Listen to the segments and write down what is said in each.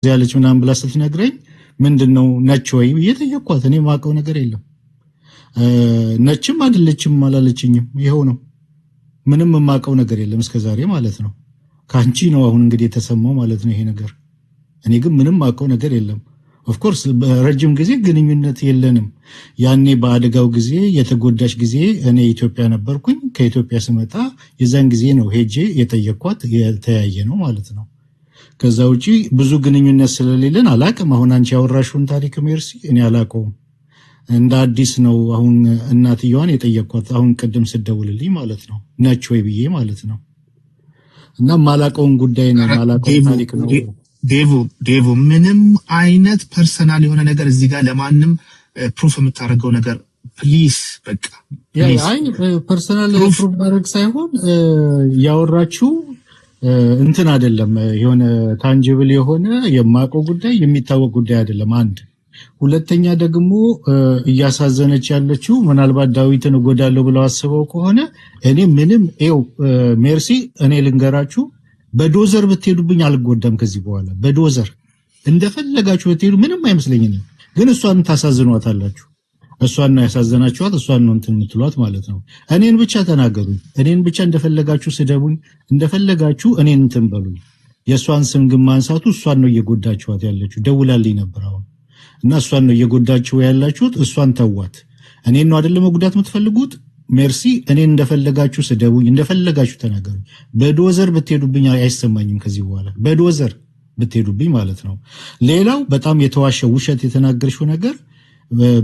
ያለች ምናምን ብላ ስትነግረኝ ምንድነው ነች ወይ እየጠየቅኳት እኔ ማውቀው ነገር የለም ነችም አይደለችም አላለችኝም ይሄው ነው ምንም የማውቀው ነገር የለም እስከዛሬ ማለት ነው ካንቺ ነው አሁን እንግዲህ የተሰማው ማለት ነው ይሄ ነገር እኔ ግን ምንም ማውቀው ነገር የለም ኦፍ ኮርስ በረጅም ጊዜ ግንኙነት የለንም ያኔ በአደጋው ጊዜ የተጎዳሽ ጊዜ እኔ ኢትዮጵያ ነበርኩኝ ከኢትዮጵያ ስመጣ የዛን ጊዜ ነው ሄጄ የጠየቅኳት የተያየ ነው ማለት ነው ከዛ ውጪ ብዙ ግንኙነት ስለሌለን አላቅም አሁን አንቺ ያወራሽውን ታሪክ ሜርሲ እኔ አላቀውም እንደ አዲስ ነው አሁን እናትየዋን የጠየቅኳት አሁን ቅድም ስደውልልኝ ማለት ነው ነች ወይ ብዬ ማለት ነው እና ማላቀውን ጉዳይ ነው ማላቀው ታሪክ ነው ዴቮ ምንም አይነት ፐርሰናል የሆነ ነገር እዚህ ጋር ለማንም ፕሩፍ የምታደርገው ነገር ፕሊዝ በቃ አይ ፐርሰናል ፕሩፍ ማድረግ ሳይሆን ያወራችሁ እንትን አይደለም የሆነ ታንጂብል የሆነ የማቀው ጉዳይ የሚታወቅ ጉዳይ አይደለም አንድ ሁለተኛ ደግሞ እያሳዘነች ያለችው ምናልባት ዳዊትን እጎዳለሁ ብለው አስበው ከሆነ እኔ ምንም ሜርሲ እኔ ልንገራችሁ በዶዘር ብትሄዱብኝ አልጎዳም ከዚህ በኋላ በዶዘር እንደፈለጋችሁ ብትሄዱ ምንም አይመስለኝም ግን እሷን ታሳዝኗታላችሁ እሷን ነው ያሳዘናችኋት እሷን ነው እንትን የምትሏት ማለት ነው እኔን ብቻ ተናገሩ እኔን ብቻ እንደፈለጋችሁ ስደቡኝ እንደፈለጋችሁ እኔን እንትን በሉኝ የእሷን ስም ግን ማንሳቱ እሷን ነው እየጎዳችኋት ያለችው ደውላልኝ ነበር አሁን እና እሷን ነው እየጎዳችሁ ያላችሁት እሷን ተዋት እኔን ነው አይደለም መጉዳት የምትፈልጉት ሜርሲ እኔን እንደፈለጋችሁ ስደቡኝ እንደፈለጋችሁ ተናገሩ በዶዘር ብትሄዱብኝ አይሰማኝም ከዚህ በኋላ በዶዘር ብትሄዱብኝ ማለት ነው ሌላው በጣም የተዋሸው ውሸት የተናገርሽው ነገር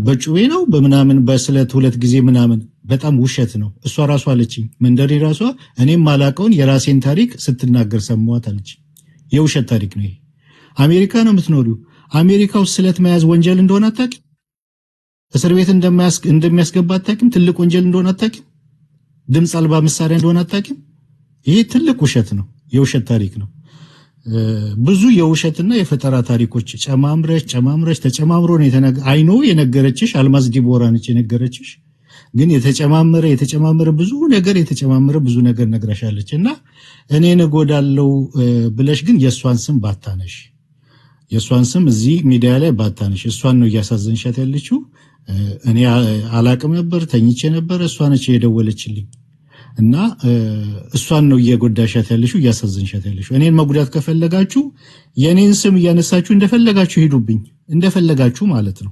በጩቤ ነው በምናምን በስለት ሁለት ጊዜ ምናምን በጣም ውሸት ነው እሷ ራሷ አለችኝ መንደሬ ራሷ እኔም ማላቀውን የራሴን ታሪክ ስትናገር ሰማዋት አለች የውሸት ታሪክ ነው ይሄ አሜሪካ ነው የምትኖሪው አሜሪካ ውስጥ ስለት መያዝ ወንጀል እንደሆነ አታውቂም እስር ቤት እንደሚያስገባ አታውቂም ትልቅ ወንጀል እንደሆነ አታውቂም ድምፅ አልባ መሳሪያ እንደሆነ አታውቂም ይሄ ትልቅ ውሸት ነው የውሸት ታሪክ ነው ብዙ የውሸትና የፈጠራ ታሪኮች ጨማምረሽ ተጨማምሮ ነው አይኖ የነገረችሽ አልማዝ ዲቦራ ነች የነገረችሽ ግን የተጨማመረ ብዙ ነገር ነግራሻለች እና እኔን እጎዳለሁ ብለሽ ግን የሷን ስም ባታነሽ የሷን ስም እዚህ ሚዲያ ላይ ባታነሽ እሷን ነው እያሳዘንሻት ያለችው እኔ አላቅም ነበር ተኝቼ ነበር እሷ ነች የደወለችልኝ እና እሷን ነው እየጎዳሻት ያለሽው እያሳዘንሻት ያለሽው እኔን መጉዳት ከፈለጋችሁ የኔን ስም እያነሳችሁ እንደፈለጋችሁ ሄዱብኝ እንደፈለጋችሁ ማለት ነው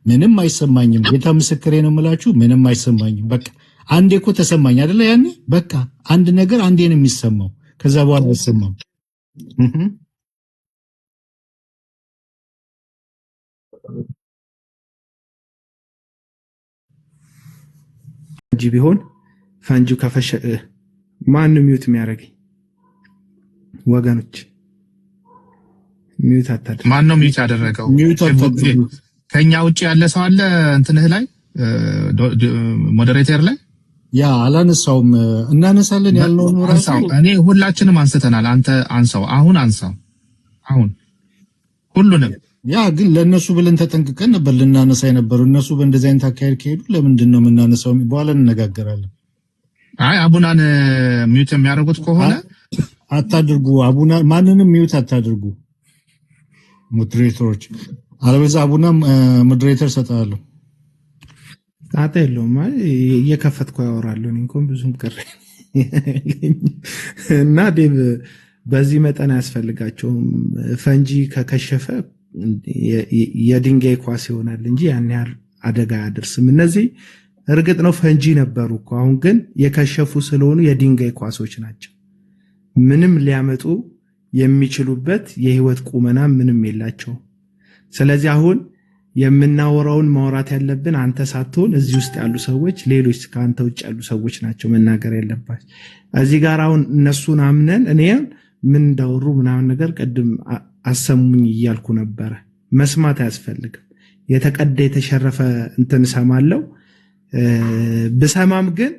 ምንም አይሰማኝም ጌታ ምስክሬ ነው የምላችሁ ምንም አይሰማኝም በቃ አንዴ እኮ ተሰማኝ አይደለ ያኔ በቃ አንድ ነገር አንዴ ነው የሚሰማው ከዛ በኋላ አይሰማም እንጂ ቢሆን ፈንጁ ከፈሸ ማንም ሚውት የሚያደርገኝ ወገኖች ሚውት አታድርጉ ማን ነው ሚውት ያደረገው ከኛ ውጪ ያለ ሰው አለ እንትንህ ላይ ሞዴሬተር ላይ ያ አላነሳውም እናነሳለን ያልነው ነው ራሱ እኔ ሁላችንም አንስተናል አንተ አንሳው አሁን ሁሉንም ያ ግን ለነሱ ብለን ተጠንቅቀን ነበር ልናነሳ የነበረው እነሱ በእንደዚህ አይነት አካሄድ ከሄዱ ለምንድን ነው የምናነሳው በኋላ እንነጋገራለን አይ አቡናን ሚውት የሚያደርጉት ከሆነ አታድርጉ አቡና ማንንም ሚውት አታድርጉ ሞዴሬተሮች አለበዛ አቡና ሞዴሬተር ሰጣለሁ ጣጣ የለውም እየከፈትኩ ያወራለሁ እንኳን ብዙም ቀረ እና ዴቭ በዚህ መጠን ያስፈልጋቸውም ፈንጂ ከከሸፈ የድንጋይ ኳስ ይሆናል እንጂ ያን ያህል አደጋ ያደርስም እነዚህ እርግጥ ነው ፈንጂ ነበሩ እኮ አሁን ግን የከሸፉ ስለሆኑ የድንጋይ ኳሶች ናቸው ምንም ሊያመጡ የሚችሉበት የህይወት ቁመና ምንም የላቸው ስለዚህ አሁን የምናወራውን ማውራት ያለብን አንተ ሳትሆን እዚህ ውስጥ ያሉ ሰዎች ሌሎች ከአንተ ውጭ ያሉ ሰዎች ናቸው መናገር ያለባቸው እዚህ ጋር አሁን እነሱን አምነን እኔ ምን እንዳወሩ ምናምን ነገር ቀድም አሰሙኝ እያልኩ ነበር መስማት አያስፈልግም የተቀደ የተሸረፈ እንትን ሰማለው በሰማም ግን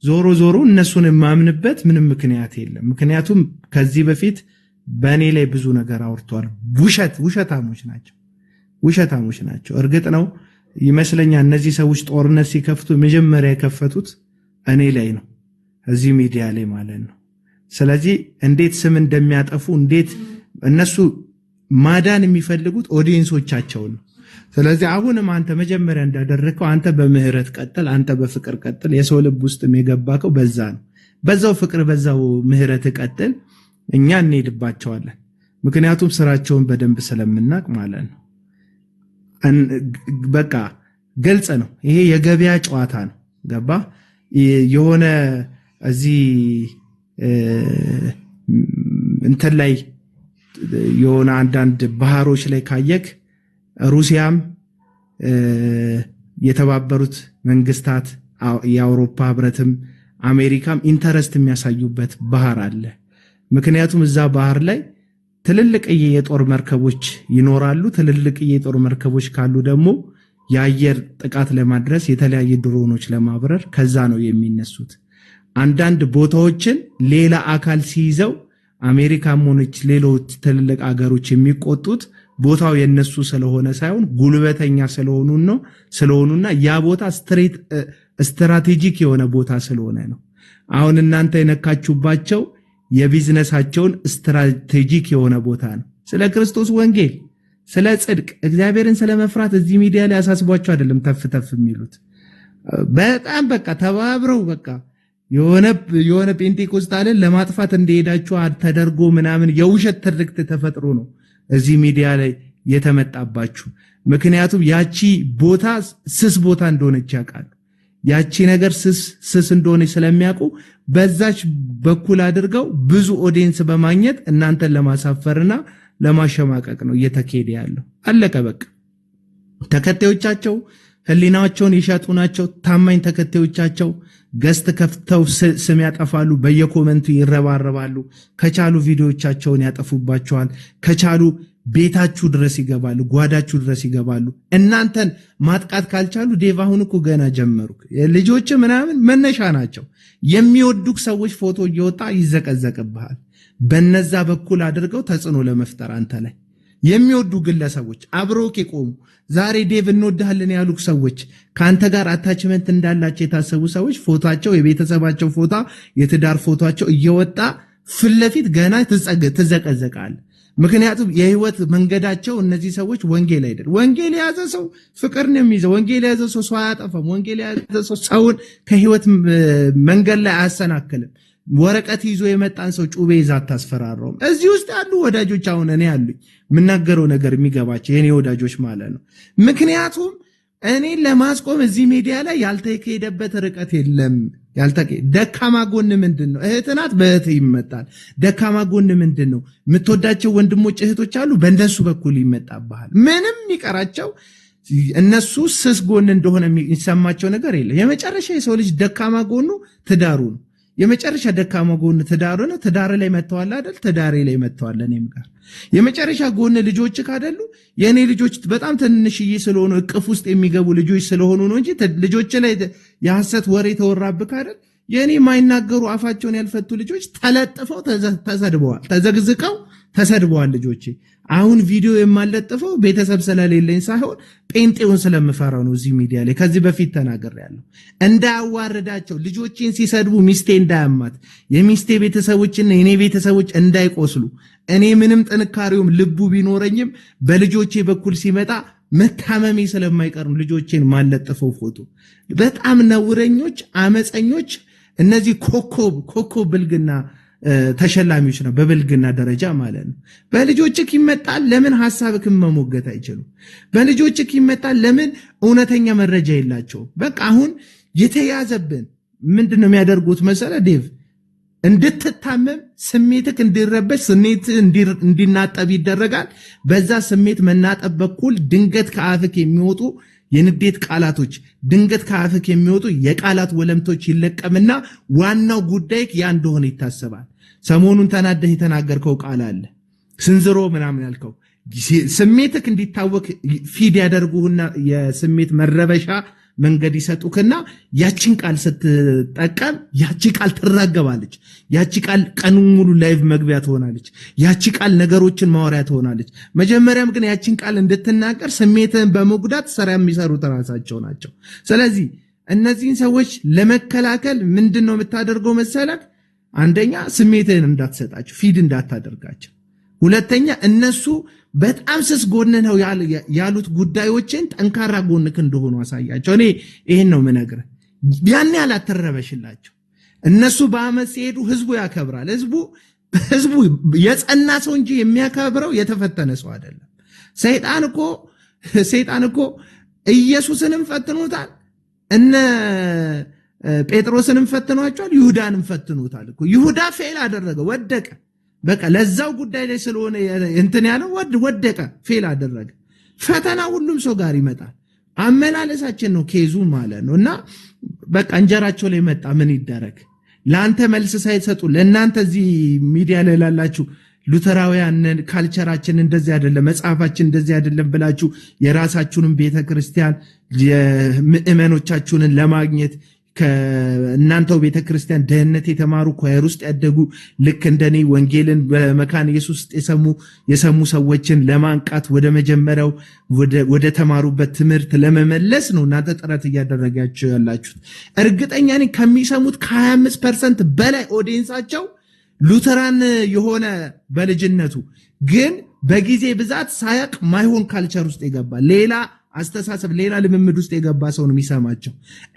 ዞሮ እነሱን ማምንበት ምንም ምክንያት የለም ምክንያቱም ከዚህ በፊት በእኔ ላይ ብዙ ነገር አውርቷል ውሸታሞች ናቸው እርግጥ ነው ይመስለኛል እነዚህ ሰዎች ጦርነት ሲከፍቱ መጀመሪያ የከፈቱት እኔ ላይ ነው እዚህ ሚዲያ ላይ ማለት ነው ስለዚህ እንዴት ስም እንደሚያጠፉ እንዴት እነሱ ማዳን የሚፈልጉት ኦዲየንሶቻቸውን ነው። ስለዚህ አሁንም አንተ መጀመሪያ እንዳደረከው አንተ በምህረት ቀጥል፣ አንተ በፍቅር ቀጥል። የሰው ልብ ውስጥም የገባከው በዛ ነው። በዛው ፍቅር በዛው ምህረት ቀጥል። እኛ እንሄድባቸዋለን፣ ምክንያቱም ስራቸውን በደንብ ስለምናቅ ማለት ነው። በቃ ግልጽ ነው። ይሄ የገበያ ጨዋታ ነው። ገባ? የሆነ እዚህ እንትን ላይ የሆነ አንዳንድ ባህሮች ላይ ካየክ ሩሲያም የተባበሩት መንግስታት የአውሮፓ ህብረትም አሜሪካም ኢንተረስት የሚያሳዩበት ባህር አለ። ምክንያቱም እዛ ባህር ላይ ትልልቅዬ የጦር መርከቦች ይኖራሉ። ትልልቅዬ የጦር መርከቦች ካሉ ደግሞ የአየር ጥቃት ለማድረስ የተለያየ ድሮኖች ለማብረር ከዛ ነው የሚነሱት። አንዳንድ ቦታዎችን ሌላ አካል ሲይዘው አሜሪካም ሆነች ሌሎች ትልልቅ አገሮች የሚቆጡት ቦታው የነሱ ስለሆነ ሳይሆን ጉልበተኛ ስለሆኑና ያ ቦታ ስትራቴጂክ የሆነ ቦታ ስለሆነ ነው። አሁን እናንተ የነካችሁባቸው የቢዝነሳቸውን ስትራቴጂክ የሆነ ቦታ ነው። ስለ ክርስቶስ ወንጌል፣ ስለ ጽድቅ፣ እግዚአብሔርን ስለ መፍራት እዚህ ሚዲያ ላይ አሳስቧቸው አይደለም ተፍ የሚሉት። በጣም በቃ ተባብረው በቃ የሆነ ጴንጤቆስጣልን ለማጥፋት እንደሄዳችሁ ተደርጎ ምናምን የውሸት ትርክት ተፈጥሮ ነው እዚህ ሚዲያ ላይ የተመጣባችሁ። ምክንያቱም ያቺ ቦታ ስስ ቦታ እንደሆነች ያውቃሉ። ያቺ ነገር ስስ እንደሆነች ስለሚያውቁ በዛች በኩል አድርገው ብዙ ኦዲየንስ በማግኘት እናንተን ለማሳፈርና ለማሸማቀቅ ነው እየተካሄደ ያለው። አለቀ በቃ። ተከታዮቻቸው ህሊናቸውን የሻጡ ናቸው። ታማኝ ተከታዮቻቸው ገስት ከፍተው ስም ያጠፋሉ፣ በየኮመንቱ ይረባረባሉ። ከቻሉ ቪዲዮዎቻቸውን ያጠፉባቸዋል። ከቻሉ ቤታችሁ ድረስ ይገባሉ፣ ጓዳችሁ ድረስ ይገባሉ። እናንተን ማጥቃት ካልቻሉ ዴቭ አሁን እኮ ገና ጀመሩክ። ልጆች ምናምን መነሻ ናቸው። የሚወዱክ ሰዎች ፎቶ እየወጣ ይዘቀዘቅብሃል። በነዛ በኩል አድርገው ተጽዕኖ ለመፍጠር አንተ ላይ የሚወዱ ግለሰቦች አብሮክ የቆሙ ዛሬ ዴቭ እንወድሃለን ያሉክ ሰዎች ከአንተ ጋር አታችመንት እንዳላቸው የታሰቡ ሰዎች ፎቶቸው፣ የቤተሰባቸው ፎቶ፣ የትዳር ፎቶቸው እየወጣ ፊት ለፊት ገና ትዘቀዘቃል። ምክንያቱም የህይወት መንገዳቸው እነዚህ ሰዎች ወንጌል አይደል። ወንጌል የያዘ ሰው ፍቅር ነው የሚይዘው። ወንጌል የያዘ ሰው ሰው አያጠፋም። ወንጌል የያዘ ሰው ሰውን ከህይወት መንገድ ላይ አያሰናክልም። ወረቀት ይዞ የመጣን ሰው ጩቤ ይዛ አታስፈራራውም። እዚህ ውስጥ ያሉ ወዳጆች አሁን እኔ ያሉኝ የምናገረው ነገር የሚገባቸው የኔ ወዳጆች ማለት ነው። ምክንያቱም እኔን ለማስቆም እዚህ ሚዲያ ላይ ያልተካሄደበት ርቀት የለም። ደካማ ጎን ምንድን ነው? እህት ናት፣ በእህት ይመጣል። ደካማ ጎን ምንድን ነው? የምትወዳቸው ወንድሞች እህቶች አሉ፣ በእነሱ በኩል ይመጣብሃል። ምንም ይቀራቸው እነሱ ስስ ጎን እንደሆነ የሚሰማቸው ነገር የለም። የመጨረሻ የሰው ልጅ ደካማ ጎኑ ትዳሩ ነው። የመጨረሻ ደካማ ጎን ትዳሩ ነው። ትዳር ላይ መተዋል አይደል? ትዳሬ ላይ መተዋል። እኔም ጋር የመጨረሻ ጎን ልጆች ካደሉ የኔ ልጆች በጣም ትንሽዬ ስለሆኑ እቅፍ ውስጥ የሚገቡ ልጆች ስለሆኑ ነው እንጂ ልጆች ላይ የሐሰት ወሬ ተወራብክ አይደል? የኔ የማይናገሩ አፋቸውን ያልፈቱ ልጆች ተለጥፈው ተሰድበዋል፣ ተዘግዝቀው ተሰድበዋል። ልጆቼ አሁን ቪዲዮ የማለጥፈው ቤተሰብ ስለሌለኝ ሳይሆን ጴንጤውን ስለምፈራው ነው። እዚህ ሚዲያ ላይ ከዚህ በፊት ተናግሬያለሁ። እንዳያዋርዳቸው ልጆቼን ሲሰድቡ ሚስቴ እንዳያማት፣ የሚስቴ ቤተሰቦችና የኔ ቤተሰቦች እንዳይቆስሉ፣ እኔ ምንም ጥንካሬውም ልቡ ቢኖረኝም በልጆቼ በኩል ሲመጣ መታመሜ ስለማይቀርም ልጆቼን ማለጥፈው ፎቶ በጣም ነውረኞች፣ አመፀኞች እነዚህ ኮከብ ብልግና ተሸላሚዎች ነው። በብልግና ደረጃ ማለት ነው። በልጆችክ ይመጣል። ለምን ሐሳብክን መሞገት አይችሉም? በልጆችክ ይመጣል። ለምን እውነተኛ መረጃ የላቸው? በቃ አሁን የተያዘብን ምንድነው የሚያደርጉት መሰለ ዴቭ? እንድትታመም ስሜትክ እንዲረበሽ ስሜት እንዲናጠብ ይደረጋል። በዛ ስሜት መናጠብ በኩል ድንገት ከአፍክ የሚወጡ የንዴት ቃላቶች፣ ድንገት ከአፍክ የሚወጡ የቃላት ወለምቶች ይለቀምና ዋናው ጉዳይ ያ እንደሆነ ይታሰባል። ሰሞኑን ተናደህ የተናገርከው ቃል አለ፣ ስንዝሮ ምናምን ያልከው ስሜትክ እንዲታወቅ ፊድ ያደርጉህና የስሜት መረበሻ መንገድ ይሰጡክና ያቺን ቃል ስትጠቀም ያቺ ቃል ትራገባለች። ያቺ ቃል ቀኑን ሙሉ ላይቭ መግቢያ ትሆናለች። ያቺ ቃል ነገሮችን ማወሪያ ትሆናለች። መጀመሪያም ግን ያቺን ቃል እንድትናገር ስሜትህን በመጉዳት ስራ የሚሰሩት ራሳቸው ናቸው። ስለዚህ እነዚህን ሰዎች ለመከላከል ምንድነው የምታደርገው መሰለክ? አንደኛ ስሜትህን እንዳትሰጣቸው፣ ፊድ እንዳታደርጋቸው። ሁለተኛ እነሱ በጣም ስስ ጎን ነው ያሉት ጉዳዮችን ጠንካራ ጎንክ እንደሆኑ አሳያቸው። እኔ ይሄን ነው የምነግርህ። ያን ያላተረበሽላቸው እነሱ በአመት ሲሄዱ ህዝቡ ያከብራል። ህዝቡ የጸና ሰው እንጂ የሚያከብረው የተፈተነ ሰው አይደለም። ሰይጣን እኮ ኢየሱስንም ፈትኖታል፣ እነ ጴጥሮስንም ፈትኗቸዋል፣ ይሁዳንም ፈትኖታል እኮ። ይሁዳ ፌል አደረገ፣ ወደቀ። በቃ ለዛው ጉዳይ ላይ ስለሆነ እንትን ያለው ወደቀ፣ ፌል አደረገ። ፈተና ሁሉም ሰው ጋር ይመጣል። አመላለሳችን ነው ኬዙ ማለት ነው። እና በቃ እንጀራቸው ላይ መጣ፣ ምን ይደረግ? ለአንተ መልስ ሳይሰጡ ለእናንተ እዚህ ሚዲያ ላይ ላላችሁ ሉተራውያን ካልቸራችን እንደዚህ አይደለም፣ መጽሐፋችን እንደዚህ አይደለም ብላችሁ የራሳችሁንም ቤተክርስቲያን የምእመኖቻችሁን ለማግኘት ከእናንተው ቤተክርስቲያን ደህንነት የተማሩ ኳየር ውስጥ ያደጉ ልክ እንደኔ ወንጌልን በመካነ ኢየሱስ ውስጥ የሰሙ ሰዎችን ለማንቃት ወደ መጀመሪያው ወደ ተማሩበት ትምህርት ለመመለስ ነው እናንተ ጥረት እያደረጋችሁ ያላችሁት። እርግጠኛ ነኝ ከሚሰሙት ከ25% በላይ ኦዲየንሳቸው ሉተራን የሆነ በልጅነቱ ግን በጊዜ ብዛት ሳያቅ ማይሆን ካልቸር ውስጥ የገባ ሌላ አስተሳሰብ ሌላ ልምምድ ውስጥ የገባ ሰው ነው የሚሰማቸው።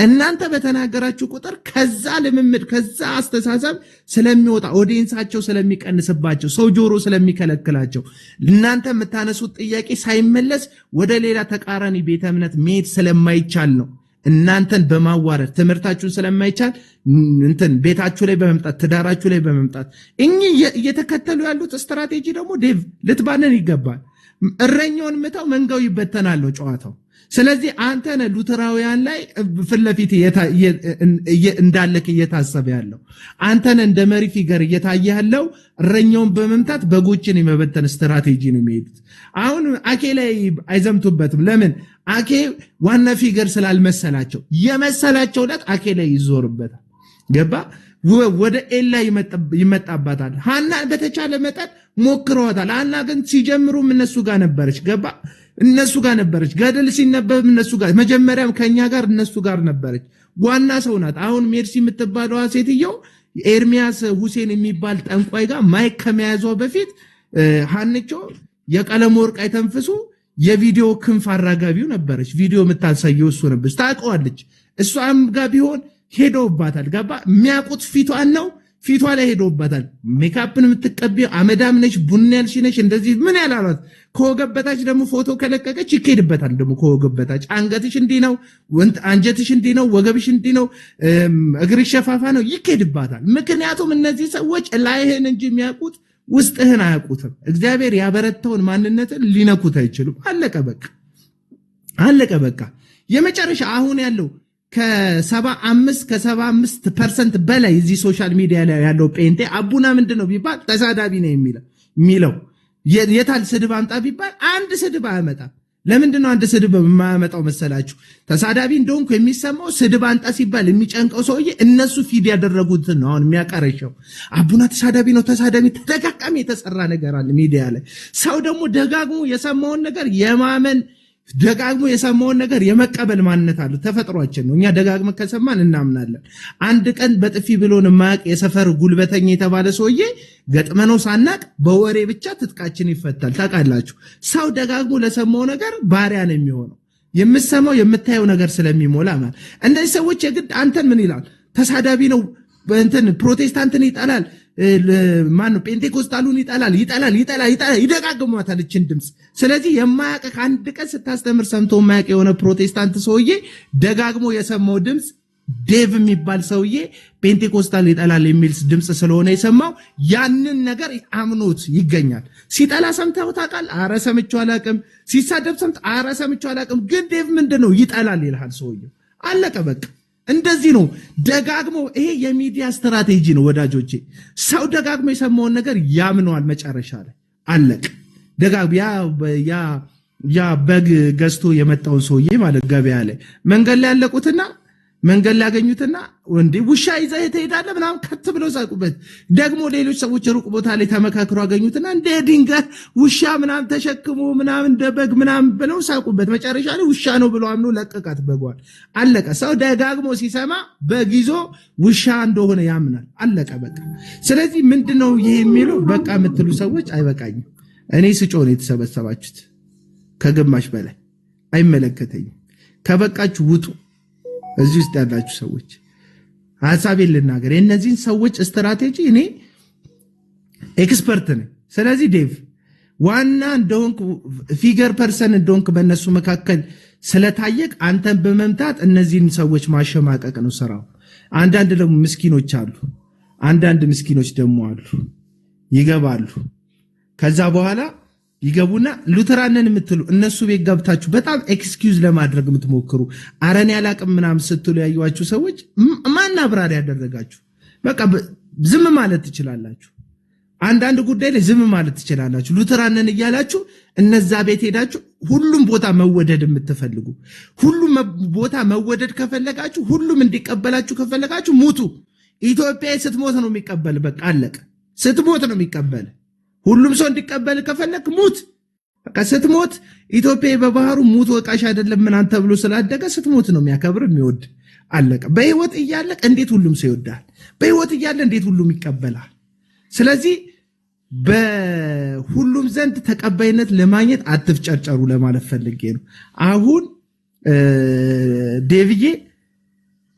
እናንተ በተናገራችሁ ቁጥር ከዛ ልምምድ ከዛ አስተሳሰብ ስለሚወጣ ኦዲየንሳቸው ስለሚቀንስባቸው ሰው ጆሮ ስለሚከለክላቸው እናንተ የምታነሱት ጥያቄ ሳይመለስ ወደ ሌላ ተቃራኒ ቤተ እምነት መሄድ ስለማይቻል ነው። እናንተን በማዋረድ ትምህርታችሁን ስለማይቻል እንትን ቤታችሁ ላይ በመምጣት ትዳራችሁ ላይ በመምጣት እየተከተሉ ያሉት ስትራቴጂ ደግሞ ዴቭ ልትባነን ይገባል። እረኛውን ምታው መንጋው ይበተናል ነው ጨዋታው። ስለዚህ አንተ ነህ ሉተራውያን ላይ ፍለፊት እንዳለክ እየታሰበ ያለው አንተ ነህ እንደ መሪ ፊገር እየታየ ያለው። እረኛውን በመምታት በጎችን የመበተን ስትራቴጂ ነው የሚሄዱት። አሁን አኬ ላይ አይዘምቱበትም። ለምን? አኬ ዋና ፊገር ስላልመሰላቸው። የመሰላቸው ዕለት አኬ ላይ ይዞርበታል። ገባ? ወደ ኤላ ይመጣባታል። ሃና በተቻለ መጠን ሞክረዋታል። ሃና ግን ሲጀምሩም እነሱ ጋር ነበረች። ገባ? እነሱ ጋር ነበረች። ገድል ሲነበብ እነሱ ጋር፣ መጀመሪያም ከኛ ጋር እነሱ ጋር ነበረች። ዋና ሰው ናት። አሁን ሜርሲ የምትባለዋ ሴትየው ኤርሚያስ ሁሴን የሚባል ጠንቋይ ጋር ማይክ ከመያዟ በፊት ሃንቾ የቀለም ወርቅ አይተንፍሱ የቪዲዮ ክንፍ አራጋቢው ነበረች። ቪዲዮ የምታሳየው እሱ ነበረች። ታውቀዋለች። እሷም ጋር ቢሆን ሄዶባታል። ገባ? የሚያውቁት ፊቷን ነው። ፊቷ ላይ ሄዶባታል። ሜካፕን የምትቀቢው አመዳም ነሽ፣ ቡና ያልሽ ነሽ፣ እንደዚህ ምን ያላሏት። ከወገብ በታች ደግሞ ፎቶ ከለቀቀች ይኬድበታል። ደግሞ ከወገብ በታች አንገትሽ እንዲህ ነው፣ አንጀትሽ እንዲህ ነው፣ ወገብሽ እንዲህ ነው፣ እግርሽ ሸፋፋ ነው፣ ይኬድባታል። ምክንያቱም እነዚህ ሰዎች ላይህን እንጂ የሚያውቁት ውስጥህን አያውቁትም። እግዚአብሔር ያበረታውን ማንነትን ሊነኩት አይችሉም። አለቀ በቃ። የመጨረሻ አሁን ያለው ከ75% በላይ እዚህ ሶሻል ሚዲያ ላይ ያለው ጴንጤ አቡና ምንድነው ቢባል ተሳዳቢ ነው የሚለው። የታል ስድብ አምጣ ቢባል አንድ ስድብ አያመጣም። ለምንድነው አንድ ስድብ የማያመጣው መሰላችሁ? ተሳዳቢ እንደሆንኩ የሚሰማው ስድብ አንጣ ሲባል የሚጨንቀው ሰውዬ እነሱ ፊድ ያደረጉትን ነው አሁን የሚያቀረሸው። አቡና ተሳዳቢ ነው፣ ተሳዳቢ ተደጋጋሚ የተሰራ ነገር አለ ሚዲያ ላይ። ሰው ደግሞ ደጋግሞ የሰማውን ነገር የማመን ደጋግሞ የሰማውን ነገር የመቀበል ማንነት አለ። ተፈጥሯችን ነው። እኛ ደጋግመን ከሰማን እናምናለን። አንድ ቀን በጥፊ ብሎን ማቅ የሰፈር ጉልበተኛ የተባለ ሰውዬ ገጥመነው ሳናቅ በወሬ ብቻ ትጥቃችን ይፈታል። ታውቃላችሁ፣ ሰው ደጋግሞ ለሰማው ነገር ባሪያ ነው የሚሆነው። የምሰማው የምታየው ነገር ስለሚሞላ ማለት። እንደዚህ ሰዎች የግድ አንተን ምን ይላል? ተሳዳቢ ነው፣ እንትን ፕሮቴስታንትን ይጠላል፣ ማን ነው ጴንጤኮስታሉን ይጠላል፣ ይደጋግሟታል እችን ድምፅ። ስለዚህ የማያውቅ አንድ ቀን ስታስተምር ሰምቶ የማያውቅ የሆነ ፕሮቴስታንት ሰውዬ ደጋግሞ የሰማው ድምፅ ዴቭ የሚባል ሰውዬ ጴንጤኮስታል ይጠላል የሚል ድምፅ ስለሆነ የሰማው ያንን ነገር አምኖት ይገኛል። ሲጠላ ሰምተው ታውቃለህ? ኧረ ሰምቼው አላውቅም። ሲሳደብ ሰምተው ኧረ ሰምቼው አላውቅም። ግን ዴቭ ምንድነው ይጠላል ይልሃል ሰውዬው። አለቀ በቃ። እንደዚህ ነው ደጋግሞ። ይሄ የሚዲያ ስትራቴጂ ነው ወዳጆቼ። ሰው ደጋግሞ የሰማውን ነገር ያምነዋል መጨረሻ ላይ። አለቀ። ደጋግሞ ያ በግ ገዝቶ የመጣውን ሰውዬ ማለት ገበያ ላይ መንገድ ላይ ያለቁትና መንገድ ላይ ያገኙትና እንዴ ውሻ ይዘህ ትሄዳለህ ምናምን ከት ብለው ሳቁበት። ደግሞ ሌሎች ሰዎች ሩቅ ቦታ ላይ ተመካክረው አገኙትና እንደ ድንጋይ ውሻ ምናምን ተሸክሞ ምናምን እንደ በግ ምናምን ብለው ሳቁበት። መጨረሻ ላይ ውሻ ነው ብለው አምኖ ለቀቃት በጓል። አለቀ። ሰው ደጋግሞ ሲሰማ በግ ይዞ ውሻ እንደሆነ ያምናል። አለቀ በቃ። ስለዚህ ምንድነው ይሄ የሚለው በቃ የምትሉ ሰዎች አይበቃኝም። እኔ ስጮህ ነው የተሰበሰባችሁት ከግማሽ በላይ አይመለከተኝም። ከበቃችሁ ውጡ። እዚህ ውስጥ ያላችሁ ሰዎች ሐሳቤን ልናገር። የእነዚህን ሰዎች ስትራቴጂ እኔ ኤክስፐርት ነኝ። ስለዚህ ዴቭ ዋና እንደሆንክ ፊገር ፐርሰን እንደሆንክ በእነሱ መካከል ስለታየቅ አንተን በመምታት እነዚህን ሰዎች ማሸማቀቅ ነው ስራው። አንዳንድ ደግሞ ምስኪኖች አሉ። አንዳንድ ምስኪኖች ደግሞ አሉ ይገባሉ። ከዛ በኋላ ይገቡና ሉተራንን የምትሉ እነሱ ቤት ገብታችሁ በጣም ኤክስኪውዝ ለማድረግ የምትሞክሩ አረን ያላቅም ምናምን ስትሉ ያዩዋችሁ ሰዎች ማን አብራሪ ያደረጋችሁ? በቃ ዝም ማለት ትችላላችሁ። አንዳንድ ጉዳይ ላይ ዝም ማለት ትችላላችሁ። ሉተራንን እያላችሁ እነዛ ቤት ሄዳችሁ ሁሉም ቦታ መወደድ የምትፈልጉ ሁሉም ቦታ መወደድ ከፈለጋችሁ ሁሉም እንዲቀበላችሁ ከፈለጋችሁ ሙቱ። ኢትዮጵያ ስትሞት ነው የሚቀበል። በቃ አለቀ። ስትሞት ነው የሚቀበል። ሁሉም ሰው እንዲቀበል ከፈለክ ሙት። በቃ ስትሞት ኢትዮጵያ በባህሩ ሙት ወቃሽ አይደለም ምናምን ተብሎ ስላደገ ስትሞት ነው የሚያከብር የሚወድ። አለቀ። በህይወት እያለ እንዴት ሁሉም ሰው ይወዳል? በህይወት እያለ እንዴት ሁሉም ይቀበላል? ስለዚህ በሁሉም ዘንድ ተቀባይነት ለማግኘት አትፍጨርጨሩ ለማለት ፈልጌ ነው። አሁን ዴቪዬ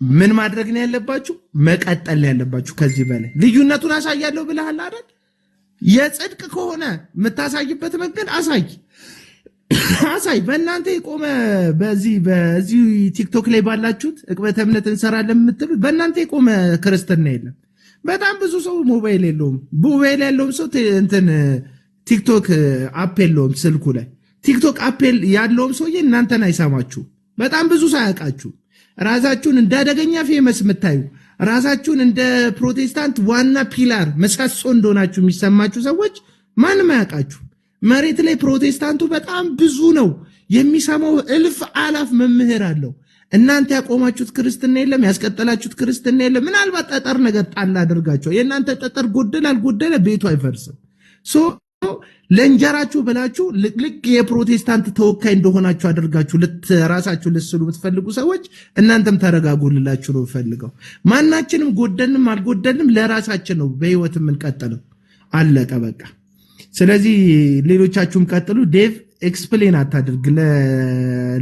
ምን ማድረግ ነው ያለባችሁ? መቀጠል ነው ያለባችሁ። ከዚህ በላይ ልዩነቱን አሳያለሁ ብለሃል አይደል? የጽድቅ ከሆነ የምታሳይበት መንገድ አሳይ። በእናንተ የቆመ በዚህ ቲክቶክ ላይ ባላችሁት ዕቅበተ እምነት እንሰራለን የምትሉት በእናንተ የቆመ ክርስትና የለም። በጣም ብዙ ሰው ሞባይል የለውም። ሞባይል ያለውም ሰው እንትን ቲክቶክ አፕ የለውም ስልኩ ላይ። ቲክቶክ አፕ ያለውም ሰውዬ እናንተን አይሰማችሁ። በጣም ብዙ ሰው አያውቃችሁ። ራሳችሁን እንዳደገኛ ፌመስ የምታዩ ራሳችሁን እንደ ፕሮቴስታንት ዋና ፒላር መሳሶ እንደሆናችሁ የሚሰማችሁ ሰዎች ማንም አያውቃችሁ። መሬት ላይ ፕሮቴስታንቱ በጣም ብዙ ነው። የሚሰማው እልፍ አላፍ መምህር አለው። እናንተ ያቆማችሁት ክርስትና የለም፣ ያስቀጠላችሁት ክርስትና የለም። ምናልባት ጠጠር ነገር ጣል አድርጋችሁ የእናንተ ጠጠር ጎደል አልጎደለ ቤቱ አይፈርስም። ለእንጀራችሁ ብላችሁ ልክ የፕሮቴስታንት ተወካይ እንደሆናችሁ አድርጋችሁ ራሳችሁ ልስሉ የምትፈልጉ ሰዎች እናንተም ተረጋጉልላችሁ ነው ፈልገው። ማናችንም ጎደልንም አልጎደልንም ለራሳችን ነው በህይወት የምንቀጥለው። አለቀ በቃ። ስለዚህ ሌሎቻችሁም ቀጥሉ። ዴቭ ኤክስፕሌን አታድርግ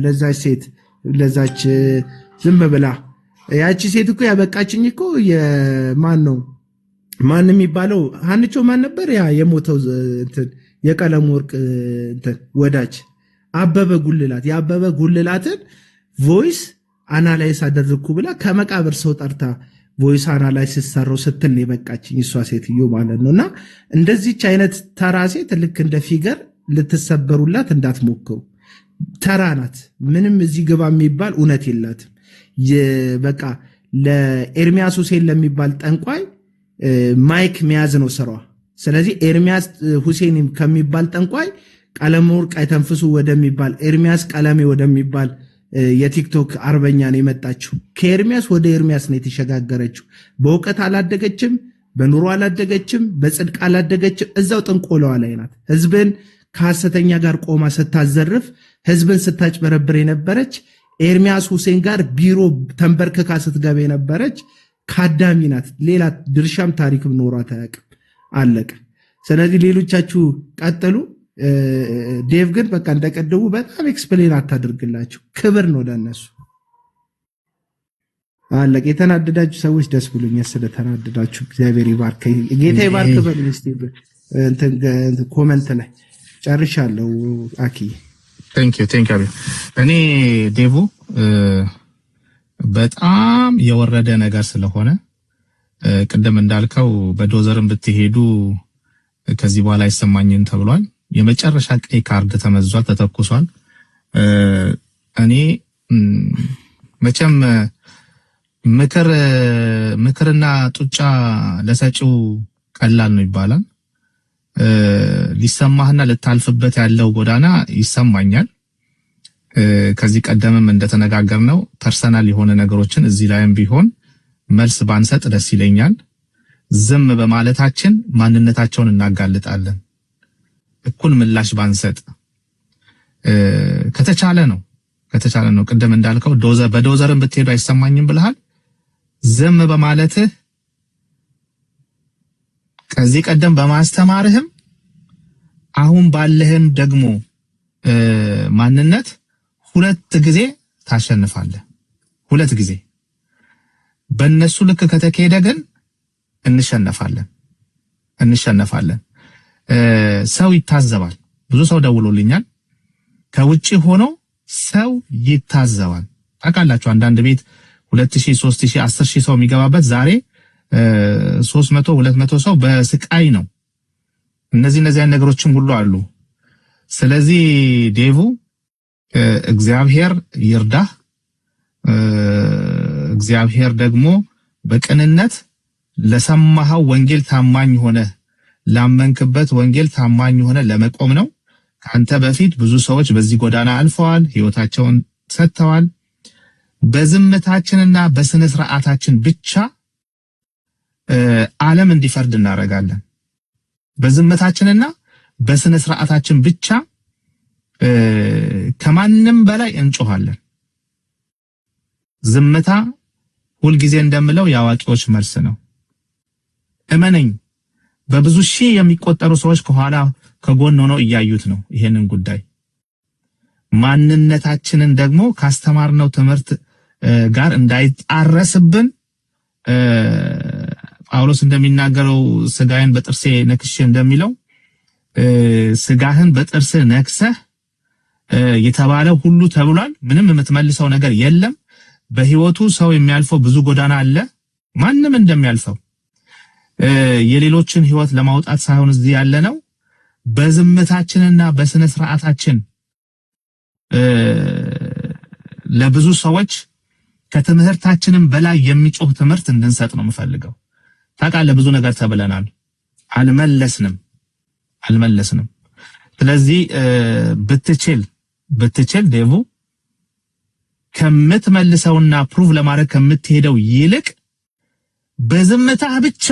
ለዛች ሴት ለዛች ዝም ብላ ያቺ ሴት እኮ ያበቃችኝ እኮ ማን የሚባለው ሀንቾ ማን ነበር ያ የሞተው እንትን የቀለም ወርቅ እንትን ወዳጅ አበበ ጉልላት የአበበ ጉልላትን ቮይስ አናላይዝ አደረግኩ ብላ ከመቃብር ሰው ጠርታ ቮይስ አናላይዝ ሰራው ስትል የበቃችኝ እሷ ሴትዮ ማለት ነውና እንደዚህች አይነት ተራ ሴት ልክ እንደ ፊገር ልትሰበሩላት እንዳትሞክሩ። ተራ ናት። ምንም እዚህ ግባ የሚባል እውነት የላትም። በቃ ለኤርሚያስ ሁሴን ለሚባል ጠንቋይ ማይክ መያዝ ነው ስራዋ። ስለዚህ ኤርሚያስ ሁሴን ከሚባል ጠንቋይ ቀለመወርቅ አይተንፍሱ ወደሚባል ኤርሚያስ ቀለሜ ወደሚባል የቲክቶክ አርበኛ ነው የመጣችው። ከኤርሚያስ ወደ ኤርሚያስ ነው የተሸጋገረችው። በእውቀት አላደገችም፣ በኑሮ አላደገችም፣ በጽድቅ አላደገችም። እዛው ጥንቆላዋ ላይ ናት። ህዝብን ከሐሰተኛ ጋር ቆማ ስታዘርፍ፣ ህዝብን ስታጭበረብር የነበረች ኤርሚያስ ሁሴን ጋር ቢሮ ተንበርክካ ስትገባ የነበረች ካዳሚ ናት። ሌላ ድርሻም ታሪክም ኖሯት አያውቅም። አለቀ። ስለዚህ ሌሎቻችሁ ቀጥሉ። ዴቭ ግን በቃ እንደቀደሙ በጣም ኤክስፕሌን አታድርግላችሁ። ክብር ነው ለነሱ። አለቀ። የተናደዳችሁ ሰዎች ደስ ብሎኛል ስለተናደዳችሁ። እግዚአብሔር ይባርክ፣ ጌታ ይባርክ በሉ እስቲ እንትን ኮሜንት ላይ ጨርሻለሁ። አኪ ቴንክ ዩ እኔ ዴቭ በጣም የወረደ ነገር ስለሆነ ቅድም እንዳልከው በዶዘርም ብትሄዱ ከዚህ በኋላ አይሰማኝም ተብሏል። የመጨረሻ ቀይ ካርድ ተመዟል፣ ተተኩሷል። እኔ መቼም ምክርና ጡጫ ለሰጪው ቀላል ነው ይባላል። ሊሰማህና ልታልፍበት ያለው ጎዳና ይሰማኛል። ከዚህ ቀደምም እንደተነጋገርነው ፐርሰናል የሆነ ነገሮችን እዚህ ላይም ቢሆን መልስ ባንሰጥ ደስ ይለኛል። ዝም በማለታችን ማንነታቸውን እናጋልጣለን። እኩል ምላሽ ባንሰጥ ከተቻለ ነው ቅድም እንዳልከው በዶዘርም ብትሄዱ አይሰማኝም ብለሃል። ዝም በማለትህ ከዚህ ቀደም በማስተማርህም አሁን ባለህም ደግሞ ማንነት ሁለት ጊዜ ታሸንፋለህ። ሁለት ጊዜ በእነሱ ልክ ከተካሄደ ግን እንሸነፋለን። ሰው ይታዘባል። ብዙ ሰው ደውሎልኛል። ከውጪ ሆኖ ሰው ይታዘባል። ታውቃላችሁ አንዳንድ ቤት 2000 3000 10000 ሰው የሚገባበት ዛሬ 300 200 ሰው በስቃይ ነው። እነዚህ ነገሮችም ሁሉ አሉ። ስለዚህ ዴቭ እግዚአብሔር ይርዳህ። እግዚአብሔር ደግሞ በቅንነት ለሰማኸው ወንጌል ታማኝ ሆነ ላመንክበት ወንጌል ታማኝ ሆነ ለመቆም ነው። ካንተ በፊት ብዙ ሰዎች በዚህ ጎዳና አልፈዋል፣ ህይወታቸውን ሰጥተዋል። በዝምታችንና በስነ ስርዓታችን ብቻ ዓለም እንዲፈርድ እናደርጋለን። በዝምታችንና በስነ ስርዓታችን ብቻ ከማንም በላይ እንጮሃለን። ዝምታ ሁልጊዜ እንደምለው የአዋቂዎች መልስ ነው። እመነኝ፣ በብዙ ሺህ የሚቆጠሩ ሰዎች ከኋላ ከጎን ሆነው እያዩት ነው ይሄንን ጉዳይ። ማንነታችንን ደግሞ ካስተማርነው ትምህርት ጋር እንዳይጣረስብን ጳውሎስ እንደሚናገረው ስጋዬን በጥርሴ ነክሼ እንደሚለው ስጋህን በጥርስህ ነክሰህ የተባለው ሁሉ ተብሏል። ምንም የምትመልሰው ነገር የለም። በህይወቱ ሰው የሚያልፈው ብዙ ጎዳና አለ፣ ማንም እንደሚያልፈው። የሌሎችን ህይወት ለማውጣት ሳይሆን እዚህ ያለነው በዝምታችንና በስነ ስርዓታችን ለብዙ ሰዎች ከትምህርታችንም በላይ የሚጮህ ትምህርት እንድንሰጥ ነው የምፈልገው። ታውቃለህ ብዙ ነገር ተብለናል፣ አልመለስንም። ስለዚህ ብትችል ዴቭ ከምትመልሰውና ፕሩቭ ለማድረግ ከምትሄደው ይልቅ በዝምታህ ብቻ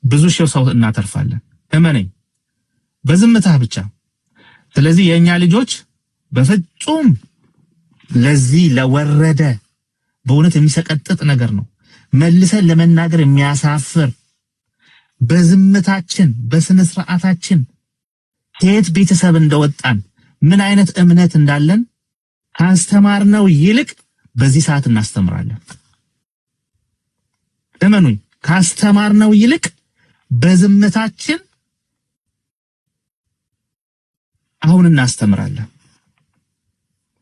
ብዙ ሺህ ሰው እናተርፋለን። እመነኝ፣ በዝምታህ ብቻ። ስለዚህ የኛ ልጆች በፍጹም ለዚህ ለወረደ በእውነት የሚሰቀጥጥ ነገር ነው መልሰን ለመናገር የሚያሳፍር በዝምታችን በስነ ስርዓታችን ከየት ቤተሰብ እንደወጣን ምን አይነት እምነት እንዳለን ካስተማርነው ይልቅ በዚህ ሰዓት እናስተምራለን። እመኑኝ፣ ካስተማርነው ይልቅ በዝምታችን አሁን እናስተምራለን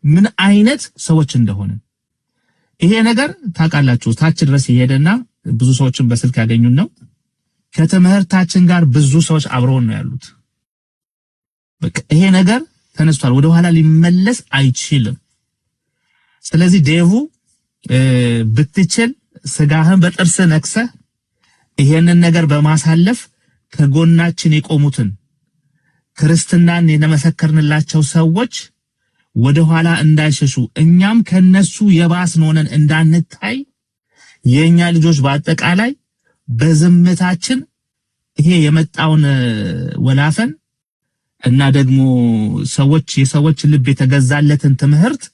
ምን አይነት ሰዎች እንደሆነ። ይሄ ነገር ታውቃላችሁ ታች ድረስ ይሄድና ብዙ ሰዎችን በስልክ ያገኙን ነው። ከትምህርታችን ጋር ብዙ ሰዎች አብረውን ነው ያሉት። በቃ ይሄ ነገር ተነስቷል፣ ወደ ኋላ ሊመለስ አይችልም። ስለዚህ ዴቭ ብትችል ስጋህን በጥርስ ነክሰህ ይሄንን ነገር በማሳለፍ ከጎናችን የቆሙትን ክርስትናን የመሰከርንላቸው ሰዎች ወደ ኋላ እንዳይሸሹ እኛም ከነሱ የባስን ሆነን እንዳንታይ የኛ ልጆች በአጠቃላይ በዝምታችን ይሄ የመጣውን ወላፈን እና ደግሞ የሰዎች ልብ የተገዛለትን ትምህርት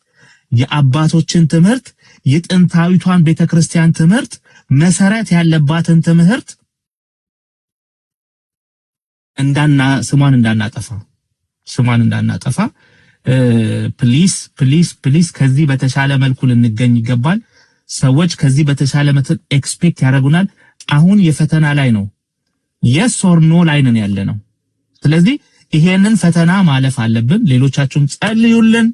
የአባቶችን ትምህርት የጥንታዊቷን ቤተክርስቲያን ትምህርት መሰረት ያለባትን ትምህርት ስሟን እንዳናጠፋ ፕሊስ ከዚህ በተሻለ መልኩ ልንገኝ ይገባል። ሰዎች ከዚህ በተሻለ መጠን ኤክስፔክት ያደርጉናል። አሁን የፈተና ላይ ነው፣ yes or no ላይ ነን ያለነው። ስለዚህ ይሄንን ፈተና ማለፍ አለብን። ሌሎቻችሁም ጸልዩልን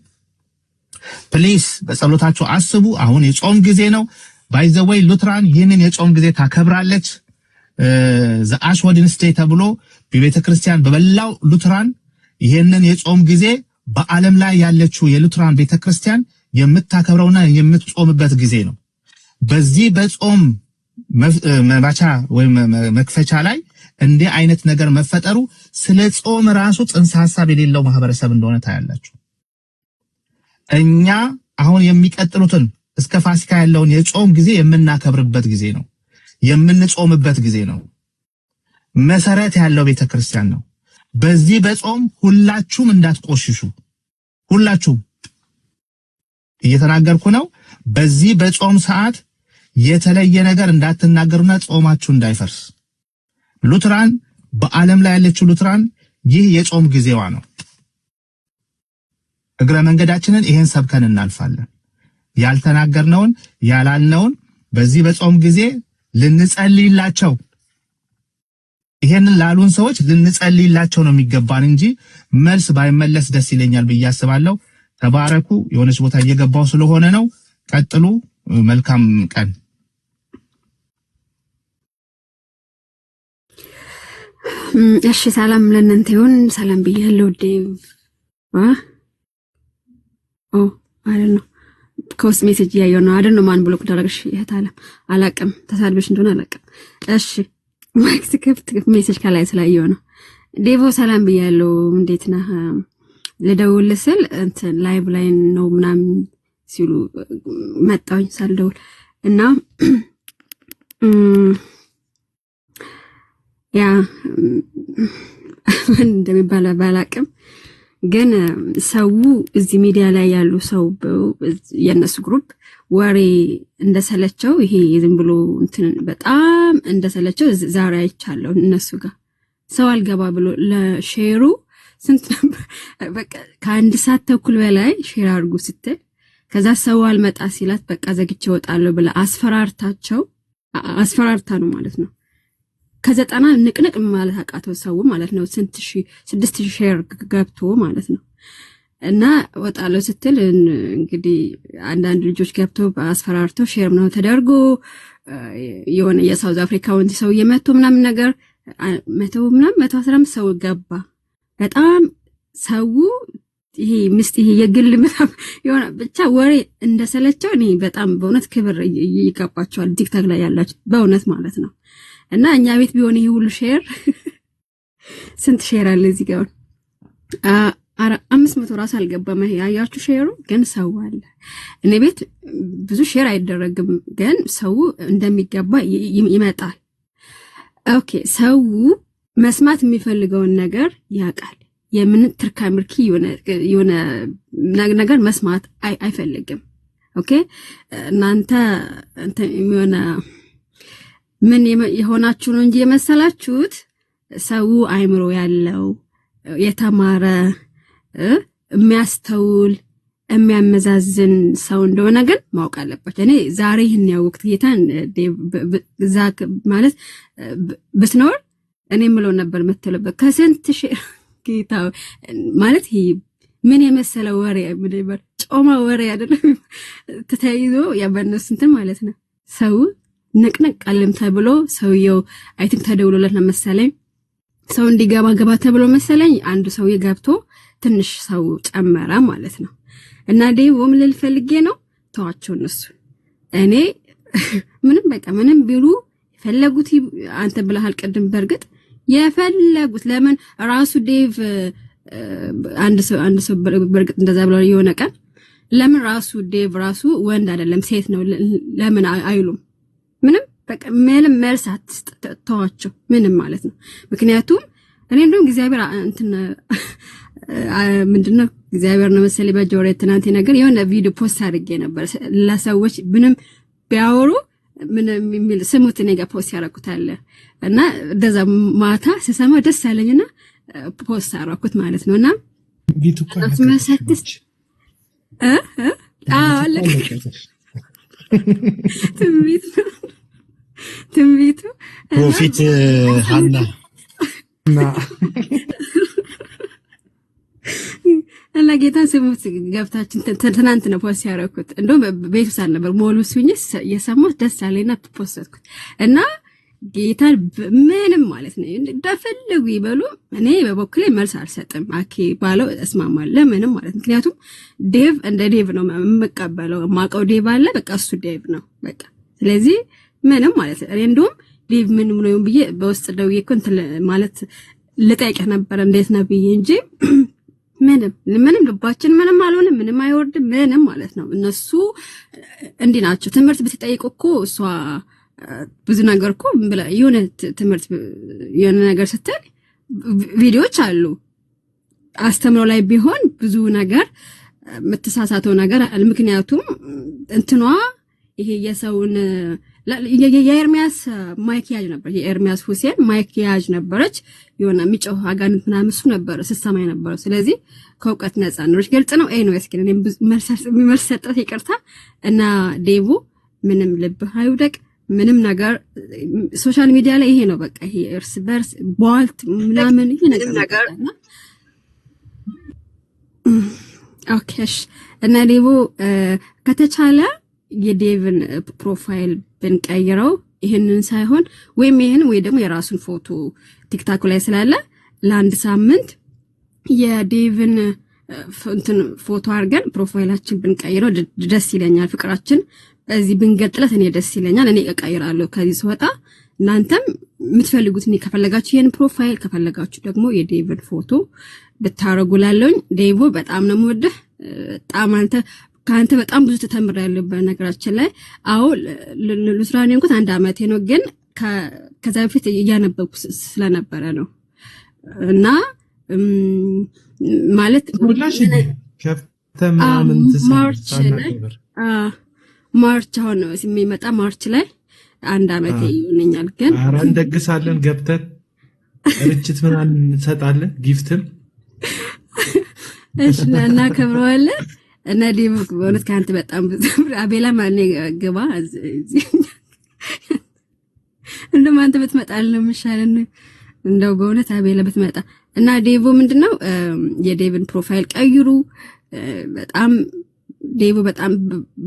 ፕሊስ፣ በጸሎታችሁ አስቡ። አሁን የጾም ጊዜ ነው። ባይ ዘ ዌይ ሉትራን ይሄንን የጾም ጊዜ ታከብራለች። ዘአሽ ወድንስቴ ተብሎ በቤተክርስቲያን በበላው ሉትራን ይሄንን የጾም ጊዜ በዓለም ላይ ያለችው የሉትራን ቤተክርስቲያን የምታከብረውና የምትጾምበት ጊዜ ነው። በዚህ በጾም መባቻ ወይም መክፈቻ ላይ እንዲህ አይነት ነገር መፈጠሩ ስለ ጾም ራሱ ጽንሰ ሐሳብ የሌለው ማህበረሰብ እንደሆነ ታያላችሁ። እኛ አሁን የሚቀጥሉትን እስከ ፋሲካ ያለውን የጾም ጊዜ የምናከብርበት ጊዜ ነው፣ የምንጾምበት ጊዜ ነው። መሰረት ያለው ቤተክርስቲያን ነው። በዚህ በጾም ሁላችሁም እንዳትቆሽሹ፣ ሁላችሁም እየተናገርኩ ነው። በዚህ በጾም ሰዓት የተለየ ነገር እንዳትናገሩና ጾማችሁ እንዳይፈርስ። ሉትራን በዓለም ላይ ያለችው ሉትራን ይህ የጾም ጊዜዋ ነው። እግረ መንገዳችንን ይሄን ሰብከን እናልፋለን። ያልተናገርነውን ያላልነውን በዚህ በጾም ጊዜ ልንጸልይላቸው፣ ይሄንን ላሉን ሰዎች ልንጸልይላቸው ነው የሚገባን እንጂ መልስ ባይመለስ ደስ ይለኛል ብዬ አስባለሁ። ተባረኩ። የሆነች ቦታ እየገባው ስለሆነ ነው። ቀጥሉ። መልካም ቀን። እሺ ሰላም ለእናንተ ይሁን። ሰላም ብያለሁ ዴቭ። አይደል ነው ኮስ ሜሴጅ ያየው ነው አይደል ነው ማን ብሎክ ደረግሽ ይሄታለም አላቅም ተሳልበሽ እንደሆነ አላቅም። እሺ ማክስ ከፍት ሜሴጅ ከላይ ስላየው ነው። ዴቮ ሰላም ብያለሁ። እንዴት ነህ? ልደውል ስል እንትን ላይቭ ላይ ነው ምናምን ሲሉ መጣሁኝ ሳልደውል እና ያ እንደሚባል ባላቅም ግን ሰው እዚህ ሚዲያ ላይ ያሉ ሰው የነሱ ግሩፕ ወሬ እንደሰለቸው ይሄ ዝም ብሎ እንትን በጣም እንደሰለቸው ዛሬ አይቻለሁ። እነሱ ጋር ሰው አልገባ ብሎ ለሼሩ ስንት ነበር በቃ ከአንድ ሰዓት ተኩል በላይ ሼር አድርጉ ስትል ከዛ ሰው አልመጣ ሲላት በቃ ዘግቼ እወጣለሁ ብለ አስፈራርታ ነው ማለት ነው። ከዘጠና ንቅንቅ ማለት አቃተው ሰው ማለት ነው። 6000 ሼር ገብቶ ማለት ነው። እና ወጣለው ስትል እንግዲህ አንዳንድ ልጆች ገብቶ አስፈራርተው ሼር ነው ተደርጎ የሆነ የሳውዝ አፍሪካውን ሰው የመቶ ምናምን ነገር 115 ሰው ገባ። በጣም ሰው ይሄ ይሄ የግል ምናምን የሆነ ብቻ ወሬ እንደሰለቸው እኔ በጣም በእውነት ክብር ይገባቸዋል ቲክቶክ ላይ ያላችሁ በእውነት ማለት ነው። እና እኛ ቤት ቢሆን ይሄ ሁሉ ሼር ስንት ሼር አለ እዚህ ጋር 500 ራስ አልገባም። ያያችሁ ሼሩ ግን ሰው አለ። እኔ ቤት ብዙ ሼር አይደረግም ግን ሰው እንደሚገባ ይመጣል። ኦኬ ሰው መስማት የሚፈልገውን ነገር ያውቃል። የምን ትርካምርኪ የሆነ ነገር መስማት አይፈልግም። ኦኬ እናንተ የሆነ ምን የሆናችሁ ነው እንጂ የመሰላችሁት ሰው አይምሮ ያለው የተማረ የሚያስተውል የሚያመዛዝን ሰው እንደሆነ ግን ማወቅ አለባችሁ። እኔ ዛሬ ይሄን ያወቅት ጌታን ዛክ ማለት ብትኖር እኔ ምለው ነበር መተለበ ከስንት ጌታ ማለት ይሄ ምን የመሰለ ወሬ ምድበር ጮማ ወሬ አይደለም ተተይዞ ያበነስ እንትን ማለት ነው። ሰው ንቅንቅ አለም ተብሎ ሰውየው አይ ቲንክ ተደውሎለት ነው መሰለኝ ሰው እንዲገባ ገባ ተብሎ መሰለኝ አንዱ ሰው ይገብቶ ትንሽ ሰው ጨመረ ማለት ነው። እና ዴቭም ልፈልጌ ነው ተዋቸው እነሱ እኔ ምንም በቃ ምንም ቢሉ የፈለጉት አንተ ብለሃል ቀድም በርግጥ የፈለጉት ለምን ራሱ ዴቭ አንድ ሰው በርግጥ እንደዛ ብለው የሆነ ቀን ለምን ራሱ ዴቭ ራሱ ወንድ አይደለም ሴት ነው ለምን አይሉም? ምንም በቃ ምንም መልስ አትተዋቸው ምንም ማለት ነው። ምክንያቱም እኔ እንደውም እግዚአብሔር እንትን ምንድነው እግዚአብሔር ነው መሰለኝ በጆሮ ትናንት ነገር የሆነ ቪዲዮ ፖስት አድርጌ ነበር ለሰዎች ምንም ቢያወሩ ምንም የሚል ስሙት እኔ ጋር ፖስት ያደረኩታል እና እንደዛ ማታ ስሰማ ደስ አለኝና ፖስት አደረኩት ማለት ነውና ቪዲዮ እኮ አስመሰክስ አለ ትንቢቱ ፕሮፊት ሃና እና ጌታ ስሙት ገብታችን ትናንት ነው ፖስት ያደረኩት እንደውም ቤቱ ሳል ነበር ሞሉ ሲውኝስ የሰማሁት ደስ አለኝና ፖስትኩት እና ጌታ ምንም ማለት ነው እንደፈለጉ ይበሉ እኔ በበኩሌ መልስ አልሰጥም። አኬ ባለው እስማማለሁ ለምንም ማለት ምክንያቱም ዴቭ እንደ ዴቭ ነው መቀበለው ማቀው ዴቭ አለ በቃ እሱ ዴቭ ነው በቃ ስለዚህ ምንም ማለት እኔ እንደውም ዴቭ ምን ነው ብዬ በውስጥ ደውዬ ኮንት ማለት ልጠይቅህ ነበር እንዴት ነው ብዬ እንጂ ምንም ልባችን ምንም አልሆነ ምንም አይወርድም ምንም ማለት ነው። እነሱ እንዲህ ናቸው። ትምህርት ብትጠይቁ እኮ እሷ ብዙ ነገር እኮ የሆነ ትምህርት የሆነ ነገር ስትል ቪዲዮዎች አሉ አስተምሮ ላይ ቢሆን ብዙ ነገር የምትሳሳተው ነገር ምክንያቱም እንትኗ ይሄ የሰውን የኤርሚያስ ማይኪያጅ ነበር። የኤርሚያስ ሁሴን ማይኪያጅ ነበረች። የሆነ የሚጮህ አጋንንት ምናምን እሱ ነበር ስሰማ የነበረው። ስለዚህ ከእውቀት ነፃ ነች። ግልጽ ነው። ኤኒዌይስ ግን እኔም መልስ ሰጠት ይቅርታ እና ዴቡ ምንም ልብ አይውደቅ። ምንም ነገር ሶሻል ሚዲያ ላይ ይሄ ነው በቃ ይሄ እርስ በርስ ቧልት ምናምን ይሄ ነገር ኦኬ። እና ዴቡ ከተቻለ የዴቭን ፕሮፋይል ብንቀይረው ይሄንን ሳይሆን ወይም ይሄን ወይ ደግሞ የራሱን ፎቶ ቲክታክ ላይ ስላለ ለአንድ ሳምንት የዴቭን እንትን ፎቶ አድርገን ፕሮፋይላችን ብንቀይረው ደስ ይለኛል። ፍቅራችን በዚህ ብንገጥለት እኔ ደስ ይለኛል። እኔ እቀይራለሁ ከዚህ ስወጣ። እናንተም የምትፈልጉት እኔ ከፈለጋችሁ ይሄን ፕሮፋይል ከፈለጋችሁ ደግሞ የዴቭን ፎቶ ብታረጉላለኝ። ዴቭ በጣም ነው የምወድህ። በጣም ከአንተ በጣም ብዙ ተተምሬያለሁ በነገራችን ላይ። አዎ ሉትራን እንኳን 1 አመቴ ነው፣ ግን ከዛ በፊት እያነበብኩ ስለነበረ ነው እና ማለት ሁላሽ ከተማምን ማርች አሁን ነው የሚመጣ ማርች ላይ 1 አመቴ ይሆነኛል። ግን ኧረ እንደግሳለን ገብተን ርችት ምናምን እንሰጣለን ጊፍትም እሺ እናከብረዋለን። እና ዴቭ በእውነት ከአንተ በጣም ብዙ አቤላ ማን ገባ እንደውም አንተ ብትመጣል ነው የሚሻለን። እንደው በእውነት አቤላ ብትመጣ እና ዴቭ ምንድነው የዴቭን ፕሮፋይል ቀይሩ። በጣም ዴቭ በጣም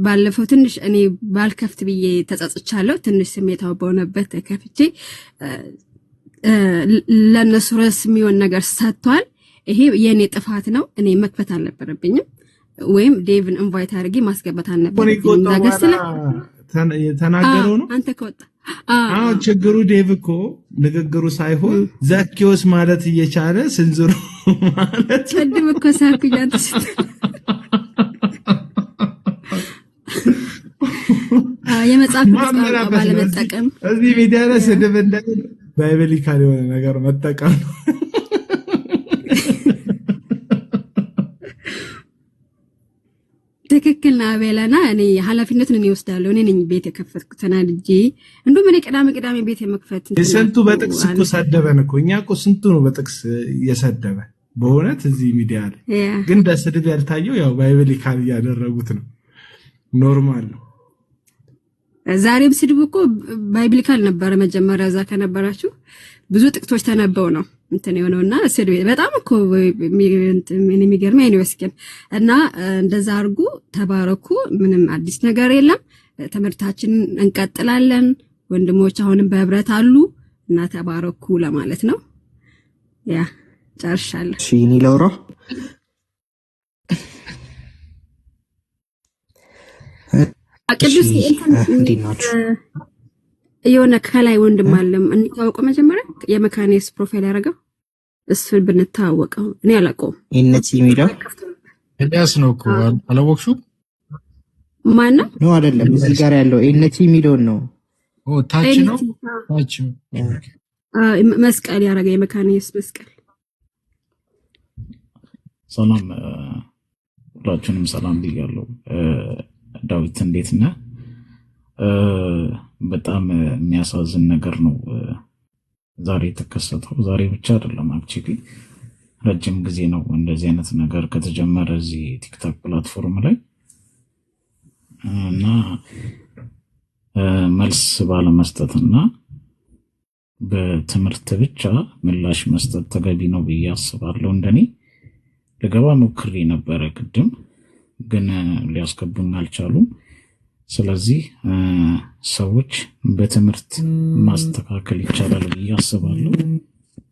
ባለፈው ትንሽ እኔ ባልከፍት ብዬ ተጸጽቻለሁ። ትንሽ ስሜታው በሆነበት ከፍቼ ለነሱ ርዕስ የሚሆን ነገር ሰጥቷል። ይሄ የኔ ጥፋት ነው። እኔ መክፈት አልነበረብኝም፣ ወይም ዴቭን ኢንቫይት አድርጌ ማስገባት አልነበረብኝም። ዛገስለ ተናገረው ነው አንተ ከወጣ ችግሩ ዴቭ እኮ ንግግሩ ሳይሆን ዘኪዮስ ማለት እየቻለ ስንዝሩ ማለት ቅድም እኮ ሳልኩኝ አንተ የመጽሐፍ ቋንቋ ባለመጠቀም እዚህ ሚዲያ ላይ ስድብ እንደምን ባይብሊካል የሆነ ነገር መጠቀም ነው። ትክክል ነው አቤላና እኔ ኃላፊነቱን እኔ ወስዳለሁ። እኔ ነኝ ቤት የከፈትኩት ተናድጄ። እንደውም እኔ ቅዳሜ ቤት የመክፈት ስንቱ በጥቅስ እኮ ሰደበን እኮ እኛ እኮ ስንቱ ነው በጥቅስ እየሰደበ በእውነት እዚህ ሚዲያ ላይ ግን በስድብ ያልታየው ያው ባይብሊካል እያደረጉት ነው። ኖርማል ነው። ዛሬም ስድብ እኮ ባይብሊካል ነበረ። መጀመሪያ እዛ ከነበራችሁ ብዙ ጥቅሶች ተነበው ነው እንትን የሆነውና ስድብ በጣም እኮ የሚገርም አይነስከን እና እንደዛ አድርጉ። ተባረኩ። ምንም አዲስ ነገር የለም። ትምህርታችንን እንቀጥላለን። ወንድሞች አሁንም በህብረት አሉ እና ተባረኩ ለማለት ነው። ያ ጨርሻለሁ። እሺ እኔ ላውራ። ቅዱስ እንዴት ናችሁ? የሆነ ከላይ ወንድም አለም እንታወቀው መጀመሪያ የመካኒክስ ፕሮፋይል ያደረገው እሱን ብንታወቀው እኔ አላውቀውም። እነቲ የሚለው ኤልያስ ነው እኮ አላወቅሽው? ማን ነው? ነው አይደለም፣ እዚህ ጋር ያለው እነቲ የሚለውን ነው። ታች ነው ታች መስቀል ያደረገ የመካኒክስ መስቀል። ሰላም ሁላችሁንም ሰላም ብያለሁ። ዳዊት እንዴት ነህ? በጣም የሚያሳዝን ነገር ነው ዛሬ የተከሰተው። ዛሬ ብቻ አይደለም አክቹሊ ረጅም ጊዜ ነው እንደዚህ አይነት ነገር ከተጀመረ እዚህ ቲክቶክ ፕላትፎርም ላይ እና መልስ ባለመስጠትና በትምህርት ብቻ ምላሽ መስጠት ተገቢ ነው ብዬ አስባለሁ። እንደኔ ልገባ ሞክሬ ነበረ ቅድም፣ ግን ሊያስገቡኝ አልቻሉም። ስለዚህ ሰዎች በትምህርት ማስተካከል ይቻላል ብዬ አስባለሁ።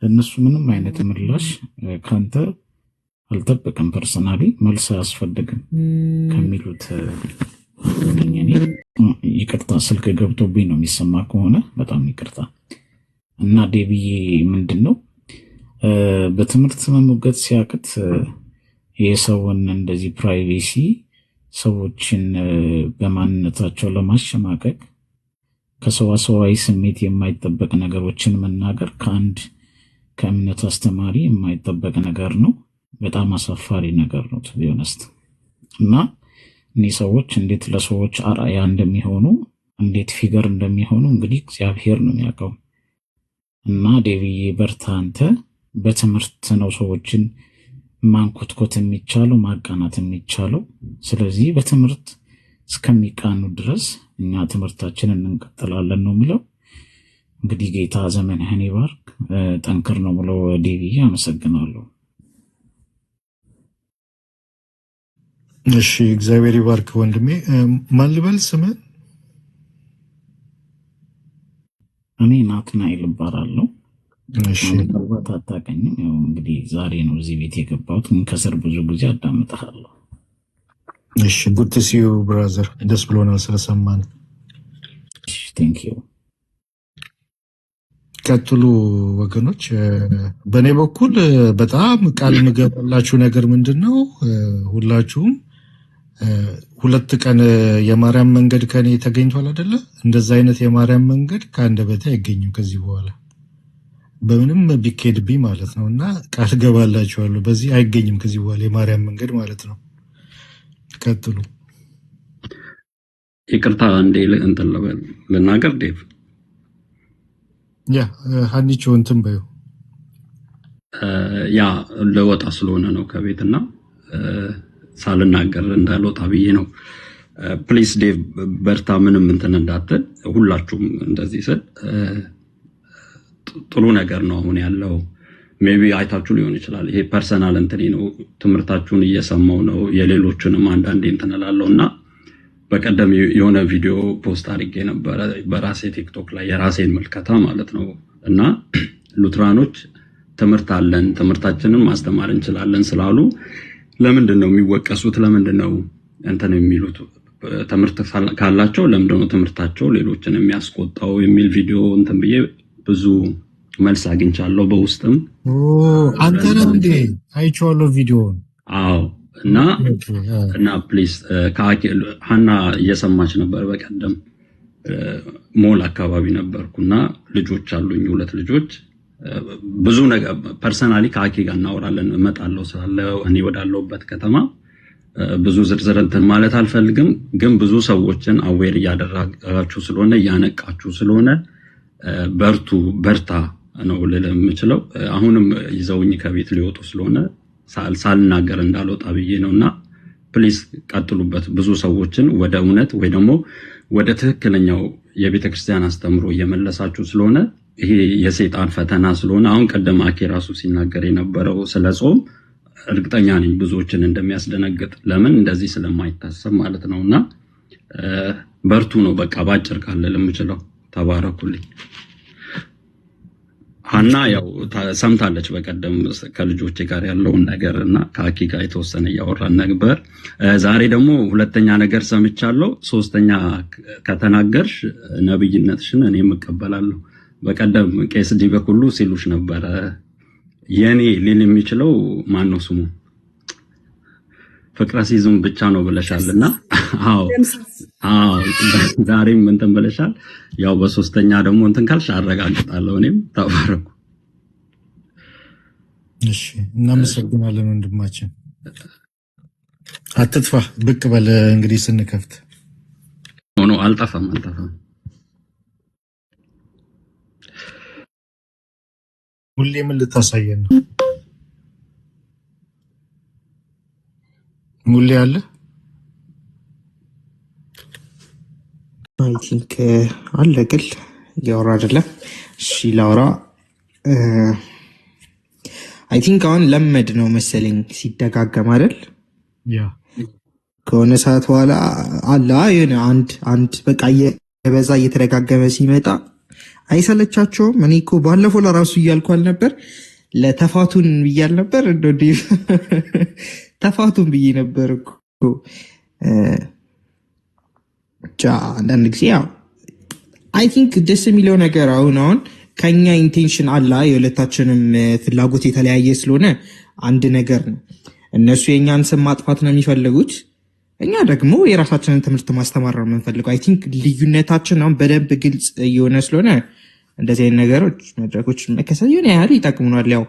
እነሱ ምንም አይነት ምላሽ ካንተ አልጠበቅም። ፐርሰናሊ መልስ አያስፈልግም ከሚሉት እኔ ይቅርታ፣ ስልክ ገብቶብኝ ነው የሚሰማ ከሆነ በጣም ይቅርታ። እና ዴብዬ ምንድነው በትምህርት መሞገት ሲያቅት የሰውን እንደዚህ ፕራይቬሲ ሰዎችን በማንነታቸው ለማሸማቀቅ ከሰዋሰዋዊ ስሜት የማይጠበቅ ነገሮችን መናገር ከአንድ ከእምነት አስተማሪ የማይጠበቅ ነገር ነው። በጣም አሳፋሪ ነገር ነው ቢሆንስት እና እኒህ ሰዎች እንዴት ለሰዎች አርአያ እንደሚሆኑ እንዴት ፊገር እንደሚሆኑ እንግዲህ እግዚአብሔር ነው የሚያውቀው። እና ዴቪዬ በርታ፣ አንተ በትምህርት ነው ሰዎችን ማንኮትኮት የሚቻለው ማቃናት የሚቻለው። ስለዚህ በትምህርት እስከሚቃኑ ድረስ እኛ ትምህርታችንን እንቀጥላለን ነው የሚለው። እንግዲህ ጌታ ዘመንህን ይባርክ፣ ጠንክር ነው ብለው ዴቪዬ አመሰግናለሁ። እሺ እግዚአብሔር ይባርክ ወንድሜ። ማን ልበል ስምህ? እኔ ናትናኤል እባላለሁ። እሺ ምናልባት አታውቀኝም። ያው እንግዲህ ዛሬ ነው እዚህ ቤት የገባሁት፣ ግን ከስር ብዙ ጊዜ አዳምጥሃለሁ። እሺ ጉድ ቱ ሲ ዩ ብራዘር፣ ደስ ብሎናል ስለሰማን። ቴንክ ዩ። ቀጥሉ ወገኖች። በእኔ በኩል በጣም ቃል የምገባላችሁ ነገር ምንድን ነው፣ ሁላችሁም 2 ቀን የማርያም መንገድ ከኔ ተገኝቷል አይደለ? እንደዛ አይነት የማርያም መንገድ ከአንደበቴ አይገኝም ከዚህ በኋላ በምንም ቢኬድብኝ ማለት ነው። እና ቃል ገባላችኋለሁ በዚህ አይገኝም ከዚህ በኋላ የማርያም መንገድ ማለት ነው። ቀጥሉ። ይቅርታ እንዴ እንትን ልናገር ዴቭ። ያ ሀኒቾ እንትን በዩ ያ ለወጣ ስለሆነ ነው ከቤትና ሳልናገር እንዳልወጣ ብዬ ነው። ፕሊስ ዴቭ በርታ፣ ምንም እንትን እንዳትል። ሁላችሁም እንደዚህ ስል ጥሩ ነገር ነው አሁን ያለው። ሜቢ አይታችሁ ሊሆን ይችላል። ይሄ ፐርሰናል እንትኔ ነው። ትምህርታችሁን እየሰማው ነው። የሌሎችንም አንዳንዴ እንትን እላለሁ እና በቀደም የሆነ ቪዲዮ ፖስት አድርጌ ነበረ በራሴ ቲክቶክ ላይ የራሴን ምልከታ ማለት ነው። እና ሉትራኖች ትምህርት አለን፣ ትምህርታችንን ማስተማር እንችላለን ስላሉ ለምንድን ነው የሚወቀሱት? ለምንድን ነው እንትን የሚሉት? ትምህርት ካላቸው ለምንድን ነው ትምህርታቸው ሌሎችን የሚያስቆጣው? የሚል ቪዲዮ እንትን ብዬ ብዙ መልስ አግኝቻለሁ በውስጥም። አንተ ነህ እንዴ? አይቼዋለሁ ቪዲዮውን። አዎ። እና ፕሊዝ ሀና እየሰማች ነበር። በቀደም ሞል አካባቢ ነበርኩና ልጆች አሉኝ፣ 2 ልጆች። ብዙ ነገር ፐርሰናሊ ከአኬ ጋር እናወራለን። እመጣለሁ ስላለው እኔ ወዳለሁበት ከተማ ብዙ ዝርዝር እንትን ማለት አልፈልግም፣ ግን ብዙ ሰዎችን አዌር እያደረጋችሁ ስለሆነ እያነቃችሁ ስለሆነ በርታ ነው ልል የምችለው። አሁንም ይዘውኝ ከቤት ሊወጡ ስለሆነ ሳልናገር እንዳልወጣ ብዬ ነውና ፕሊዝ ቀጥሉበት። ብዙ ሰዎችን ወደ እውነት ወይ ደግሞ ወደ ትክክለኛው የቤተክርስቲያን አስተምሮ እየመለሳችሁ ስለሆነ ይሄ የሰይጣን ፈተና ስለሆነ አሁን ቀደም አኬ ራሱ ሲናገር የነበረው ስለ ጾም እርግጠኛ ነኝ ብዙዎችን እንደሚያስደነግጥ፣ ለምን እንደዚህ ስለማይታሰብ ማለት ነውና በርቱ ነው በቃ ባጭር ቃል ልል የምችለው። ተባረኩልኝ። ሀና ያው ሰምታለች በቀደም ከልጆቼ ጋር ያለውን ነገር እና ከአኪ ጋር የተወሰነ እያወራን ነበር። ዛሬ ደግሞ 2ኛ ነገር ሰምቻለሁ። 3ኛ ከተናገርሽ ነብይነትሽን እኔም እቀበላለሁ። በቀደም ቄስ ዲ በኩሉ ሲሉሽ ነበረ። የኔ ሊል የሚችለው ማን ነው ስሙ? ፍቅረ ሲዝም ብቻ ነው ብለሻልና፣ አዎ ዛሬም እንትን ብለሻል። ያው በ3ኛ ደግሞ እንትን ካልሽ አረጋግጣለሁ እኔም። ተባረኩ። እሺ እናመሰግናለን ወንድማችን። አትጥፋ፣ ብቅ በለ እንግዲህ ስንከፍት። ኖ አልጠፋም። ሁሌ ምን ልታሳየን ነው? ሙሌ አለ። አይ ቲንክ አለ ግን እያወራ አይደለም። እሺ ላውራ። አይ ቲንክ አሁን ለመድ ነው መሰለኝ ሲደጋገም አይደል? ያ ከሆነ ሰዓት በኋላ አለ የሆነ አንድ በቃ የበዛ እየተደጋገመ ሲመጣ አይሰለቻቸውም? እኔ እኮ ባለፈው ለራሱ እያልኳል ነበር ለተፋቱን ብያል ነበር እንዴ ተፋቱን ብዬ ነበር እኮ። አንዳንድ ጊዜ ያው አይ ቲንክ ደስ የሚለው ነገር አሁን ከኛ ኢንቴንሽን አላ የሁለታችንም ፍላጎት የተለያየ ስለሆነ አንድ ነገር ነው። እነሱ የኛን ስም ማጥፋት ነው የሚፈልጉት፣ እኛ ደግሞ የራሳችንን ትምህርት ማስተማር ነው የምንፈልገው። አይ ቲንክ ልዩነታችን አሁን በደንብ ግልጽ እየሆነ ስለሆነ እንደዚህ አይነት ነገሮች መድረኮች መከሰት የሆነ ያህል ይጠቅሙናል። ያው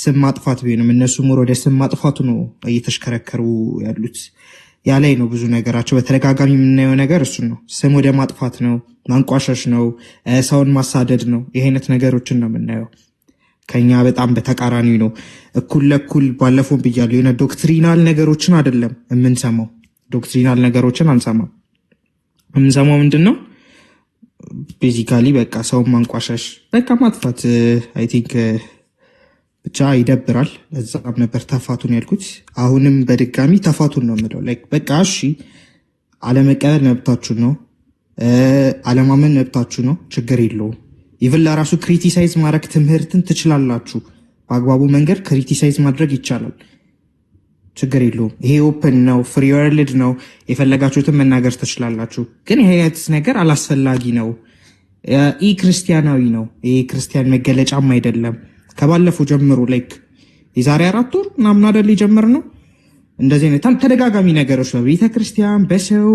ስም ማጥፋት ቢሆንም እነሱ ሙር ወደ ስም ማጥፋቱ ነው እየተሽከረከሩ ያሉት። ያ ላይ ነው ብዙ ነገራቸው። በተደጋጋሚ የምናየው ነገር እሱን ነው። ስም ወደ ማጥፋት ነው፣ ማንቋሸሽ ነው፣ ሰውን ማሳደድ ነው። ይህ አይነት ነገሮችን ነው የምናየው። ከኛ በጣም በተቃራኒ ነው። እኩል ለኩል ባለፈው ብያለሁ። የሆነ ዶክትሪናል ነገሮችን አይደለም የምንሰማው። ዶክትሪናል ነገሮችን አንሰማም። የምንሰማው ምንድን ነው? ቤዚካሊ በቃ ሰውን ማንቋሸሽ፣ በቃ ማጥፋት። አይ ቲንክ ብቻ ይደብራል። ለዛም ነበር ተፋቱን ያልኩት። አሁንም በድጋሚ ተፋቱን ነው የምለው። ላይክ በቃ እሺ፣ አለመቀበል መብታችሁ ነው፣ አለማመን መብታችሁ ነው፣ ችግር የለውም። ኢቭን ለራሱ ክሪቲሳይዝ ማድረግ ትምህርትን ትችላላችሁ። በአግባቡ መንገድ ክሪቲሳይዝ ማድረግ ይቻላል፣ ችግር የለውም። ይሄ ኦፕን ነው፣ ፍሪ ወርልድ ነው፣ የፈለጋችሁትን መናገር ትችላላችሁ። ግን ይሄ ነገር አላስፈላጊ ነው፣ ኢ ክርስቲያናዊ ነው። ይሄ ክርስቲያን መገለጫም አይደለም። ከባለፈው ጀምሮ ላይክ የዛሬ 4 ወር ምናምን አይደል የጀመርነው እንደዚህ አይነት ተደጋጋሚ ነገሮች በቤተ ክርስቲያን በሰው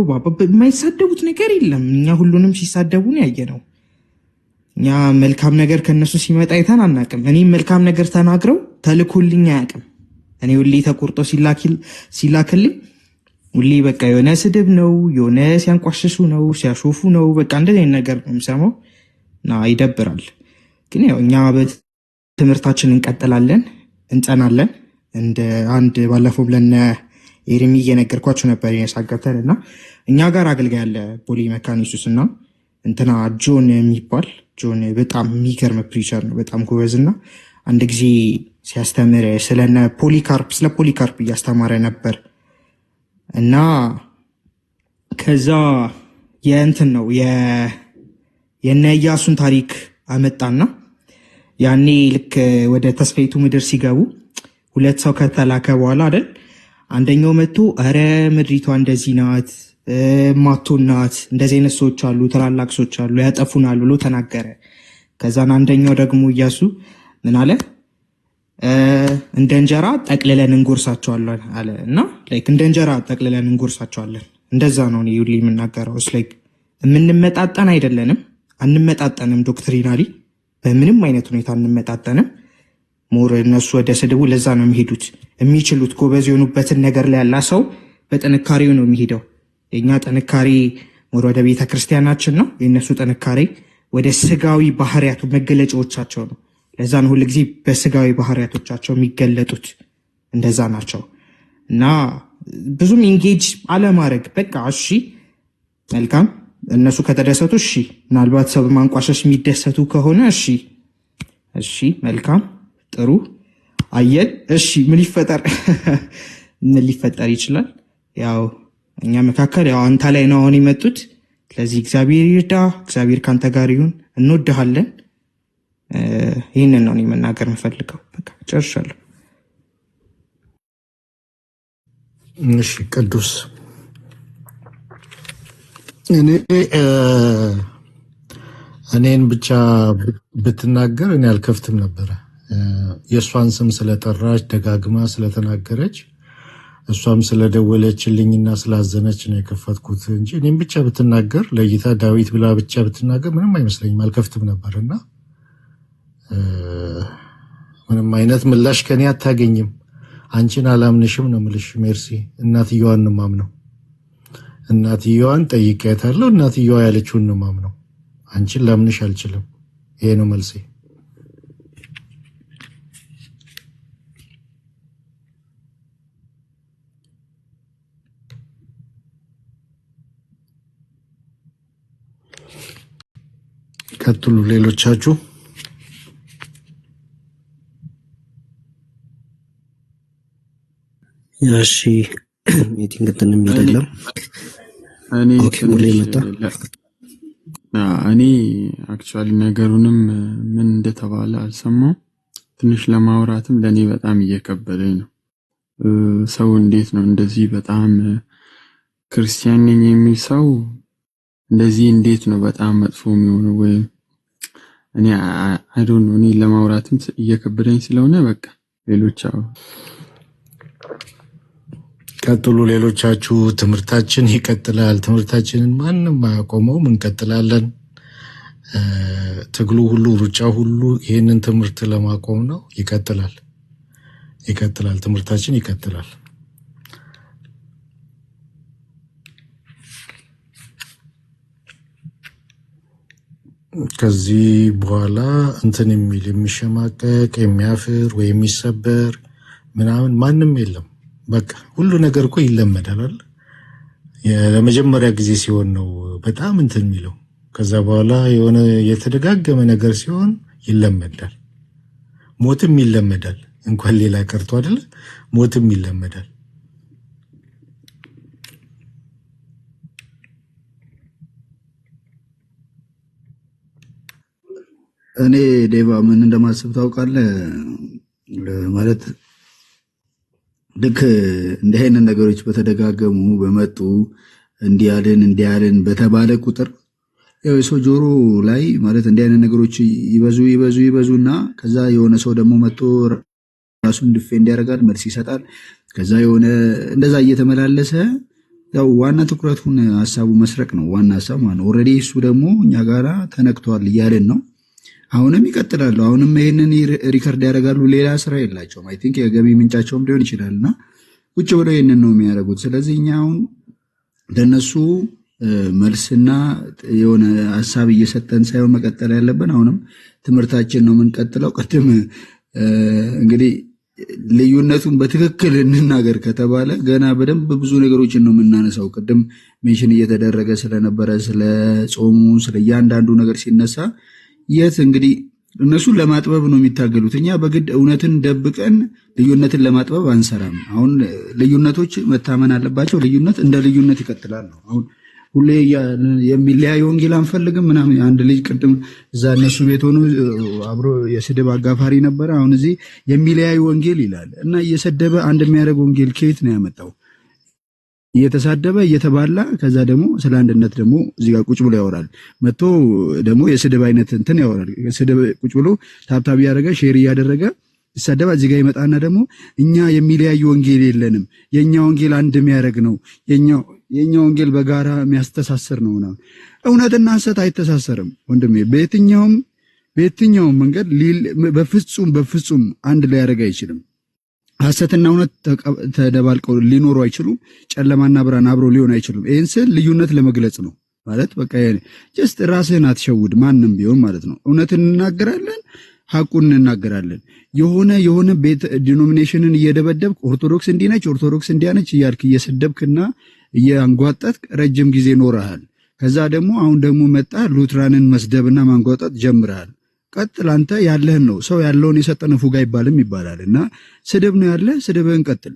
የማይሳደቡት ነገር የለም። እኛ ሁሉንም ሲሳደቡ ነው ያየነው። እኛ መልካም ነገር ከነሱ ሲመጣ አይተን አናቅም። እኔም መልካም ነገር ተናግረው ተልኮልኝ አያቅም። እኔ ሁሌ ተቆርጦ ሲላክልኝ ሁሌ በቃ የሆነ ስድብ ነው፣ የሆነ ሲያንቋሽሹ ነው፣ ሲያሾፉ ነው። በቃ እንደዚህ አይነት ነገር ነው የምሰማው እና ይደብራል። ግን ያው እኛ ትምህርታችን እንቀጥላለን፣ እንጸናለን። እንደ አንድ ባለፈው ብለን ኤርሚ እየነገርኳቸው ነበር የሳገብተን እና እኛ ጋር አገልጋይ ያለ ቦሌ መካነ ኢየሱስ እና እንትና ጆን የሚባል ጆን በጣም የሚገርም ፕሪቸር ነው፣ በጣም ጎበዝና አንድ ጊዜ ሲያስተምር ስለ ፖሊካርፕ እያስተማረ ነበር እና ከዛ የእንትን ነው የነ ኢያሱን ታሪክ አመጣና ያኔ ልክ ወደ ተስፋይቱ ምድር ሲገቡ 2 ሰው ከተላከ በኋላ አይደል አንደኛው መጥቶ ኧረ ምድሪቷ እንደዚህ ናት፣ ማቶናት፣ እንደዚህ አይነት ሰዎች አሉ፣ ትላላቅ ሰዎች አሉ፣ ያጠፉናል ብሎ ተናገረ። ከዛን አንደኛው ደግሞ ኢያሱ ምን አለ? እንደ እንጀራ ጠቅልለን እንጎርሳቸዋለን አለ እና ላይክ እንደ እንጀራ ጠቅልለን እንጎርሳቸዋለን። እንደዛ ነው እኔ ሁሌ የምናገረው። ላይክ የምንመጣጠን አይደለንም፣ አንመጣጠንም። ዶክትሪናሊ በምንም አይነት ሁኔታ አንመጣጠንም። ሞር እነሱ ወደ ስድቡ ለዛ ነው የሚሄዱት። የሚችሉት ጎበዝ የሆኑበትን ነገር ላይ ያላ ሰው በጥንካሬው ነው የሚሄደው። የኛ ጥንካሬ ሞር ወደ ቤተ ክርስቲያናችን ነው፣ የእነሱ ጥንካሬ ወደ ስጋዊ ባህሪያቱ መገለጫዎቻቸው ነው። ለዛ ነው ሁሉ ጊዜ በስጋዊ ባህሪያቶቻቸው የሚገለጡት፣ እንደዛ ናቸው። እና ብዙም ኢንጌጅ አለማድረግ በቃ እሺ መልካም፣ እነሱ ከተደሰቱ እሺ፣ ምናልባት ሰው በማንቋሸሽ የሚደሰቱ ከሆነ እሺ መልካም ጥሩ አየን። እሺ ምን ሊፈጠር ይችላል? ያው እኛ መካከል ያው አንተ ላይ ነው አሁን የመጡት። ስለዚህ እግዚአብሔር ይርዳ፣ እግዚአብሔር ካንተ ጋር ይሁን፣ እንወድሃለን። ይህንን ነው መናገር የምፈልገው። በቃ ጨርሻለሁ። እሺ ቅዱስ፣ እኔን ብቻ ብትናገር እኔ አልከፍትም ነበረ። የእሷን ስም ስለጠራች ደጋግማ ስለተናገረች እሷም ስለደወለችልኝና ስላዘነች ነው የከፈትኩት እንጂ እኔም ብቻ ብትናገር ለይታ ዳዊት ብላ ብቻ ብትናገር ምንም አይመስለኝም፣ አልከፍትም ነበርና ምንም አይነት ምላሽ ከኔ አታገኝም። አንቺን አላምንሽም ነው የምልሽ ሜርሲ። እናትየዋን ነው የማምነው። እናትየዋን ጠይቄያታለሁ። እናትየዋ ያለችውን ነው የማምነው። አንቺን ላምንሽ አልችልም። ይሄ ነው መልሴ። ቀጥሉ ሌሎቻችሁ። እሺ ሚቲንግ እንትንም አይደለም። እኔ አክቹዋሊ ነገሩንም ምን እንደተባለ አልሰማው። ትንሽ ለማውራትም ለኔ በጣም እየከበደኝ ነው። ሰው እንዴት ነው እንደዚህ በጣም ክርስቲያን ነኝ የሚል ሰው እንደዚህ እንዴት ነው በጣም መጥፎ የሚሆነው? ወይም እኔ አይ ዶንት ኖ። እኔ ለማውራትም እየከበደኝ ስለሆነ በቃ ሌሎች ቀጥሉ ሌሎቻችሁ። ትምህርታችን ይቀጥላል። ትምህርታችንን ማንም አያቆመውም፣ እንቀጥላለን። ትግሉ ሁሉ ሩጫ ሁሉ ይህንን ትምህርት ለማቆም ነው። ይቀጥላል። ትምህርታችን ይቀጥላል። ከዚህ በኋላ እንትን የሚል የሚሸማቀቅ የሚያፍር ወይ የሚሰበር ምናምን ማንም የለም። በቃ ሁሉ ነገር እኮ ይለመዳል። ለመጀመሪያ ጊዜ ሲሆን ነው በጣም እንትን የሚለው። ከዛ በኋላ የሆነ የተደጋገመ ነገር ሲሆን ይለመዳል። ሞትም ይለመዳል። እንኳን ሌላ ቀርቶ አይደለ ሞትም ይለመዳል። እኔ ዴቫ ምን እንደማስብ ታውቃለህ? ማለት ልክ እንዲህ አይነት ነገሮች በተደጋገሙ በመጡ እንዲያልን በተባለ ቁጥር ያው የሰው ጆሮ ላይ ማለት እንዲህ አይነት ነገሮች ይበዙና ከዛ የሆነ ሰው ደግሞ መጥቶ ራሱን ዲፌንድ ያደርጋል፣ መልስ ይሰጣል። ከዛ የሆነ እንደዛ እየተመላለሰ ያው ዋና ትኩረቱን ሀሳቡ መስረቅ ነው። ዋና ሀሳብ ማለት ነው። ኦልሬዲ እሱ ደግሞ እኛ ጋራ ተነክቷል እያልን ነው። አሁንም ይቀጥላሉ። አሁንም ይሄንን ሪከርድ ያደርጋሉ። ሌላ ስራ የላቸውም። አይ ቲንክ የገቢ ምንጫቸውም ሊሆን ይችላልና ቁጭ ብለው ይሄንን ነው የሚያደርጉት። ስለዚህ እኛ አሁን ለነሱ መልስና የሆነ ሀሳብ እየሰጠን ሳይሆን መቀጠል ያለብን አሁንም ትምህርታችን ነው የምንቀጥለው። ቅድም እንግዲህ ልዩነቱን በትክክል እንናገር ከተባለ ገና በደንብ ብዙ ነገሮችን ነው የምናነሳው። ቅድም ሜንሽን እየተደረገ ስለነበረ ስለ ጾሙ ስለ እያንዳንዱ ነገር ሲነሳ የት እንግዲህ እነሱን ለማጥበብ ነው የሚታገሉት። እኛ በግድ እውነትን ደብቀን ልዩነትን ለማጥበብ አንሰራም። አሁን ልዩነቶች መታመን አለባቸው። ልዩነት እንደ ልዩነት ይቀጥላል ነው። አሁን ሁሌ የሚለያይ ወንጌል አንፈልግም ምናምን። አንድ ልጅ ቅድም እዛ እነሱ ቤት ሆኖ አብሮ የስድብ አጋፋሪ ነበረ። አሁን እዚህ የሚለያይ ወንጌል ይላል እና እየሰደበ አንድ የሚያደርግ ወንጌል ከየት ነው ያመጣው? እየተሳደበ እየተባላ ከዛ ደግሞ ስለ አንድነት ደግሞ እዚህ ጋር ቁጭ ብሎ ያወራል። መጥቶ ደግሞ የስድብ አይነት እንትን ያወራል። ስድብ ቁጭ ብሎ ታብታብ ያደረገ ሼር እያደረገ ይሳደባ። እዚህ ጋር ይመጣና ደግሞ እኛ የሚለያይ ወንጌል የለንም፣ የኛ ወንጌል አንድ የሚያደርግ ነው፣ የኛ ወንጌል በጋራ የሚያስተሳስር ነው ነው። እውነትና ሐሰት አይተሳሰርም ወንድሜ። በየትኛውም መንገድ በፍጹም አንድ ላይ ያደርግ አይችልም። ሐሰትና እውነት ተደባልቀው ሊኖሩ አይችሉም። ጨለማና ብርሃን አብሮ ሊሆን አይችሉም። ይህን ስል ልዩነት ለመግለጽ ነው ማለት በቃ ጀስት ራስህን አትሸውድ፣ ማንም ቢሆን ማለት ነው። እውነትን እንናገራለን፣ ሐቁን እንናገራለን። የሆነ ቤት ዲኖሚኔሽንን እየደበደብክ ኦርቶዶክስ እንዲህ ነች፣ ኦርቶዶክስ እንዲያ ነች እያልክ እየሰደብክና እያንጓጠጥክ ረጅም ጊዜ ኖረሃል። ከዛ ደግሞ አሁን ደግሞ መጣ ሉትራንን መስደብና ማንጓጠጥ ጀምረሃል። ቀጥል። አንተ ያለህን ነው። ሰው ያለውን የሰጠን ፉጋ ይባልም ይባላል እና ስድብ ነው ያለ፣ ስድብህን ቀጥል።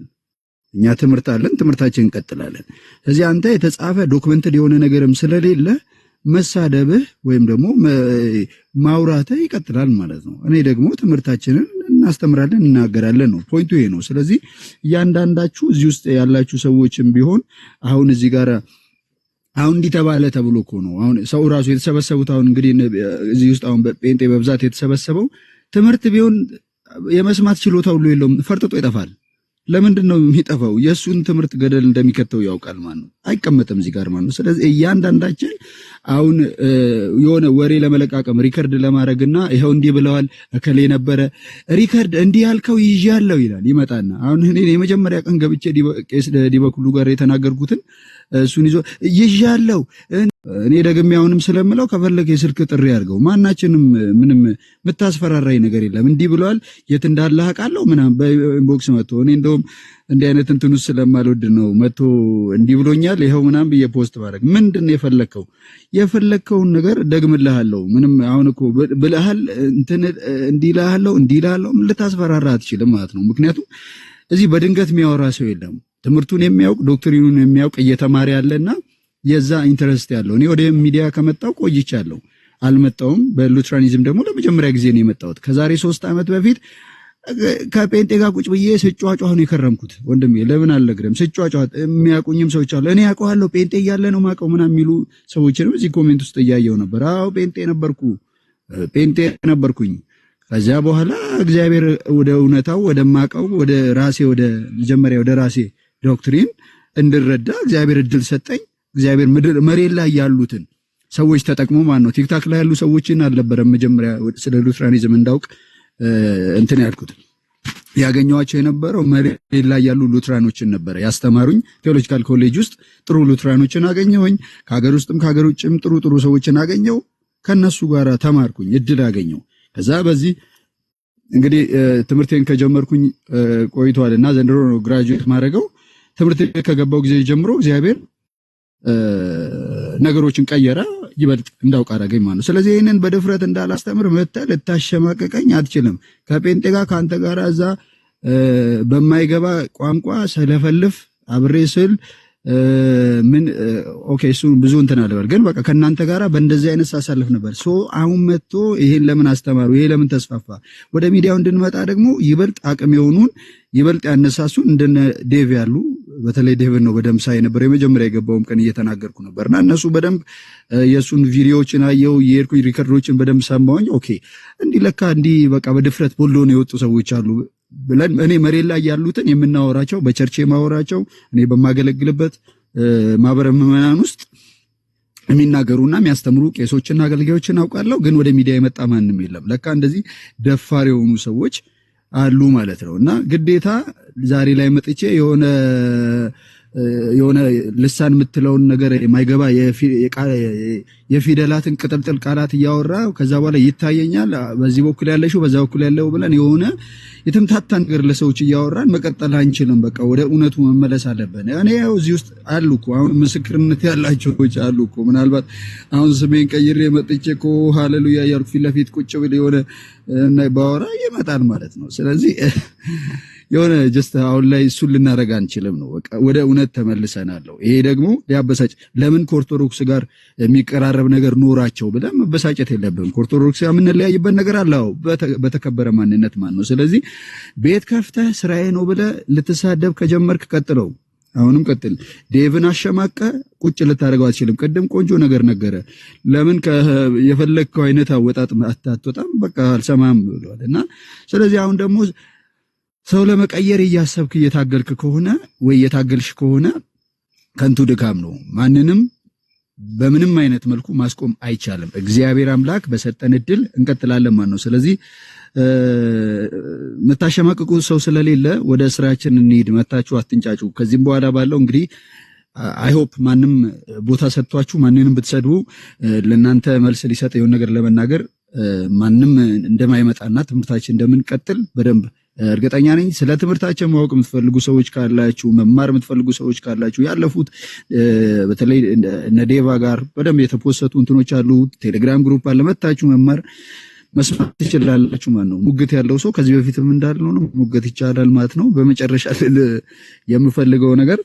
እኛ ትምህርት አለን፣ ትምህርታችንን እንቀጥላለን። ስለዚህ አንተ የተጻፈ ዶክመንትድ የሆነ ነገርም ስለሌለ መሳደብህ ወይም ደግሞ ማውራትህ ይቀጥላል ማለት ነው። እኔ ደግሞ ትምህርታችንን እናስተምራለን፣ እናገራለን ነው ፖይንቱ ይሄ ነው። ስለዚህ እያንዳንዳችሁ እዚህ ውስጥ ያላችሁ ሰዎችም ቢሆን አሁን እዚህ ጋር አሁን እንዲህ ተባለ ተብሎ እኮ ነው አሁን ሰው ራሱ የተሰበሰቡት። አሁን እንግዲህ እዚህ ውስጥ አሁን ጴንጤ በብዛት የተሰበሰበው ትምህርት ቢሆን የመስማት ችሎታ ሁሉ የለውም፣ ፈርጥጦ ይጠፋል። ለምንድን ነው የሚጠፋው? የእሱን ትምህርት ገደል እንደሚከተው ያውቃል ማለት ነው። አይቀመጥም እዚህ ጋር ማለት ነው። ስለዚህ እያንዳንዳችን አሁን የሆነ ወሬ ለመለቃቀም ሪከርድ ለማድረግና ይኸው እንዲህ ብለዋል እከሌ ነበረ ሪከርድ እንዲህ ያልከው ይዣለሁ ይላል ይመጣና አሁን እኔ የመጀመሪያ ቀን ገብቼ ቄስ ዲበኩሉ ጋር የተናገርኩትን እሱን ይዞ ይዣለሁ። እኔ ደግሜ አሁንም ስለምለው ከፈለገ የስልክ ጥሪ አድርገው። ማናችንም ምንም የምታስፈራራኝ ነገር የለም። እንዲህ ብለዋል የት እንዳለ አውቃለሁ ምናምን በኢንቦክስ መጥቶ እኔ እንደውም እንዲህ አይነት እንትን ውስጥ ስለማልወድ ነው መጥቶ እንዲህ ብሎኛል ይኸው ምናምን ብዬ ፖስት ማድረግ። ምንድን ነው የፈለግከው? የፈለግከውን ነገር ደግምልሃለሁ። ምንም አሁን እኮ ብለሃል እንትን እንዲህ እልሃለሁ ልታስፈራራ አትችልም ማለት ነው። ምክንያቱም እዚህ በድንገት የሚያወራ ሰው የለም። ትምህርቱን የሚያውቅ ዶክትሪኑን የሚያውቅ እየተማረ ያለና የዛ ኢንተረስት ያለው። እኔ ወደ ሚዲያ ከመጣው ቆይቻለሁ፣ አልመጣውም። በሉትራኒዝም ደግሞ ለመጀመሪያ ጊዜ ነው የመጣሁት ከዛሬ 3 ዓመት በፊት። ከጴንጤ ጋር ቁጭ ብዬ ስጫጫሁ ነው የከረምኩት ወንድሜ። ለምን አልነግርህም? ስጫጫሁ የሚያውቁኝም ሰዎች አሉ። እኔ ያውቀዋለሁ ጴንጤ እያለ ነው ማውቀው ምናምን የሚሉ ሰዎችንም እዚህ ኮሜንት ውስጥ እያየሁ ነበር። አዎ ጴንጤ ነበርኩኝ። ከዚያ በኋላ እግዚአብሔር ወደ እውነታው ወደ ማቀው ወደ ራሴ ወደ መጀመሪያ ወደ ራሴ ዶክትሪን እንድረዳ እግዚአብሔር እድል ሰጠኝ። እግዚአብሔር መሬት ላይ ያሉትን ሰዎች ተጠቅሞ ማለት ነው። ቲክታክ ላይ ያሉ ሰዎችን አልነበረም መጀመሪያ ስለ ሉትራኒዝም እንዳውቅ እንትን ያልኩት ያገኘዋቸው የነበረው መሬት ላይ ያሉ ሉትራኖችን ነበረ ያስተማሩኝ። ቴዎሎጂካል ኮሌጅ ውስጥ ጥሩ ሉትራኖችን አገኘሁኝ። ከሀገር ውስጥም ከሀገር ውጭም ጥሩ ሰዎችን አገኘው። ከነሱ ጋር ተማርኩኝ፣ እድል አገኘው። ከዛ በዚህ እንግዲህ ትምህርቴን ከጀመርኩኝ ቆይቷልና ዘንድሮ ነው ግራጁዌት ማድረገው። ትምህርት ከገባው ጊዜ ጀምሮ እግዚአብሔር ነገሮችን ቀየረ፣ ይበልጥ እንዳውቅ አደረገኝ ማለት ነው። ስለዚህ ይህንን በድፍረት እንዳላስተምር መተህ ልታሸማቀቀኝ አትችልም። ከጴንጤ ጋር ከአንተ ጋር እዛ በማይገባ ቋንቋ ስለፈልፍ አብሬ ስል ምን ኦኬ እሱ ብዙ እንትን አለበር፣ ግን በቃ ከእናንተ ጋር በእንደዚህ አይነት ሳሳልፍ ነበር። አሁን መጥቶ ይሄን ለምን አስተማሩ፣ ይሄ ለምን ተስፋፋ፣ ወደ ሚዲያው እንድንመጣ ደግሞ ይበልጥ አቅም የሆኑን ይበልጥ ያነሳሱን እንደነ ዴቭ ያሉ፣ በተለይ ዴቭን ነው በደንብ ሳይ ነበር። የመጀመሪያ የገባውም ቀን እየተናገርኩ ነበርና እነሱ በደንብ የሱን ቪዲዮዎችን አየው፣ የሄድኩኝ ሪከርዶችን በደንብ ሰማሁኝ። ኦኬ እንዲህ ለካ እንዲህ በቃ በድፍረት ቦሎ ነው የወጡ ሰዎች አሉ ብለን እኔ መሬት ላይ ያሉትን የምናወራቸው በቸርቼ ማወራቸው እኔ በማገለግልበት ማህበረ ምዕመናን ውስጥ የሚናገሩና የሚያስተምሩ ቄሶችና አገልጋዮችን አውቃለሁ። ግን ወደ ሚዲያ የመጣ ማንም የለም። ለካ እንደዚህ ደፋር የሆኑ ሰዎች አሉ ማለት ነው። እና ግዴታ ዛሬ ላይ መጥቼ የሆነ ልሳን የምትለውን ነገር የማይገባ የፊደላትን ቅጥልጥል ቃላት እያወራ ከዛ በኋላ ይታየኛል በዚህ በኩል ያለሽው በዛ በኩል ያለው ብለን የሆነ የተምታታ ነገር ለሰዎች እያወራን መቀጠል አንችልም። በቃ ወደ እውነቱ መመለስ አለብን። እኔ ያው እዚህ ውስጥ አሉ እኮ አሁን ምስክርነት ያላቸው ሰዎች አሉ እኮ። ምናልባት አሁን ስሜን ቀይሬ መጥቼ እኮ ሃሌሉያ እያልኩ ፊት ለፊት ቁጭ ብል የሆነ ባወራ ይመጣል ማለት ነው። ስለዚህ የሆነ ጀስት አሁን ላይ እሱን ልናደርግ አንችልም ነው። በቃ ወደ እውነት ተመልሰናል። ይሄ ደግሞ ሊያበሳጭ ለምን ከኦርቶዶክስ ጋር የሚቀራረብ ነገር ኖራቸው ብለን መበሳጨት የለብንም። ከኦርቶዶክስ ጋር የምንለያይበት ነገር አለ፣ በተከበረ ማንነት ማለት ነው። ስለዚህ ቤት ከፍተህ ስራዬ ነው ብለህ ልትሳደብ ከጀመርክ ቀጥለው፣ አሁንም ቀጥል። ዴቭን አሸማቀ ቁጭ ልታደርገው አትችልም። ቅድም ቆንጆ ነገር ነገረ። ለምን የፈለግከው አይነት አወጣጥ አትወጣም? በቃ አልሰማም ብሏልና ስለዚህ አሁን ደግሞ ሰው ለመቀየር እያሰብክ እየታገልክ ከሆነ ወይ እየታገልሽ ከሆነ ከንቱ ድካም ነው። ማንንም በምንም አይነት መልኩ ማስቆም አይቻልም። እግዚአብሔር አምላክ በሰጠን እድል እንቀጥላለን ማለት ነው። ስለዚህ መታሸማቀቁ ሰው ስለሌለ ወደ ስራችን እንሂድ። መታችሁ አትንጫጩ። ከዚህም በኋላ ባለው እንግዲህ አይ ሆፕ ማንም ቦታ ሰጥቷችሁ ማንንም ብትሰድቡ ለእናንተ መልስ ሊሰጥ የሆነ ነገር ለመናገር ማንም እንደማይመጣና ትምህርታችን እንደምንቀጥል በደንብ እርግጠኛ ነኝ። ስለ ትምህርታችን ማወቅ የምትፈልጉ ሰዎች ካላችሁ፣ መማር የምትፈልጉ ሰዎች ካላችሁ ያለፉት በተለይ እነ ዴቫ ጋር በደንብ የተፖሰቱ እንትኖች አሉ። ቴሌግራም ግሩፕ አለ። መታችሁ መማር መስማት ትችላላችሁ ማለት ነው። ሙግት ያለው ሰው ከዚህ በፊትም እንዳልነው ነው ሙግት ይቻላል ማለት ነው። በመጨረሻ የምፈልገው ነገር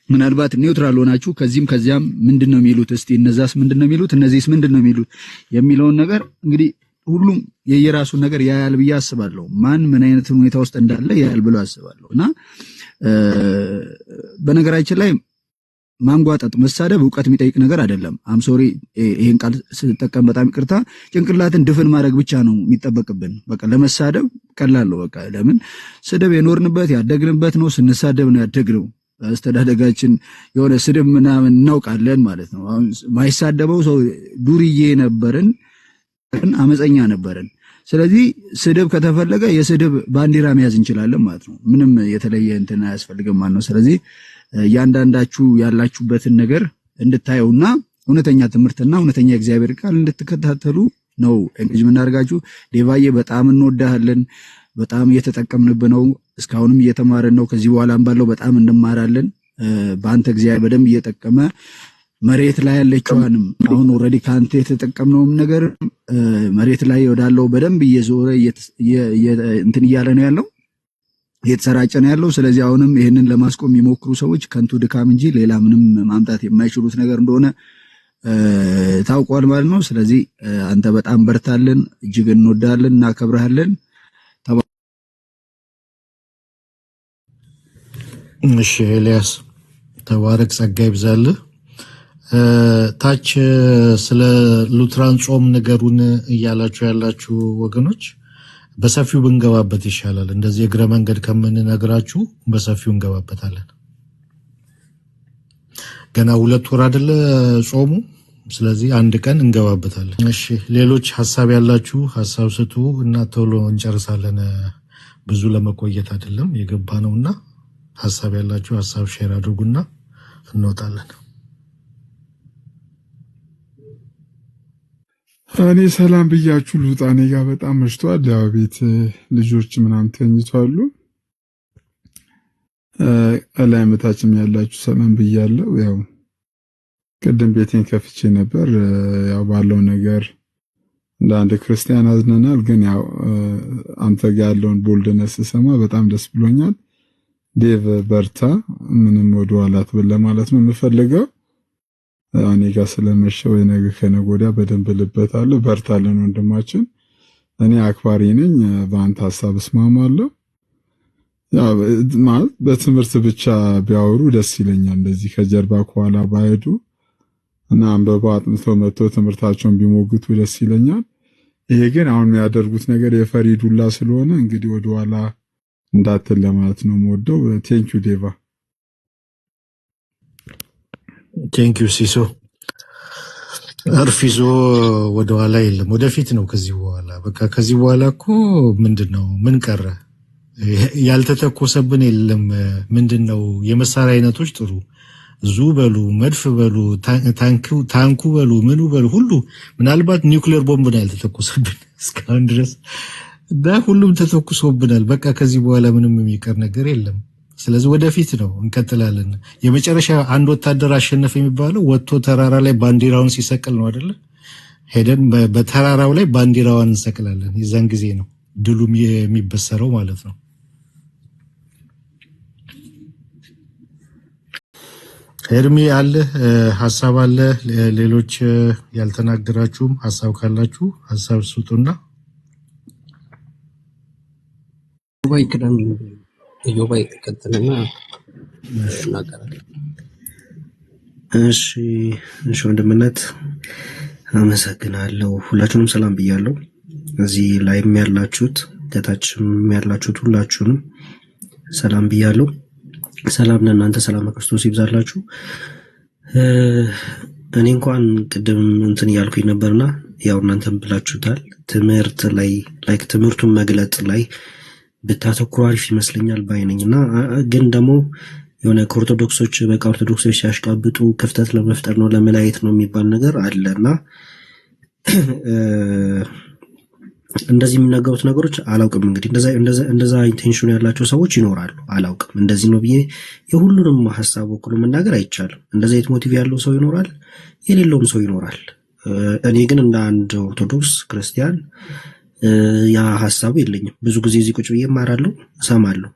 ምናልባት ኒውትራል ሆናችሁ ከዚህም ከዚያም ምንድነው የሚሉት፣ እስቲ እነዛስ ምንድነው የሚሉት፣ እነዚህስ ምንድነው የሚሉት የሚለውን ነገር እንግዲህ ሁሉም የየራሱን ነገር ያያል ብዬ አስባለሁ። ማን ምን አይነት ሁኔታ ውስጥ እንዳለ ያያል ብሎ አስባለሁ። እና በነገራችን ላይ ማንጓጠጥ፣ መሳደብ እውቀት የሚጠይቅ ነገር አይደለም። አም ሶሪ ይሄን ቃል ስጠቀም በጣም ይቅርታ። ጭንቅላትን ድፍን ማድረግ ብቻ ነው የሚጠበቅብን። በቃ ለመሳደብ ቀላል ነው። በቃ ለምን ስድብ የኖርንበት ያደግንበት ነው። ስንሳደብ ነው ያደግነው። አስተዳደጋችን የሆነ ስድብ ምናምን እናውቃለን ማለት ነው። አሁን ማይሳደበው ሰው ዱርዬ ነበርን፣ አመፀኛ ነበርን። ስለዚህ ስድብ ከተፈለገ የስድብ ባንዲራ መያዝ እንችላለን ማለት ነው። ምንም የተለየ እንትን አያስፈልግም ማለት ነው። ስለዚህ እያንዳንዳችሁ ያላችሁበትን ነገር እንድታዩና እውነተኛ ትምህርትና እውነተኛ እግዚአብሔር ቃል እንድትከታተሉ ነው እንግዲህ የምናደርጋችሁ። ዴቫዬ በጣም እንወዳሃለን። በጣም እየተጠቀምንብህ ነው። እስካሁንም እየተማርን ነው። ከዚህ በኋላም ባለው በጣም እንማራለን። በአንተ እግዚአብሔር በደንብ እየጠቀመ መሬት ላይ ያለችዋንም አሁን ኦልሬዲ ካንተ የተጠቀምነውም ነገር መሬት ላይ ወዳለው በደንብ እየዞረ እንትን እያለ ነው ያለው፣ እየተሰራጨ ነው ያለው። ስለዚህ አሁንም ይህንን ለማስቆም የሚሞክሩ ሰዎች ከንቱ ድካም እንጂ ሌላ ምንም ማምጣት የማይችሉት ነገር እንደሆነ ታውቋል ማለት ነው። ስለዚህ አንተ በጣም በርታለን፣ እጅግ እንወዳለን፣ እናከብርሃለን። እሺ ኤልያስ ተባረክ፣ ጸጋ ይብዛልህ። ታች ስለ ሉትራን ጾም ነገሩን እያላችሁ ያላችሁ ወገኖች በሰፊው ብንገባበት ይሻላል። እንደዚህ እግረ መንገድ ከምንነግራችሁ በሰፊው እንገባበታለን። ገና 2 ወር አይደለ ጾሙ። ስለዚህ አንድ ቀን እንገባበታለን። እሺ ሌሎች ሐሳብ ያላችሁ ሐሳብ ስጡ እና ቶሎ እንጨርሳለን። ብዙ ለመቆየት አይደለም የገባ ነውና ሐሳብ ያላችሁ ሐሳብ ሼር አድርጉና እንወጣለን። እኔ ሰላም ብያችሁ ልውጣ። እኔ ጋር በጣም መሽቷል። ያው ቤት ልጆች ምናምን ተኝቷሉ። እላይ መታችም ያላችሁ ሰላም ብያለሁ። ያው ቅድም ቤቴን ከፍቼ ነበር። ያው ባለው ነገር እንደ አንድ ክርስቲያን አዝነናል። ግን ያው አንተ ጋር ያለውን ቦልድነስ ስሰማ በጣም ደስ ብሎኛል። ዴቭ በርታ፣ ምንም ወደ ኋላ አትበል ለማለት ነው የምፈልገው። እኔ ጋር ስለመሸ ወይ ነገ ከነገ ወዲያ በደንብ ልበታለሁ። በርታለን ወንድማችን። እኔ አክባሪ ነኝ፣ በአንተ ሐሳብ እስማማለሁ። ያው ማለት በትምህርት ብቻ ቢያወሩ ደስ ይለኛል። እንደዚህ ከጀርባ ከኋላ ባይሄዱ እና አንበባ አጥንተው መጥቶ ትምህርታቸውን ቢሞግቱ ደስ ይለኛል። ይሄ ግን አሁን የሚያደርጉት ነገር የፈሪ ዱላ ስለሆነ እንግዲህ ወደ ኋላ እንዳትል ለማለት ነው የምወደው። ቴንኪው ዴቫ። ቴንኪው ሲሶ። እርፍ ይዞ ወደ ኋላ የለም ወደፊት ነው። ከዚህ በኋላ በቃ ከዚህ በኋላ እኮ ምንድነው ምን ቀረ? ያልተተኮሰብን የለም። ምንድነው የመሳሪያ አይነቶች ጥሩ ዙ በሉ መድፍ በሉ ታንኩ በሉ ምኑ በሉ ሁሉ ምናልባት ኒውክሌር ቦምብ ነው ያልተተኮሰብን እስካሁን ድረስ እና ሁሉም ተተኩሶብናል። በቃ ከዚህ በኋላ ምንም የሚቀር ነገር የለም። ስለዚህ ወደፊት ነው እንቀጥላለን። የመጨረሻ አንድ ወታደር አሸነፈ የሚባለው ወጥቶ ተራራ ላይ ባንዲራውን ሲሰቅል ነው አይደለ? ሄደን በተራራው ላይ ባንዲራዋን እንሰቅላለን። የዛን ጊዜ ነው ድሉም የሚበሰረው ማለት ነው። ኤርሚ አለ ሐሳብ አለ። ሌሎች ያልተናገራችሁም ሐሳብ ካላችሁ ሐሳብ ስጡና ወይ ቅደም እዮባይ ተከተለና እናቀራለን። እሺ ወንድምነት አመሰግናለሁ። ሁላችሁንም ሰላም ብያለሁ። እዚህ ላይም ያላችሁት ከታችም ያላችሁት ሁላችሁንም ሰላም ብያለሁ። ሰላም ለእናንተ፣ ሰላም ክርስቶስ ይብዛላችሁ። እኔ እንኳን ቅድም እንትን እያልኩኝ ነበርና ያው እናንተም ብላችሁታል። ትምህርት ላይ ትምህርቱን መግለጥ ላይ ብታተኩሩ አሪፍ ይመስለኛል ባይነኝና ግን ደግሞ የሆነ ከኦርቶዶክሶች በቃ ኦርቶዶክሶች ሲያሽቃብጡ ክፍተት ለመፍጠር ነው ለመለያየት ነው የሚባል ነገር አለና እንደዚህ የሚናገሩት ነገሮች አላውቅም። እንግዲህ እንደዛ ኢንቴንሽን ያላቸው ሰዎች ይኖራሉ። አላውቅም እንደዚህ ነው ብዬ የሁሉንም ሐሳብ እኩል መናገር አይቻልም። እንደዛ የት ሞቲቭ ያለው ሰው ይኖራል፣ የሌለውም ሰው ይኖራል። እኔ ግን እንደ አንድ ኦርቶዶክስ ክርስቲያን ያ ሐሳቡ የለኝም። ብዙ ጊዜ እዚህ ቁጭ ብዬ እማራለሁ፣ እሰማለሁ።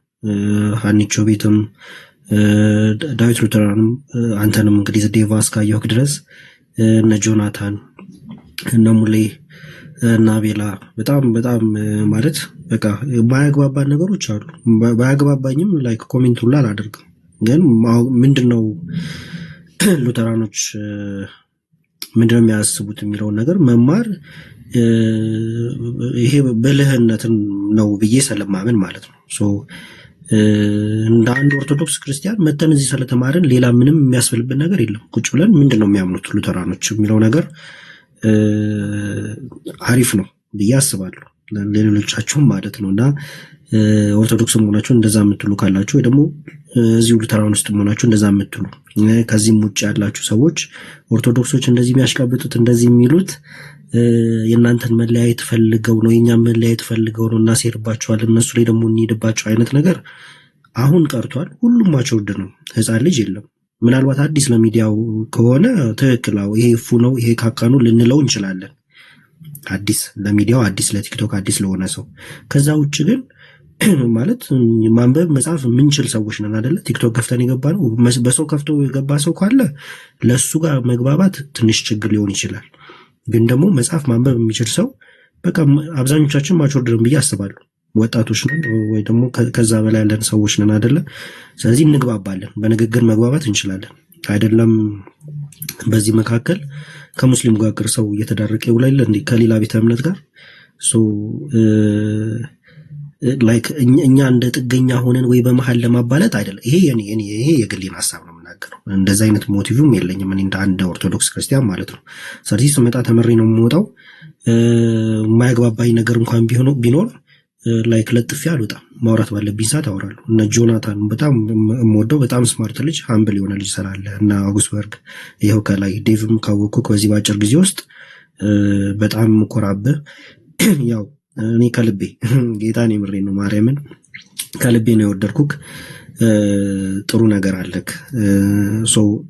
ሀኒቾ ቤትም ዳዊት ሉተራንም አንተንም እንግዲህ ዴቫ እስካየሁህ ድረስ እነ ጆናታን እነ ሙሌ እና ቤላ በጣም ማለት በቃ ባያግባባን ነገሮች አሉ። ባያግባባኝም ላይክ ኮሜንት ሁላ አላደርግም። ግን ምንድነው ሉተራኖች ምንድነው የሚያስቡት የሚለውን ነገር መማር ይሄ ብልህነትን ነው ብዬ ስለማምን ማለት ነው። ሶ እንደ አንድ ኦርቶዶክስ ክርስቲያን መተን እዚህ ስለተማርን ሌላ ምንም የሚያስፈልብን ነገር የለም። ቁጭ ብለን ምንድነው የሚያምኑት ሉተራኖች የሚለው ነገር አሪፍ ነው ብዬ አስባለሁ፣ ለሌሎቻችሁም ማለት ነው። እና ኦርቶዶክስ መሆናችሁ እንደዛ የምትሉ ካላችሁ ወይ ደግሞ እዚሁ ሉተራን ውስጥ መሆናችሁ እንደዛ የምትሉ ከዚህም ውጭ ያላችሁ ሰዎች ኦርቶዶክሶች እንደዚህ የሚያሽቃብጡት እንደዚህ የሚሉት የእናንተን መለያየት ፈልገው ነው፣ የእኛም መለያየት ፈልገው ነው፣ እናሴርባቸዋለን እነሱ ላይ ደግሞ እንሄድባቸው አይነት ነገር አሁን ቀርቷል። ሁሉም ማቾርድ ነው፣ ህፃን ልጅ የለም። ምናልባት አዲስ ለሚዲያው ከሆነ ትክክል ነው፣ ይሄ ፉ ነው ይሄ ካካ ነው ልንለው እንችላለን። አዲስ ለሚዲያው፣ አዲስ ለቲክቶክ፣ አዲስ ለሆነ ሰው። ከዛ ውጭ ግን ማለት ማንበብ መጻፍ የምንችል ሰዎች ነን አይደለ? ቲክቶክ ከፍተን የገባ ነው። በሰው ከፍቶ የገባ ሰው ካለ ለሱ ጋር መግባባት ትንሽ ችግር ሊሆን ይችላል። ግን ደግሞ መጻፍ ማንበብ የሚችል ሰው በቃ አብዛኞቻችን ማቾርድ ነን ብዬ አስባለሁ። ወጣቶች ነን ወይ ደግሞ ከዛ በላይ ያለን ሰዎች ነን አይደለ? ስለዚህ እንግባባለን፣ በንግግር መግባባት እንችላለን አይደለም? በዚህ መካከል ከሙስሊም ጋር ሰው እየተዳረቀ ይውላል እንዴ? ከሌላ ቤተ እምነት ጋር ላይክ እኛ እንደ ጥገኛ ሆነን ወይ በመሃል ለማባለት አይደለም። ይሄ የግሌን ሐሳብ ነው የምናገረው። እንደዛ አይነት ሞቲቭም የለኝም እኔ እንደ አንድ ኦርቶዶክስ ክርስቲያን ማለት ነው። ስለዚህ ስመጣ ተመሬ ነው የምወጣው። የማያግባባኝ ነገር እንኳን ቢኖር ላይክ ለጥፌ አልወጣም። ማውራት ባለብኝ ሰዓት አወራለሁ። እነ ጆናታን በጣም የምወደው በጣም ስማርት ልጅ ሀምብል የሆነ ልጅ ስላለ እና አውግስበርግ ይኸው ከላይ ዴቭም ካወቅኩ በዚህ በአጭር ጊዜ ውስጥ በጣም ኮራብህ። ያው እኔ ከልቤ ጌታን የምሬ ነው ማርያምን ከልቤ ነው የወደድኩክ። ጥሩ ነገር አለክ።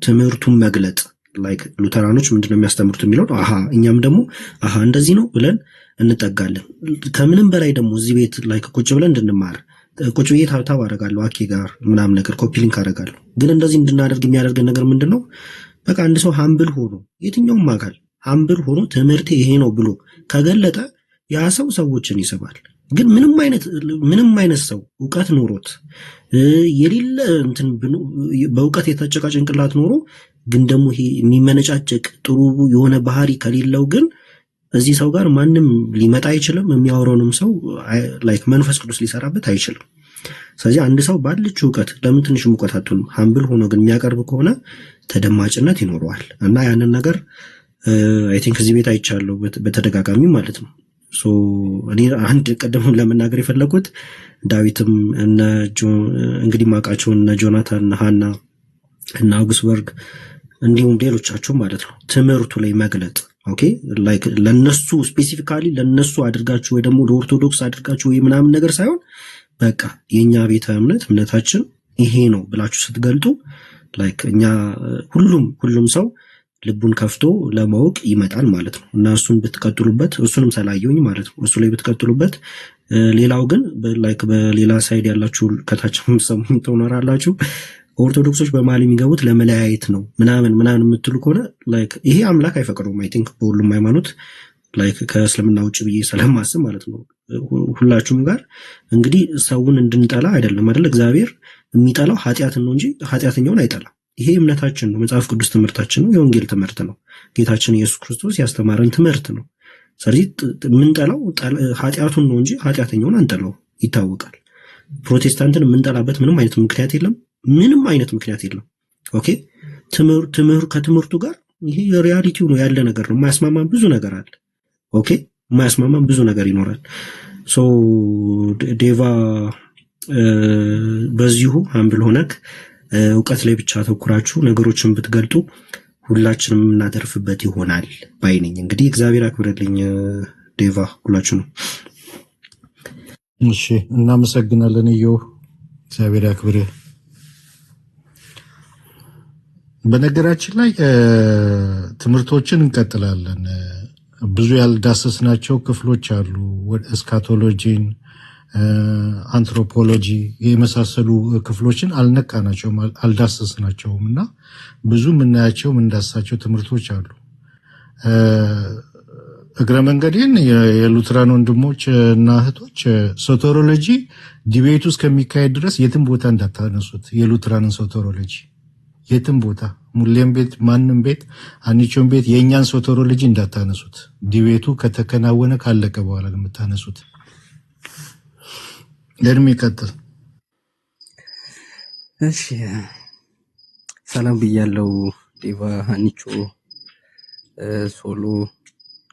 ትምህርቱን መግለጥ ላይክ ሉተራኖች ምንድነው የሚያስተምሩት የሚለው እኛም ደግሞ እንደዚህ ነው ብለን እንጠጋለን። ከምንም በላይ ደግሞ እዚህ ቤት ላይክ ቁጭ ብለን እንድንማር ቁጭ ብዬ ታብታብ አደርጋለሁ አኬ ጋር ምናምን ነገር ኮፒ ሊንክ አደርጋለሁ። ግን እንደዚህ እንድናደርግ የሚያደርገን ነገር ምንድነው? በቃ አንድ ሰው ሀምብል ሆኖ የትኛውም አካል ሀምብል ሆኖ ትምህርቴ ይሄ ነው ብሎ ከገለጠ ያ ሰው ሰዎችን ይስባል። ግን ምንም አይነት ሰው እውቀት ኖሮት የሌለ እንትን በእውቀት የተጨቃ ጭንቅላት ኖሮ ግን ደግሞ ይሄ የሚመነጫጨቅ ጥሩ የሆነ ባህሪ ከሌለው ግን እዚህ ሰው ጋር ማንም ሊመጣ አይችልም። የሚያወራውንም ሰው ላይክ መንፈስ ቅዱስ ሊሰራበት አይችልም። ስለዚህ አንድ ሰው ባለችው እውቀት ለምን ትንሽ እውቀት አትሆንም? ሀምብል ሆኖ ግን የሚያቀርብ ከሆነ ተደማጭነት ይኖረዋል። እና ያንን ነገር አይ ቲንክ እዚህ ቤት አይቻለሁ በተደጋጋሚ ማለት ነው። እኔ አንድ ቀደም ለመናገር የፈለጉት ዳዊትም እንግዲህ ማውቃቸው እነ ጆናታን እነ ሀና እና አውግስበርግ እንዲሁም ሌሎቻቸው ማለት ነው ትምህርቱ ላይ መግለጥ ኦኬ ላይክ ለነሱ ስፔሲፊካሊ ለነሱ አድርጋችሁ ወይ ደግሞ ለኦርቶዶክስ አድርጋችሁ ወይ ምናምን ነገር ሳይሆን በቃ የኛ ቤተ እምነታችን ይሄ ነው ብላችሁ ስትገልጡ ላይክ እኛ ሁሉም ሰው ልቡን ከፍቶ ለማወቅ ይመጣል ማለት ነው። እና እሱን ብትቀጥሉበት እሱንም ሰላየውኝ ማለት ነው እሱ ላይ ብትቀጥሉበት። ሌላው ግን ላይክ በሌላ ሳይድ ያላችሁ ከታችም ሰሙን ትኖራላችሁ ኦርቶዶክሶች በመሀል የሚገቡት ለመለያየት ነው ምናምን የምትሉ ከሆነ ላይክ ይሄ አምላክ አይፈቅደውም። አይ ቲንክ በሁሉም ሃይማኖት ላይክ ከእስልምና ውጭ ብዬ ስለማስብ ማለት ነው። ሁላችሁም ጋር እንግዲህ ሰውን እንድንጠላ አይደለም አይደል? እግዚአብሔር የሚጠላው ኃጢአትን ነው እንጂ ኃጢአተኛውን አይጠላም። ይሄ እምነታችን ነው፣ መጽሐፍ ቅዱስ ትምህርታችን ነው፣ የወንጌል ትምህርት ነው፣ ጌታችን ኢየሱስ ክርስቶስ ያስተማረን ትምህርት ነው። ስለዚህ የምንጠላው ኃጢአቱን ነው እንጂ ኃጢአተኛውን አንጠላው፣ ይታወቃል። ፕሮቴስታንትን የምንጠላበት ምንም አይነት ምክንያት የለም። ኦኬ ከትምህርቱ ጋር ይሄ የሪያሊቲው ነው ያለ ነገር ነው። የማያስማማን ብዙ ነገር አለ። ኦኬ የማያስማማን ብዙ ነገር ይኖራል። ዴቫ በዚሁ ሀምብል ሆነክ እውቀት ላይ ብቻ አተኩራችሁ ነገሮችን ብትገልጡ ሁላችንም እናተርፍበት ይሆናል ባይነኝ። እንግዲህ እግዚአብሔር አክብረልኝ ዴቫ ሁላችሁ ነው። እሺ እናመሰግናለን። እግዚአብሔር ያክብርህ። በነገራችን ላይ ትምህርቶችን እንቀጥላለን። ብዙ ያልዳሰስናቸው ክፍሎች አሉ። እስካቶሎጂን፣ አንትሮፖሎጂ የመሳሰሉ ክፍሎችን አልነካናቸውም፣ አልዳሰስናቸውም እና ብዙ የምናያቸው የምንዳስሳቸው ትምህርቶች አሉ። እግረ መንገዴን የሉትራን ወንድሞች እና እህቶች ሶተሮሎጂ ዲቤቱ እስከሚካሄድ ድረስ የትም ቦታ እንዳታነሱት። የሉትራንን ሶተሮሎጂ የትም ቦታ ሙሌም ቤት ማንም ቤት አንቺውን ቤት የእኛን ሶተሮሎጂ እንዳታነሱት። ዲቤቱ ከተከናወነ ካለቀ በኋላ የምታነሱት። ለድሜ ይቀጥል። እሺ ሰላም ብያለው። ዴቫ፣ አንቺ፣ ሶሎ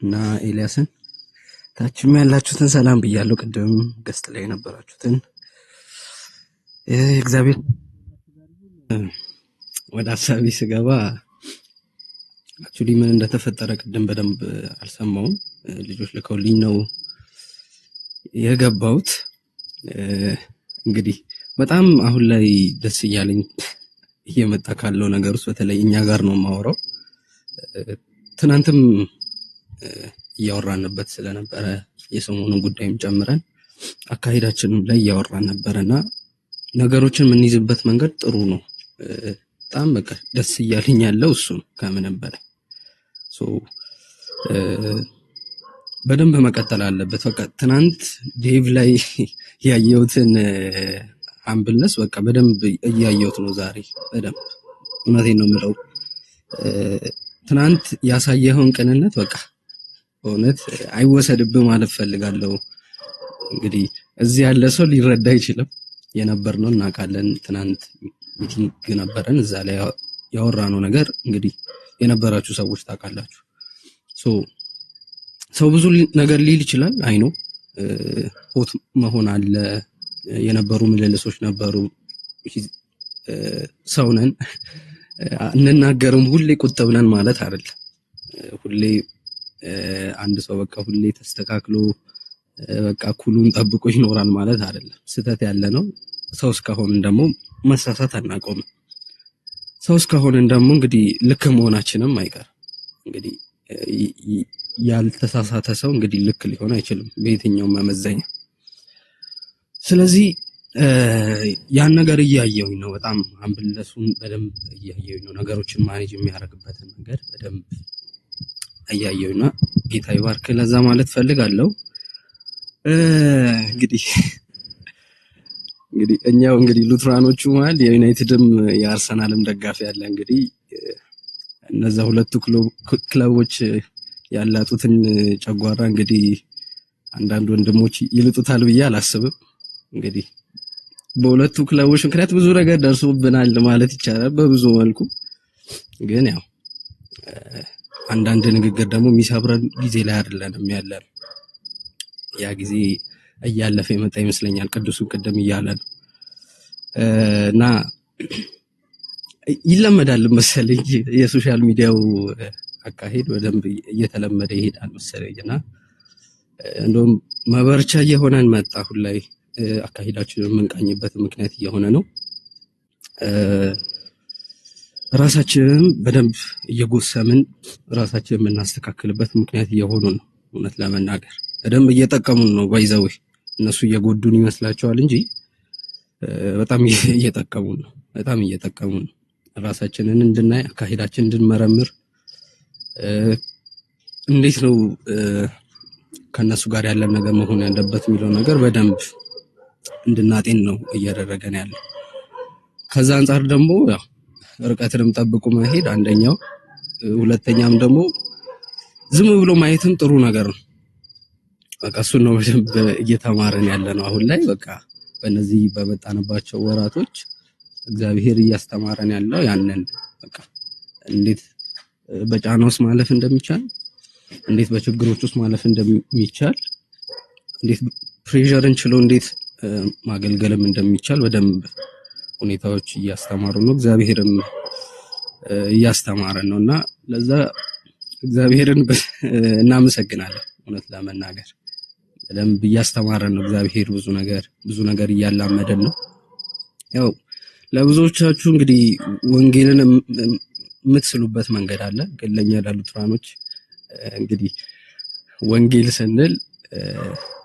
እና ኤልያስን ታችም ያላችሁትን ሰላም ብያለው። ቅድም ገስት ላይ የነበራችሁትን እግዚአብሔር ወደ ሀሳቢ ስገባ አክቹሊ ምን እንደተፈጠረ ቅድም በደንብ አልሰማውም። ልጆች ልከውልኝ ነው የገባሁት። እንግዲህ በጣም አሁን ላይ ደስ እያለኝ እየመጣ ካለው ነገር ውስጥ በተለይ እኛ ጋር ነው የማወራው። ትናንትም እያወራንበት ስለነበረ የሰሞኑን ጉዳይም ጨምረን አካሄዳችንም ላይ እያወራን ነበረና ነገሮችን የምንይዝበት መንገድ ጥሩ ነው። በጣም በቃ ደስ እያለኝ ያለው እሱ ነው ከምንም በላይ። በደንብ መቀጠል አለበት። በቃ ትናንት ዴቭ ላይ ያየሁትን አምብልነስ በቃ በደንብ እያየሁት ነው ዛሬ በደንብ። እውነቴን ነው የምለው። ትናንት ያሳየኸውን ቅንነት በቃ በእውነት አይወሰድብህ ማለት ፈልጋለሁ። እንግዲህ እዚህ ያለ ሰው ሊረዳ አይችልም። የነበርነው እናውቃለን። ትናንት ሚቲንግ ነበረን። እዛ ላይ ያወራነው ነገር እንግዲህ የነበራችሁ ሰዎች ታውቃላችሁ። ሰው ብዙ ነገር ሊል ይችላል። አይ ነው ሆት መሆን አለ፣ የነበሩ ምልልሶች ነበሩ። ሰው ነን እንናገርም፣ ሁሌ ቁጥብ ነን ማለት አይደለም። ሁሌ አንድ ሰው በቃ ሁሌ ተስተካክሎ በቃ ኩሉን ጠብቆ ይኖራል ማለት አይደለም። ስህተት ያለ ነው። ሰው እስከሆንን ደግሞ መሳሳት አናቆምም። ሰው እስከሆንን ደግሞ እንግዲህ ልክ መሆናችንም አይቀርም። እንግዲህ ያልተሳሳተ ሰው እንግዲህ ልክ ሊሆን አይችልም በየትኛውም መመዘኛ። ስለዚህ ያን ነገር እያየሁኝ ነው። በጣም አምብለሱን በደንብ እያየሁኝ ነው። ነገሮችን ማኔጅ የሚያደርግበትን ነገር በደንብ እያየሁኝ ነው። ጌታ ይባርክ። ለዛ ማለት ፈልጋለሁ። እንግዲህ እኛው እንግዲህ ሉትራኖቹ ማለት የዩናይትድም የአርሰናልም ደጋፊ ያለ እንግዲህ እነዛ ሁለቱ ክለቦች ያላጡትን ጨጓራ እንግዲህ አንዳንድ ወንድሞች ይልጡታል ብዬ አላስብም። እንግዲህ በሁለቱ ክለቦች ምክንያት ብዙ ነገር ደርሶብናል ማለት ይቻላል በብዙ መልኩ። ግን ያው አንዳንድ ንግግር ደግሞ የሚሰብረን ጊዜ ላይ አይደለንም ያለን። ያ ጊዜ እያለፈ የመጣ ይመስለኛል። ቅዱሱ ቅድም እያለ ነው እና ይለመዳል መሰለኝ የሶሻል ሚዲያው አካሄድ በደንብ እየተለመደ ይሄዳል መሰለኝና እንደውም መበርቻ እየሆነን መጣ። አሁን ላይ አካሄዳችንን የምንቃኝበት ምክንያት እየሆነ ነው። ራሳችንን በደንብ እየጎሰምን ራሳችንን የምናስተካክልበት ምክንያት እየሆኑ ነው። እውነት ለመናገር በደንብ እየጠቀሙን ነው። ባይዘው እነሱ እየጎዱን ይመስላቸዋል እንጂ በጣም እየጠቀሙን ነው። በጣም እየጠቀሙን ነው። ራሳችንን እንድናይ፣ አካሄዳችንን እንድንመረምር፣ እንዴት ነው ከነሱ ጋር ያለን ነገር መሆን ያለበት የሚለው ነገር በደንብ እንድናጤን ነው እያደረገን ያለው። ከዛ አንፃር ደግሞ ያው ርቀትንም ጠብቆ መሄድ አንደኛው፣ ሁለተኛም ደግሞ ዝም ብሎ ማየትም ጥሩ ነገር ነው። በቃ እሱን ነው በደንብ እየተማረን ያለ ነው አሁን ላይ። በቃ በእነዚህ በመጣንባቸው ወራቶች እግዚአብሔር እያስተማረን ያለው ያንን በቃ እንዴት በጫና ውስጥ ማለፍ እንደሚቻል፣ እንዴት በችግሮች ውስጥ ማለፍ እንደሚቻል፣ እንዴት ፕሬሸርን ችሎ እንዴት ማገልገልም እንደሚቻል በደንብ ሁኔታዎች እያስተማሩ ነው። እግዚአብሔርም እያስተማረን ነውና ለዛ እግዚአብሔርን እናመሰግናለን። እውነት ለመናገር በደንብ እያስተማረን ነው እግዚአብሔር። ብዙ ነገር እያላመደን ነው። ያው ለብዙዎቻችሁ እንግዲህ ወንጌልን የምትስሉበት መንገድ አለ። ግን ለኛ ሉትራኖች እንግዲህ ወንጌል ስንል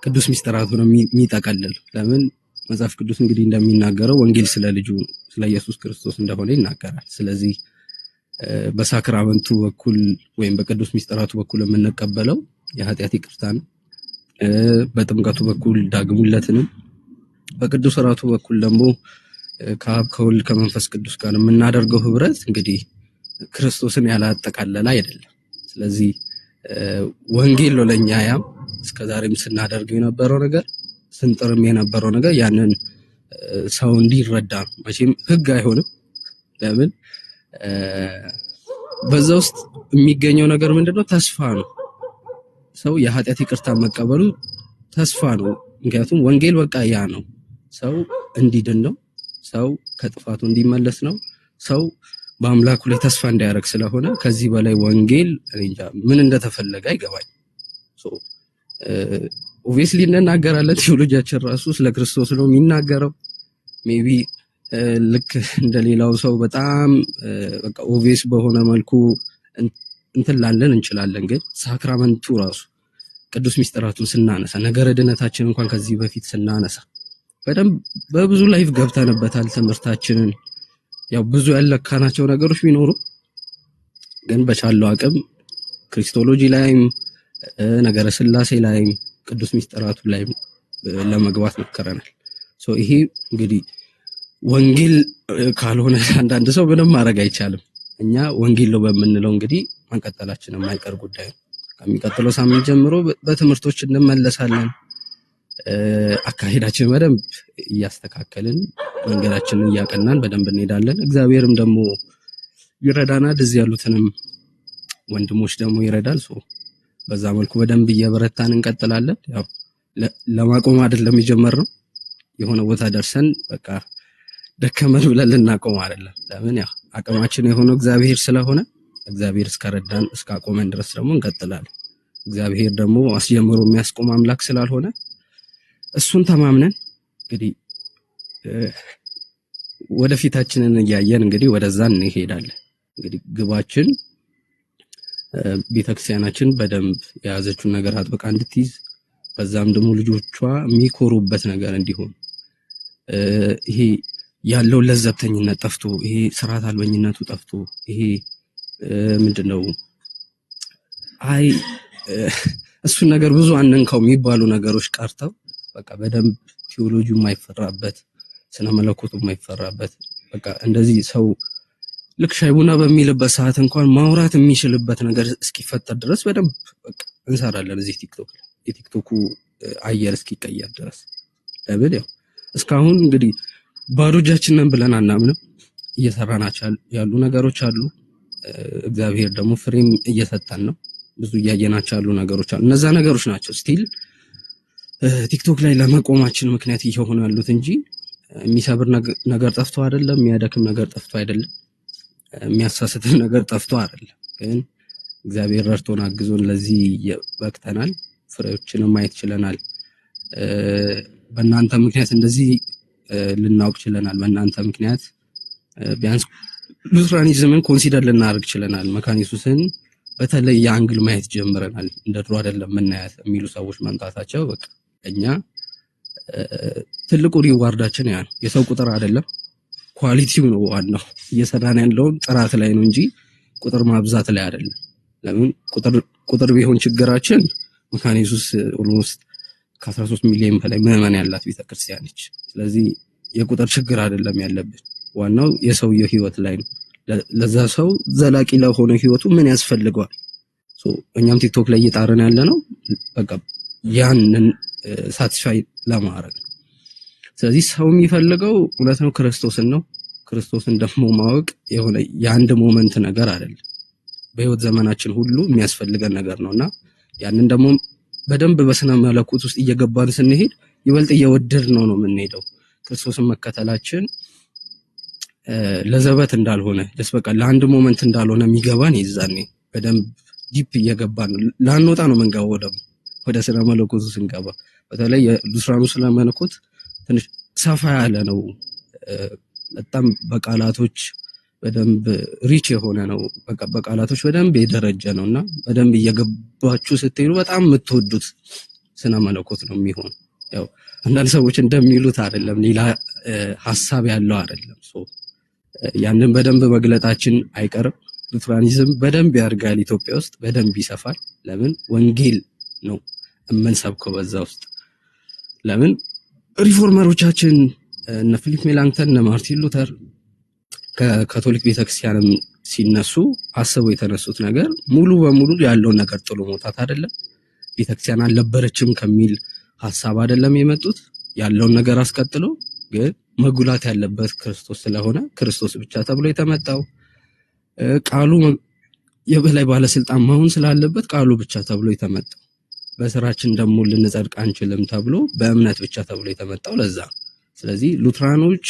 ቅዱስ ሚስጥራቱን የሚጠቀልል፣ ለምን መጽሐፍ ቅዱስ እንግዲህ እንደሚናገረው ወንጌል ስለ ልጁ ስለ ኢየሱስ ክርስቶስ እንደሆነ ይናገራል። ስለዚህ በሳክራመንቱ በኩል ወይም በቅዱስ ሚስጥራቱ በኩል የምንቀበለው የኃጢአት ይቅርታን፣ በጥምቀቱ በኩል ዳግም ውልደትንም፣ በቅዱስ ሥርዓቱ በኩል ደግሞ ከአብ ከወልድ ከመንፈስ ቅዱስ ጋር የምናደርገው ህብረት እንግዲህ ክርስቶስን ያላጠቃለለ አይደለም። ስለዚህ ወንጌል ነው ለኛ ያም እስከዛሬም ስናደርገው የነበረው ነገር ስንጥርም የነበረው ነገር ያንን ሰው እንዲረዳ ነው። መቼም ህግ አይሆንም። ለምን በዛ ውስጥ የሚገኘው ነገር ምንድነው? ተስፋ ነው። ሰው የኃጢአት ይቅርታ መቀበሉ ተስፋ ነው። ምክንያቱም ወንጌል በቃ ያ ነው። ሰው እንዲድን ነው። ሰው ከጥፋቱ እንዲመለስ ነው። ሰው በአምላኩ ላይ ተስፋ እንዲያደርግ ስለሆነ ከዚህ በላይ ወንጌል እንጃ ምን እንደተፈለገ አይገባኝ። ኦብቪየስሊ እንናገራለን። ቴዎሎጂያችን ራሱ ስለ ክርስቶስ ነው የሚናገረው። ሜቢ ልክ እንደሌላው ሰው በጣም በቃ ኦብቪየስ በሆነ መልኩ እንትን ላለን እንችላለን። ግን ሳክራመንቱ ራሱ ቅዱስ ሚስጥራቱን ስናነሳ፣ ነገረ ድነታችን እንኳን ከዚህ በፊት ስናነሳ በደንብ በብዙ ላይፍ ገብተንበታል። ትምህርታችንን ያው ብዙ ያለካናቸው ነገሮች ቢኖሩ ግን በቻለው አቅም ክሪስቶሎጂ ላይም ነገረ ስላሴ ላይም ቅዱስ ሚስጥራቱ ላይም ለመግባት ሞክረናል። ይሄ እንግዲህ ወንጌል ካልሆነ አንዳንድ ሰው ምንም ማድረግ አይቻልም። እኛ ወንጌል ነው በምንለው እንግዲህ ማንቀጠላችን የማይቀር ጉዳይ ነው። ከሚቀጥለው ሳምንት ጀምሮ በትምህርቶች እንመለሳለን። አካሄዳችን በደንብ እያስተካከልን መንገዳችንን እያቀናን በደንብ እንሄዳለን። እግዚአብሔርም ደግሞ ይረዳናል። እዚህ ያሉትንም ወንድሞች ደግሞ ይረዳል። በዛ መልኩ በደንብ እየበረታን እንቀጥላለን። ያው ለማቆም አይደለም የጀመርነው። የሆነ ቦታ ደርሰን በቃ ደከመን ብለን ልናቆም አይደለም። ለምን ያው አቅማችን የሆነው እግዚአብሔር ስለሆነ እግዚአብሔር እስከረዳን እስካቆመን ድረስ ደግሞ እንቀጥላለን። እግዚአብሔር ደግሞ አስጀምሮ የሚያስቆም አምላክ ስላልሆነ እሱን ተማምነን እንግዲህ ወደፊታችንን እያየን እንግዲህ ወደዛ እንሄዳለን። እንግዲህ ግባችን ቤተክርስቲያናችን በደንብ የያዘችውን ነገር አጥብቃ እንድትይዝ በዛም ደግሞ ልጆቿ የሚኮሩበት ነገር እንዲሆን ይሄ ያለው ለዘብተኝነት ጠፍቶ ይሄ ስርዓት አልበኝነቱ ጠፍቶ ይሄ ምንድነው እሱን ነገር ብዙ አንንካው የሚባሉ ነገሮች ቀርተው በቃ በደንብ ቴዎሎጂው የማይፈራበት ስነ መለኮቱ የማይፈራበት በቃ እንደዚህ ሰው ልክ ሻይ ቡና በሚልበት ሰዓት እንኳን ማውራት የሚችልበት ነገር እስኪፈጠር ድረስ በደንብ በቃ እንሰራለን። እዚህ ቲክቶክ ላይ የቲክቶኩ አየር እስኪቀየር ድረስ ለምን ያው እስካሁን እንግዲህ ባዶ እጃችንን ብለን አናምንም። እየሰራናቸው ያሉ ነገሮች አሉ። እግዚአብሔር ደግሞ ፍሬም እየሰጠን ነው። ብዙ እያየናቸው ያሉ ነገሮች አሉ። እነዛ ነገሮች ናቸው ስቲል ቲክቶክ ላይ ለመቆማችን ምክንያት እየሆኑ ያሉት እንጂ የሚሰብር ነገር ጠፍቶ አይደለም፣ የሚያደክም ነገር ጠፍቶ አይደለም፣ የሚያሳስትም ነገር ጠፍቶ አይደለም። ግን እግዚአብሔር ረድቶን አግዞን ለዚህ በቅተናል። ፍሬዎችንም ማየት ችለናል። በእናንተ ምክንያት እንደዚህ ልናውቅ ችለናል። በእናንተ ምክንያት ቢያንስ ሉትራኒዝምን ኮንሲደር ልናደርግ ችለናል። መካነ ኢየሱስን በተለይ የአንግል ማየት ጀምረናል። እንደ ድሮ አይደለም ምናያት የሚሉ ሰዎች መምጣታቸው በቃ እኛ ትልቁ ሪዋርዳችን ያ ነው። የሰው ቁጥር አይደለም ኳሊቲው ነው ዋናው። እየሰራን ያለው ጥራት ላይ ነው እንጂ ቁጥር ማብዛት ላይ አይደለም። ለምን ቁጥር ቢሆን ችግራችን መካነ ኢየሱስ ኦልሞስት ከ13 ሚሊዮን በላይ ምዕመናን ያላት ቤተክርስቲያን ነች። ስለዚህ የቁጥር ችግር አይደለም ያለብን፣ ዋናው የሰውየው ህይወት ላይ ነው። ለዛ ሰው ዘላቂ ለሆነ ህይወቱ ምን ያስፈልገዋል? እኛም ቲክቶክ ላይ እየጣረን ያለ ነው በቃ ያንን ሳቲስፋይ ለማድረግ ነው። ስለዚህ ሰው የሚፈልገው እውነት ነው ክርስቶስን ነው። ክርስቶስን ደግሞ ማወቅ የሆነ የአንድ ሞመንት ነገር አይደለም፣ በህይወት ዘመናችን ሁሉ የሚያስፈልገን ነገር ነውና ያንን ደግሞ በደንብ በስነ መለኮት ውስጥ እየገባን ስንሄድ ይበልጥ እየወደድ ነው የምንሄደው። ክርስቶስን መከተላችን ለዘበት እንዳልሆነ ደስ በቃ ለአንድ ሞመንት እንዳልሆነ የሚገባን ይዛኔ በደንብ ዲፕ እየገባን ነው። ላንወጣ ነው መንጋው ደግሞ ወደ ስነ መለኮቱ ስንገባ በተለይ የሉትራኑ ስነ መለኮት ትንሽ ሰፋ ያለ ነው። በጣም በቃላቶች በደንብ ሪች የሆነ ነው። በቃላቶች በደንብ የደረጀ ነውና በደንብ እየገባችሁ ስትሄዱ በጣም የምትወዱት ስነ መለኮት ነው የሚሆን። ያው አንዳንድ ሰዎች እንደሚሉት አይደለም፣ ሌላ ሐሳብ ያለው አይደለም። ያንን በደንብ መግለጣችን አይቀርም። ሉትራኒዝም በደንብ ያድጋል፣ ኢትዮጵያ ውስጥ በደንብ ይሰፋል። ለምን ወንጌል ነው የምንሰብከው በዛ ውስጥ። ለምን ሪፎርመሮቻችን እነ ፊሊፕ ሜላንክተን እነ ማርቲን ሉተር ከካቶሊክ ቤተክርስቲያንም ሲነሱ አስበው የተነሱት ነገር ሙሉ በሙሉ ያለውን ነገር ጥሎ መውጣት አይደለም። ቤተክርስቲያን አልነበረችም ከሚል ሐሳብ አይደለም የመጡት። ያለውን ነገር አስቀጥሎ ግን መጉላት ያለበት ክርስቶስ ስለሆነ ክርስቶስ ብቻ ተብሎ የተመጣው ቃሉ የበላይ ባለስልጣን መሆን ስላለበት ቃሉ ብቻ ተብሎ የተመጣው፣ በስራችን ደግሞ ልንጸድቅ አንችልም ተብሎ በእምነት ብቻ ተብሎ የተመጣው ለዛ። ስለዚህ ሉትራኖች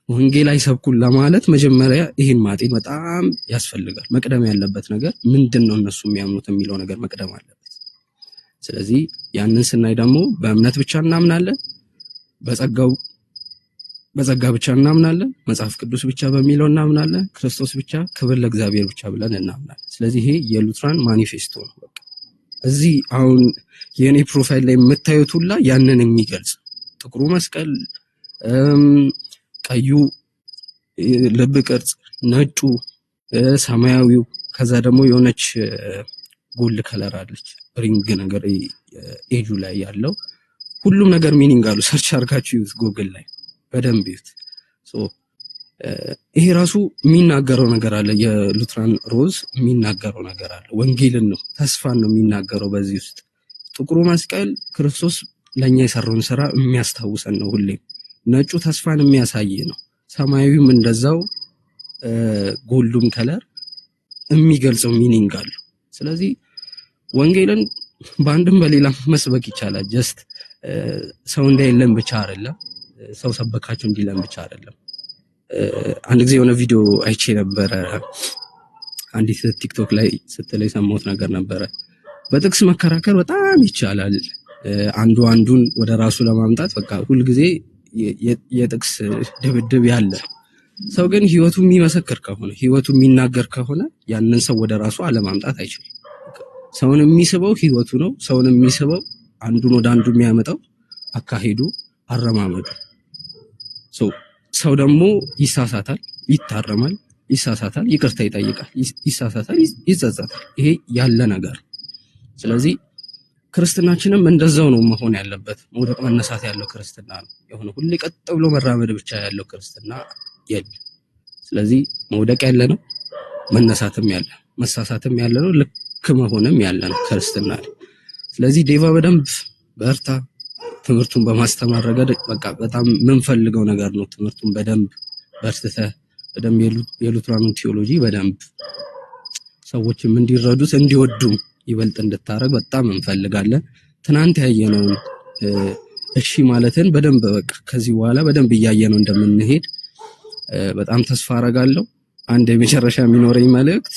ወንጌል አይሰብኩን ለማለት መጀመሪያ ይህን ማጤን በጣም ያስፈልጋል። መቅደም ያለበት ነገር ምንድነው እነሱ የሚያምኑት የሚለው ነገር መቅደም አለበት። ስለዚህ ያንን ስናይ ደግሞ በእምነት ብቻ እናምናለን፣ በጸጋ ብቻ እናምናለን፣ መጽሐፍ ቅዱስ ብቻ በሚለው እናምናለን፣ ክርስቶስ ብቻ፣ ክብር ለእግዚአብሔር ብቻ ብለን እናምናለን። ስለዚህ ይሄ የሉትራን ማኒፌስቶ ነው። በቃ እዚህ አሁን የኔ ፕሮፋይል ላይ የምታዩት ሁላ ያንን የሚገልጽ ጥቁሩ መስቀል፣ ቀዩ ልብ ቅርጽ፣ ነጩ፣ ሰማያዊው፣ ከዛ ደግሞ የሆነች ጎልድ ከለር አለች ሪንግ ነገር ኤጁ ላይ ያለው ሁሉም ነገር ሚኒንግ አሉ። ሰርች አድርጋችሁ ይዩት ጎግል ላይ በደንብ ይዩት። ይሄ ራሱ የሚናገረው ነገር አለ። የሉትራን ሮዝ የሚናገረው ነገር አለ። ወንጌልን ነው፣ ተስፋን ነው የሚናገረው። በዚህ ውስጥ ጥቁሩ መስቀል ክርስቶስ ለኛ የሰራውን ስራ የሚያስታውሰን ነው። ሁሌም ነጩ ተስፋን የሚያሳይ ነው። ሰማያዊም እንደዛው ጎልዱም ከለር የሚገልጸው ሚኒንግ አለው። ስለዚህ ወንጌልን በአንድም በሌላ መስበክ ይቻላል። ጀስት ሰው እንዳይለን ብቻ አይደለም፣ ሰው ሰበካችሁ እንዲለን ብቻ አይደለም። አንድ ጊዜ የሆነ ቪዲዮ አይቼ ነበረ። አንዲት ቲክቶክ ላይ ስትለይ ሰማሁት ነገር ነበረ። በጥቅስ መከራከር በጣም ይቻላል፣ አንዱ አንዱን ወደ ራሱ ለማምጣት በቃ ሁልጊዜ የጥቅስ ድብድብ ያለ። ሰው ግን ህይወቱ የሚመሰክር ከሆነ ህይወቱ የሚናገር ከሆነ ያንን ሰው ወደ ራሱ አለማምጣት አይችልም። ሰውን የሚስበው ህይወቱ ነው። ሰውን የሚስበው አንዱን ወደ አንዱ የሚያመጣው አካሄዱ፣ አረማመዱ። ሰው ደግሞ ይሳሳታል፣ ይታረማል፣ ይሳሳታል፣ ይቅርታ ይጠይቃል፣ ይሳሳታል፣ ይጸጸታል። ይሄ ያለ ነገር። ስለዚህ ክርስትናችንም እንደዛው ነው መሆን ያለበት። መውደቅ መነሳት ያለው ክርስትና ነው። የሆነ ሁሌ ቀጥ ብሎ መራመድ ብቻ ያለው ክርስትና የለም። ስለዚህ መውደቅ ያለ ነው፣ መነሳትም ያለ፣ መሳሳትም ያለ ነው፣ ልክ መሆንም ያለ ነው ክርስትና። ስለዚህ ዴቫ በደንብ በርታ። ትምህርቱን በማስተማር ረገድ በቃ በጣም የምንፈልገው ነገር ነው። ትምህርቱን በደንብ በርትተህ በደንብ የሉትራኑን ቲዮሎጂ በደንብ ሰዎችም እንዲረዱት እንዲወዱም ይበልጥ እንድታረግ በጣም እንፈልጋለን። ትናንት ያየነውን እሺ ማለትን በደንብ በቃ ከዚህ በኋላ በደንብ እያየነው እንደምንሄድ በጣም ተስፋ አረጋለሁ። አንድ የመጨረሻ የሚኖረኝ መልእክት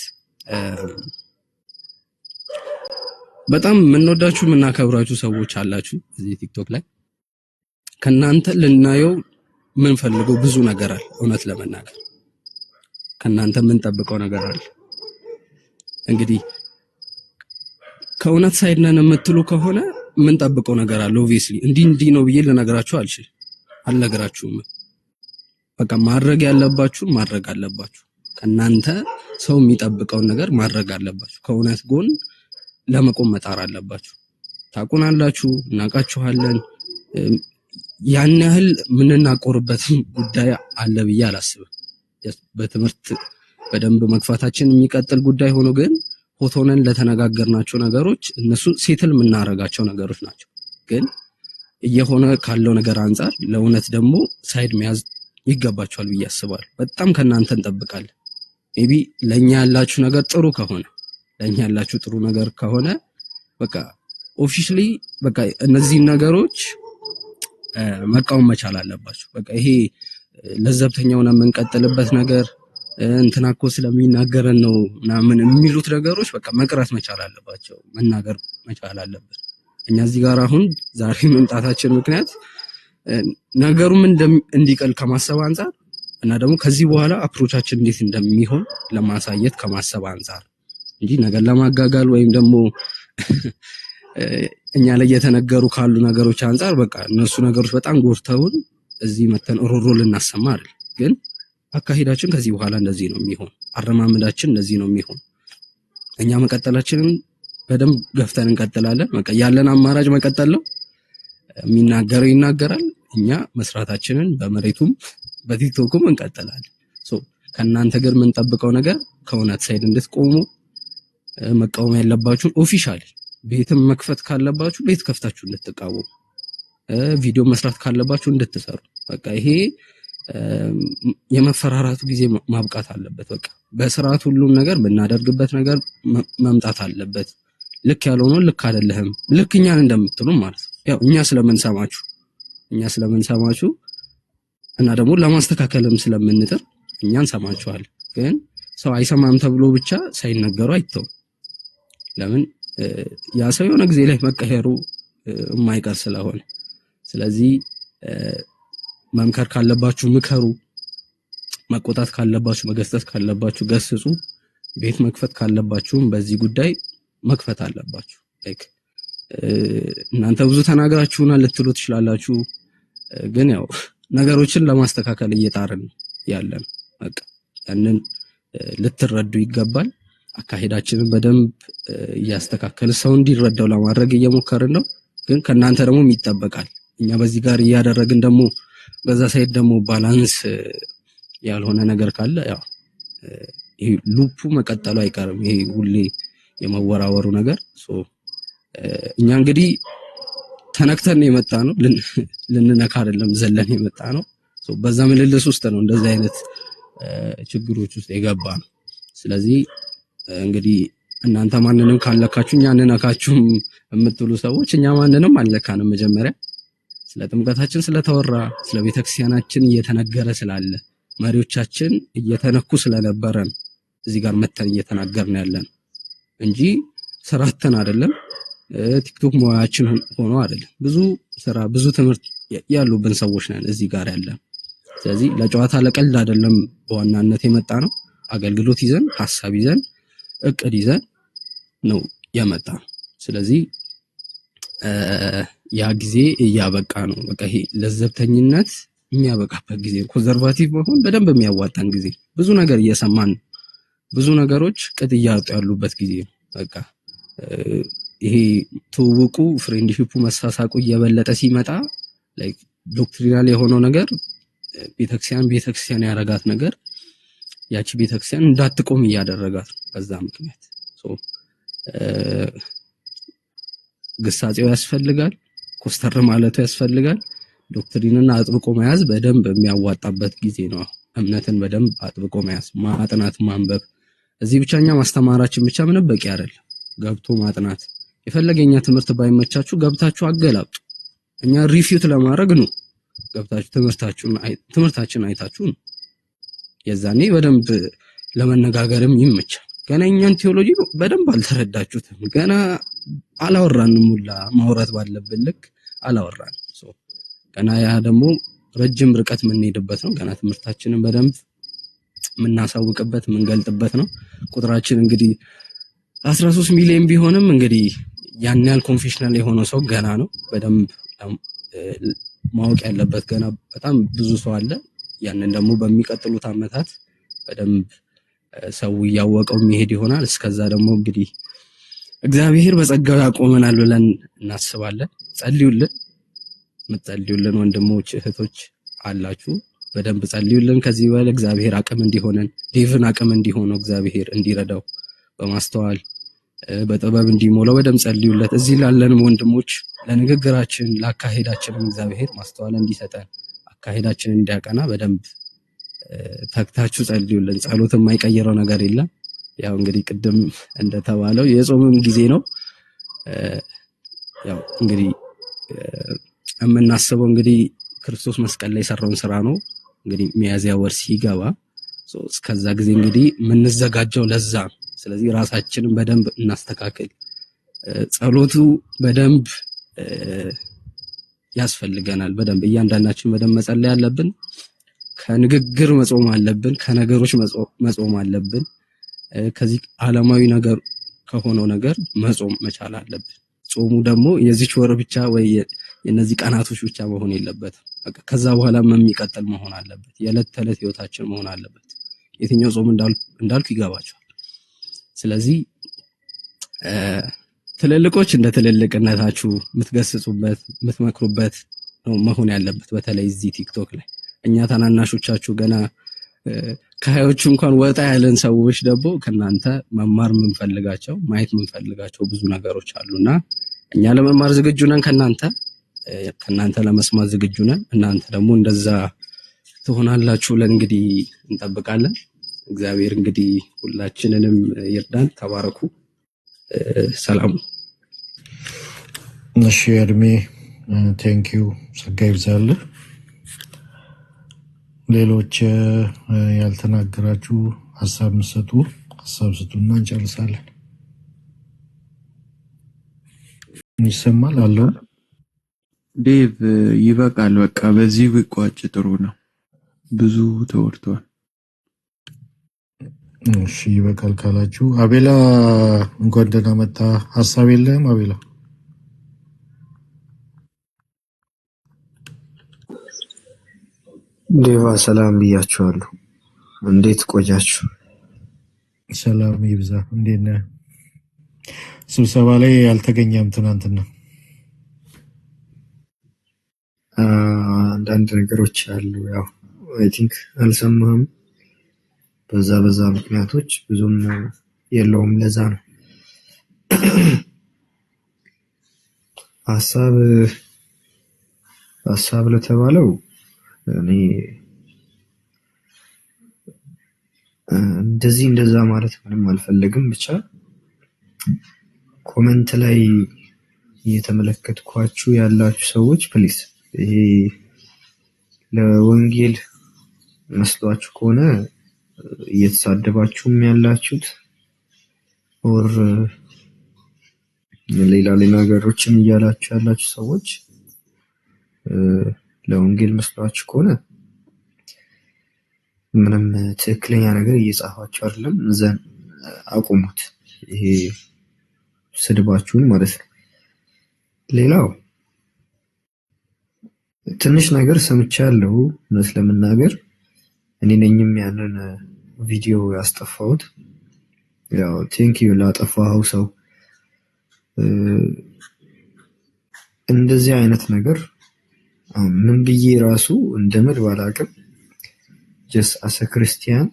በጣም የምንወዳችሁ የምናከብራችሁ ሰዎች አላችሁ እዚህ ቲክቶክ ላይ። ከናንተ ልናየው የምንፈልገው ብዙ ነገር አለ። እውነት ለመናገር ከናንተ የምንጠብቀው ነገር አለ። እንግዲህ ከእውነት ሳይድ ነን የምትሉ ከሆነ የምንጠብቀው ነገር አለ። ኦብቪየስሊ እንዲህ ነው ብዬ ልነግራችሁ አልነግራችሁም። በቃ ማድረግ ያለባችሁን ማድረግ አለባችሁ። ከናንተ ሰው የሚጠብቀውን ነገር ማድረግ አለባችሁ። ከእውነት ጎን ለመቆም መጣር አለባችሁ። ታቁናላችሁ፣ እናቃችኋለን። ያን ያህል ምንናቆርበት ጉዳይ አለ ብዬ አላስብም። በትምህርት በደንብ መግፋታችን የሚቀጥል ጉዳይ ሆኖ ግን ሆቶነን ለተነጋገርናቸው ነገሮች እነሱ ሴትል የምናረጋቸው ነገሮች ናቸው። ግን እየሆነ ካለው ነገር አንጻር ለእውነት ደግሞ ሳይድ መያዝ ይገባቸዋል ብዬ አስባለሁ። በጣም ከናንተ እንጠብቃለን። ሜቢ ለኛ ያላችሁ ነገር ጥሩ ከሆነ ለኛ ያላችሁ ጥሩ ነገር ከሆነ በቃ ኦፊሻሊ በቃ እነዚህ ነገሮች መቃወም መቻል አለባችሁ። በቃ ይሄ ለዘብተኛው ነው የምንቀጥልበት ነገር እንትና እኮ ስለሚናገረን ነው ምናምን የሚሉት ነገሮች በቃ መቅረት መቻል አለባቸው። መናገር መቻል አለበት። እኛ እዚህ ጋር አሁን ዛሬ መምጣታችን ምክንያት ነገሩም እንዲቀል ከማሰብ አንፃር እና ደግሞ ከዚህ በኋላ አፕሮቻችን እንዴት እንደሚሆን ለማሳየት ከማሰብ አንፃር እንጂ ነገር ለማጋጋል ወይም ደግሞ እኛ ላይ የተነገሩ ካሉ ነገሮች አንፃር በቃ እነሱ ነገሮች በጣም ጎርተውን እዚህ መተን ሮሮ ልናሰማ አይደል። ግን አካሄዳችን ከዚህ በኋላ እንደዚህ ነው የሚሆን፣ አረማመዳችን እንደዚህ ነው የሚሆን። እኛ መቀጠላችንን በደንብ ገፍተን እንቀጥላለን። በቃ ያለን አማራጭ መቀጠል ነው። የሚናገረው ይናገራል። እኛ መስራታችንን በመሬቱም በቲክቶኩም እንቀጥላለን። ከእናንተ ጋር የምንጠብቀው ነገር ከእውነት ሳይድ እንድትቆሙ፣ መቃወም ያለባችሁን ኦፊሻሊ ቤትም መክፈት ካለባችሁ ቤት ከፍታችሁ እንድትቃወሙ፣ ቪዲዮ መስራት ካለባችሁ እንድትሰሩ። በቃ ይሄ የመፈራራቱ ጊዜ ማብቃት አለበት። በቃ በስርዓት ሁሉም ነገር ብናደርግበት ነገር መምጣት አለበት። ልክ ያልሆነው ልክ አይደለህም፣ ልክ እኛን እንደምትሉ ማለት ነው። ያው እኛ ስለምንሰማችሁ እና ደግሞ ለማስተካከልም ስለምንጥር እኛ እንሰማችኋለን። ግን ሰው አይሰማም ተብሎ ብቻ ሳይነገሩ አይተውም። ለምን ያ ሰው የሆነ ጊዜ ላይ መቀየሩ የማይቀር ስለሆነ፣ ስለዚህ መምከር ካለባችሁ ምከሩ፣ መቆጣት ካለባችሁ መገሰጽ ካለባችሁ ገስጹ፣ ቤት መክፈት ካለባችሁም በዚህ ጉዳይ መክፈት አለባችሁ። ላይክ እናንተ ብዙ ተናግራችሁናል ልትሉ ትችላላችሁ። ግን ያው ነገሮችን ለማስተካከል እየጣርን ያለን በቃ ያንን ልትረዱ ይገባል። አካሄዳችንን በደንብ እያስተካከለ ሰው እንዲረዳው ለማድረግ እየሞከርን ነው። ግን ከናንተ ደግሞ ይጠበቃል። እኛ በዚህ ጋር እያደረግን ደግሞ በዛ ሳይድ ደግሞ ባላንስ ያልሆነ ነገር ካለ ያው ይሄ ሉፑ መቀጠሉ አይቀርም። ይሄ ሁሌ የመወራወሩ ነገር እኛ እንግዲህ ተነክተን የመጣ ነው ልንነካ አይደለም ዘለን የመጣ ነው በዛ ምልልስ ውስጥ ነው እንደዚህ አይነት ችግሮች ውስጥ የገባ ነው ስለዚህ እንግዲህ እናንተ ማንንም ካለካችሁ እኛ እንነካችሁም የምትሉ ሰዎች እኛ ማንንም አልለካንም መጀመሪያ ስለ ጥምቀታችን ስለተወራ ስለ ቤተክርስቲያናችን እየተነገረ ስላለ መሪዎቻችን እየተነኩ ስለነበረን እዚህ ጋር መተን እየተናገርን ያለን እንጂ ስራተን አይደለም ቲክቶክ ሙያችን ሆኖ አይደለም ብዙ ስራ ብዙ ትምህርት ያሉብን ሰዎች ነን እዚህ ጋር ያለን ስለዚህ ለጨዋታ ለቀልድ አይደለም በዋናነት የመጣ ነው አገልግሎት ይዘን ሐሳብ ይዘን እቅድ ይዘን ነው የመጣ ስለዚህ ያ ጊዜ እያበቃ ነው በቃ ይሄ ለዘብተኝነት የሚያበቃበት ጊዜ ኮንሰርቫቲቭ መሆን በደንብ የሚያዋጣን ጊዜ ብዙ ነገር እየሰማን ብዙ ነገሮች ቅጥ እያወጡ ያሉበት ጊዜ በቃ ይሄ ትውውቁ ፍሬንድሺፑ መሳሳቁ እየበለጠ ሲመጣ ላይክ ዶክትሪናል የሆነው ነገር ቤተክርስቲያን ያረጋት ነገር ያቺ ቤተክርስቲያን እንዳትቆም እያደረጋት በዛ ምክንያት ግሳጼው ያስፈልጋል ኮስተር ማለቱ ያስፈልጋል ዶክትሪንና አጥብቆ መያዝ በደንብ የሚያዋጣበት ጊዜ ነው እምነትን በደንብ አጥብቆ መያዝ ማጥናት ማንበብ እዚህ ብቻኛ ማስተማራችን ብቻ ምንም በቂ አይደለም ገብቶ ማጥናት የፈለገኛ ትምህርት ባይመቻችሁ ገብታችሁ አገላብጡ እኛ ሪፊዩት ለማድረግ ነው ገብታችሁ ትምህርታችን አይታችሁ ነው የዛኔ በደንብ ለመነጋገርም ይመቻል ገና እኛን ቴዎሎጂ በደንብ አልተረዳችሁትም ገና አላወራንም ሙላ ማውራት ባለብን ልክ አላወራንም ገና ያ ደግሞ ረጅም ርቀት የምንሄድበት ነው ገና ትምህርታችንን በደንብ የምናሳውቅበት የምንገልጥበት ነው ቁጥራችን እንግዲህ 13 ሚሊዮን ቢሆንም እንግዲህ ያን ያህል ኮንፌሽናል የሆነ ሰው ገና ነው በደንብ ማወቅ ያለበት ገና በጣም ብዙ ሰው አለ ያንን ደግሞ በሚቀጥሉት አመታት በደንብ ሰው ያወቀው የሚሄድ ይሆናል እስከዛ ደግሞ እንግዲህ እግዚአብሔር በጸጋው ያቆመናል ብለን እናስባለን ጸልዩልን ምትጸልዩልን ወንድሞች እህቶች አላችሁ በደንብ ጸልዩልን ከዚህ በኋላ እግዚአብሔር አቅም እንዲሆነን ዴቭን አቅም እንዲሆነው እግዚአብሔር እንዲረዳው በማስተዋል በጥበብ እንዲሞላው በደንብ ጸልዩለት እዚህ ላለንም ወንድሞች ለንግግራችን ለአካሄዳችንም እግዚአብሔር ማስተዋል እንዲሰጠን አካሄዳችንን እንዲያቀና በደንብ ተክታችሁ ጸልዩልን ጸሎት የማይቀየረው ነገር የለም ያው እንግዲህ ቅድም እንደተባለው የጾምም ጊዜ ነው ያው እንግዲህ የምናስበው እንግዲህ ክርስቶስ መስቀል ላይ የሰራውን ስራ ነው እንግዲህ ሚያዝያ ወር ሲገባ እስከዛ ጊዜ እንግዲህ የምንዘጋጀው ለዛ ስለዚህ ራሳችንን በደንብ እናስተካክል ጸሎቱ በደንብ ያስፈልገናል በደንብ እያንዳንዳችን በደንብ መጸለይ አለብን ከንግግር መጾም አለብን ከነገሮች መጾም አለብን ከዚህ ዓለማዊ ነገር ከሆነው ነገር መጾም መቻል አለብን ጾሙ ደግሞ የዚህ ወር ብቻ ወይ የነዚህ ቀናቶች ብቻ መሆን የለበትም በቃ ከዛ በኋላ የሚቀጥል መሆን አለበት የዕለት ተዕለት ህይወታችን መሆን አለበት የትኛው ጾም እንዳልኩ ይገባቸዋል ስለዚህ ትልልቆች እንደ ትልልቅነታችሁ የምትገስጹበት የምትመክሩበት ነው መሆን ያለበት በተለይ እዚህ ቲክቶክ ላይ እኛ ታናናሾቻችሁ ገና ከሀዮቹ እንኳን ወጣ ያለን ሰዎች ደግሞ ከናንተ መማር ምንፈልጋቸው ማየት ምንፈልጋቸው ብዙ ነገሮች አሉና እኛ ለመማር ዝግጁ ነን ከናንተ ለመስማት ዝግጁ ነን እናንተ ደግሞ እንደዛ ትሆናላችሁ ለእንግዲህ እንጠብቃለን እግዚአብሔር እንግዲህ ሁላችንንም ይርዳን ተባረኩ ሰላም እሺ እድሜ ቴንኪዩ ጸጋ ይብዛልህ ሌሎች ያልተናገራችሁ ሐሳብ ስጡና እንጨርሳለን ይሰማል አለው ዴቭ ይበቃል በቃ በዚህ ቢቋጭ ጥሩ ነው ብዙ ተወርቷል እሺ ይበቃል ካላችሁ አቤላ እንኳን ደህና መጣ ሐሳብ የለህም አቤላ ዴቫ ሰላም ብያችኋለሁ እንዴት ቆያችሁ ሰላም ይብዛ እንዴት ነህ ስብሰባ ላይ ያልተገኘም ትናንትና አንዳንድ ነገሮች አሉ ያው አይ ቲንክ አልሰማህም በዛ ምክንያቶች ብዙም የለውም ለዛ ነው ሐሳብ ሀሳብ ለተባለው እኔ እንደዚህ እንደዛ ማለት ምንም አልፈልግም። ብቻ ኮሜንት ላይ እየተመለከትኳችሁ ያላችሁ ሰዎች ፕሊስ ይሄ ለወንጌል መስሏችሁ ከሆነ እየተሳደባችሁም ያላችሁት ኦር ሌላ ነገሮችን እያላችሁ ያላችሁ ሰዎች ለወንጌል መስሏችሁ ከሆነ ምንም ትክክለኛ ነገር እየጻፋችሁ አይደለም። ዘን አቁሙት፣ ይሄ ስድባችሁን ማለት ነው። ሌላው ትንሽ ነገር ሰምቻለሁ፣ እውነት ለመናገር እኔ ነኝም ያንን ቪዲዮ ያስጠፋሁት። ያው ቴንኪዩ ላጠፋኸው ሰው። እንደዚህ አይነት ነገር ምን ብዬ ራሱ እንደምል ባላቅም ጀስት አሰ ክርስቲያን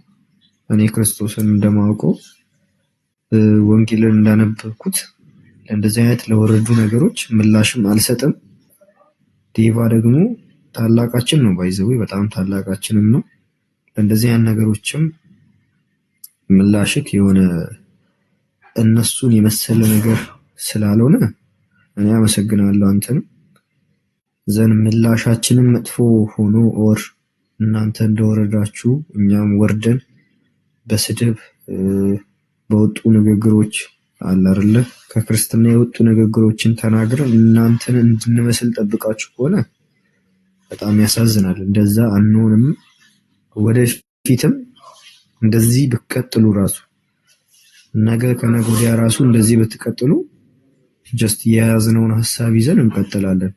እኔ ክርስቶስን እንደማውቀው ወንጌልን እንዳነበብኩት ለእንደዚህ አይነት ለወረዱ ነገሮች ምላሽም አልሰጥም። ዴቫ ደግሞ ታላቃችን ነው፣ ባይዘው በጣም ታላቃችንም ነው። ለእንደዚህ አይነት ነገሮችም ምላሽክ የሆነ እነሱን የመሰለ ነገር ስላልሆነ እኔ አመሰግናለሁ አንተንም። ዘን ምላሻችንም መጥፎ ሆኖ ኦር እናንተ እንደወረዳችሁ እኛም ወርደን በስድብ በወጡ ንግግሮች አለ አይደለ ከክርስትና የወጡ ንግግሮችን ተናግረን እናንተን እንድንመስል ጠብቃችሁ ከሆነ በጣም ያሳዝናል። እንደዛ አንሆንም። ወደፊትም እንደዚህ ብትቀጥሉ ራሱ ነገ ከነገ ወዲያ ራሱ እንደዚህ ብትቀጥሉ ጀስት የያዝነውን ሐሳብ ይዘን እንቀጥላለን።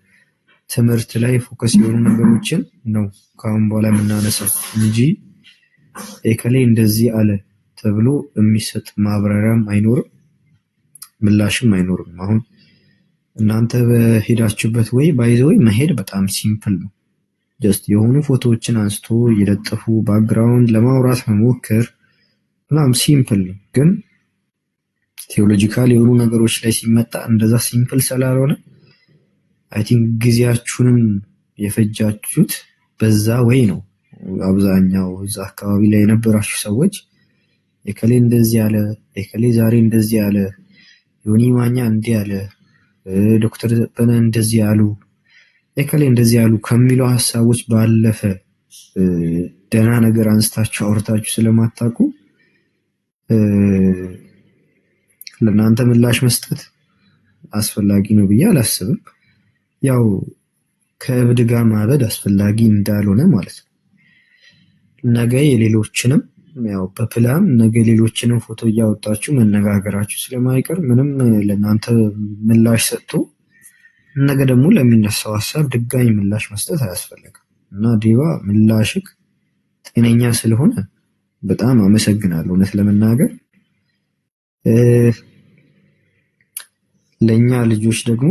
ትምህርት ላይ ፎከስ የሆኑ ነገሮችን ነው ካሁን በኋላ የምናነሳው እንጂ ኤከሌ እንደዚህ አለ ተብሎ የሚሰጥ ማብራሪያም አይኖርም፣ ምላሽም አይኖርም። አሁን እናንተ በሄዳችሁበት ወይ ባይዘው መሄድ በጣም ሲምፕል ነው። ጀስት የሆኑ ፎቶዎችን አንስቶ የለጠፉ ባክግራውንድ ለማውራት መሞከር በጣም ሲምፕል ነው። ግን ቴዎሎጂካል የሆኑ ነገሮች ላይ ሲመጣ እንደዛ ሲምፕል ስላልሆነ አይ ቲንክ ጊዜያችሁንም የፈጃችሁት በዛ ወይ ነው። አብዛኛው እዛ አካባቢ ላይ የነበራችሁ ሰዎች የከሌ እንደዚህ ያለ፣ የከሌ ዛሬ እንደዚህ ያለ፣ ዮኒ ማኛ እንዲህ ያለ፣ ዶክተር ዘበነ እንደዚህ ያሉ፣ የከሌ እንደዚህ ያሉ ከሚለው ሐሳቦች ባለፈ ደህና ነገር አንስታችሁ አውርታችሁ ስለማታውቁ ለእናንተ ምላሽ መስጠት አስፈላጊ ነው ብዬ አላስብም። ያው ከእብድ ጋር ማበድ አስፈላጊ እንዳልሆነ ማለት ነው። ነገ የሌሎችንም ያው በፕላን ነገ ሌሎችንም ፎቶ እያወጣችሁ መነጋገራችሁ ስለማይቀር ምንም ለእናንተ ምላሽ ሰጥቶ ነገ ደግሞ ለሚነሳው ሐሳብ ድጋሚ ምላሽ መስጠት አያስፈልግም እና ዴቫ ምላሽክ ጤነኛ ስለሆነ በጣም አመሰግናለሁ። እውነት ለመናገር ለኛ ልጆች ደግሞ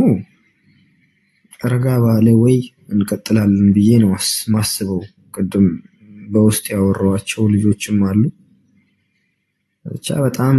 ረጋ ባለ ወይ እንቀጥላለን ብዬ ነው ማስበው። ቅድም በውስጥ ያወራኋቸው ልጆችም አሉ። ብቻ በጣም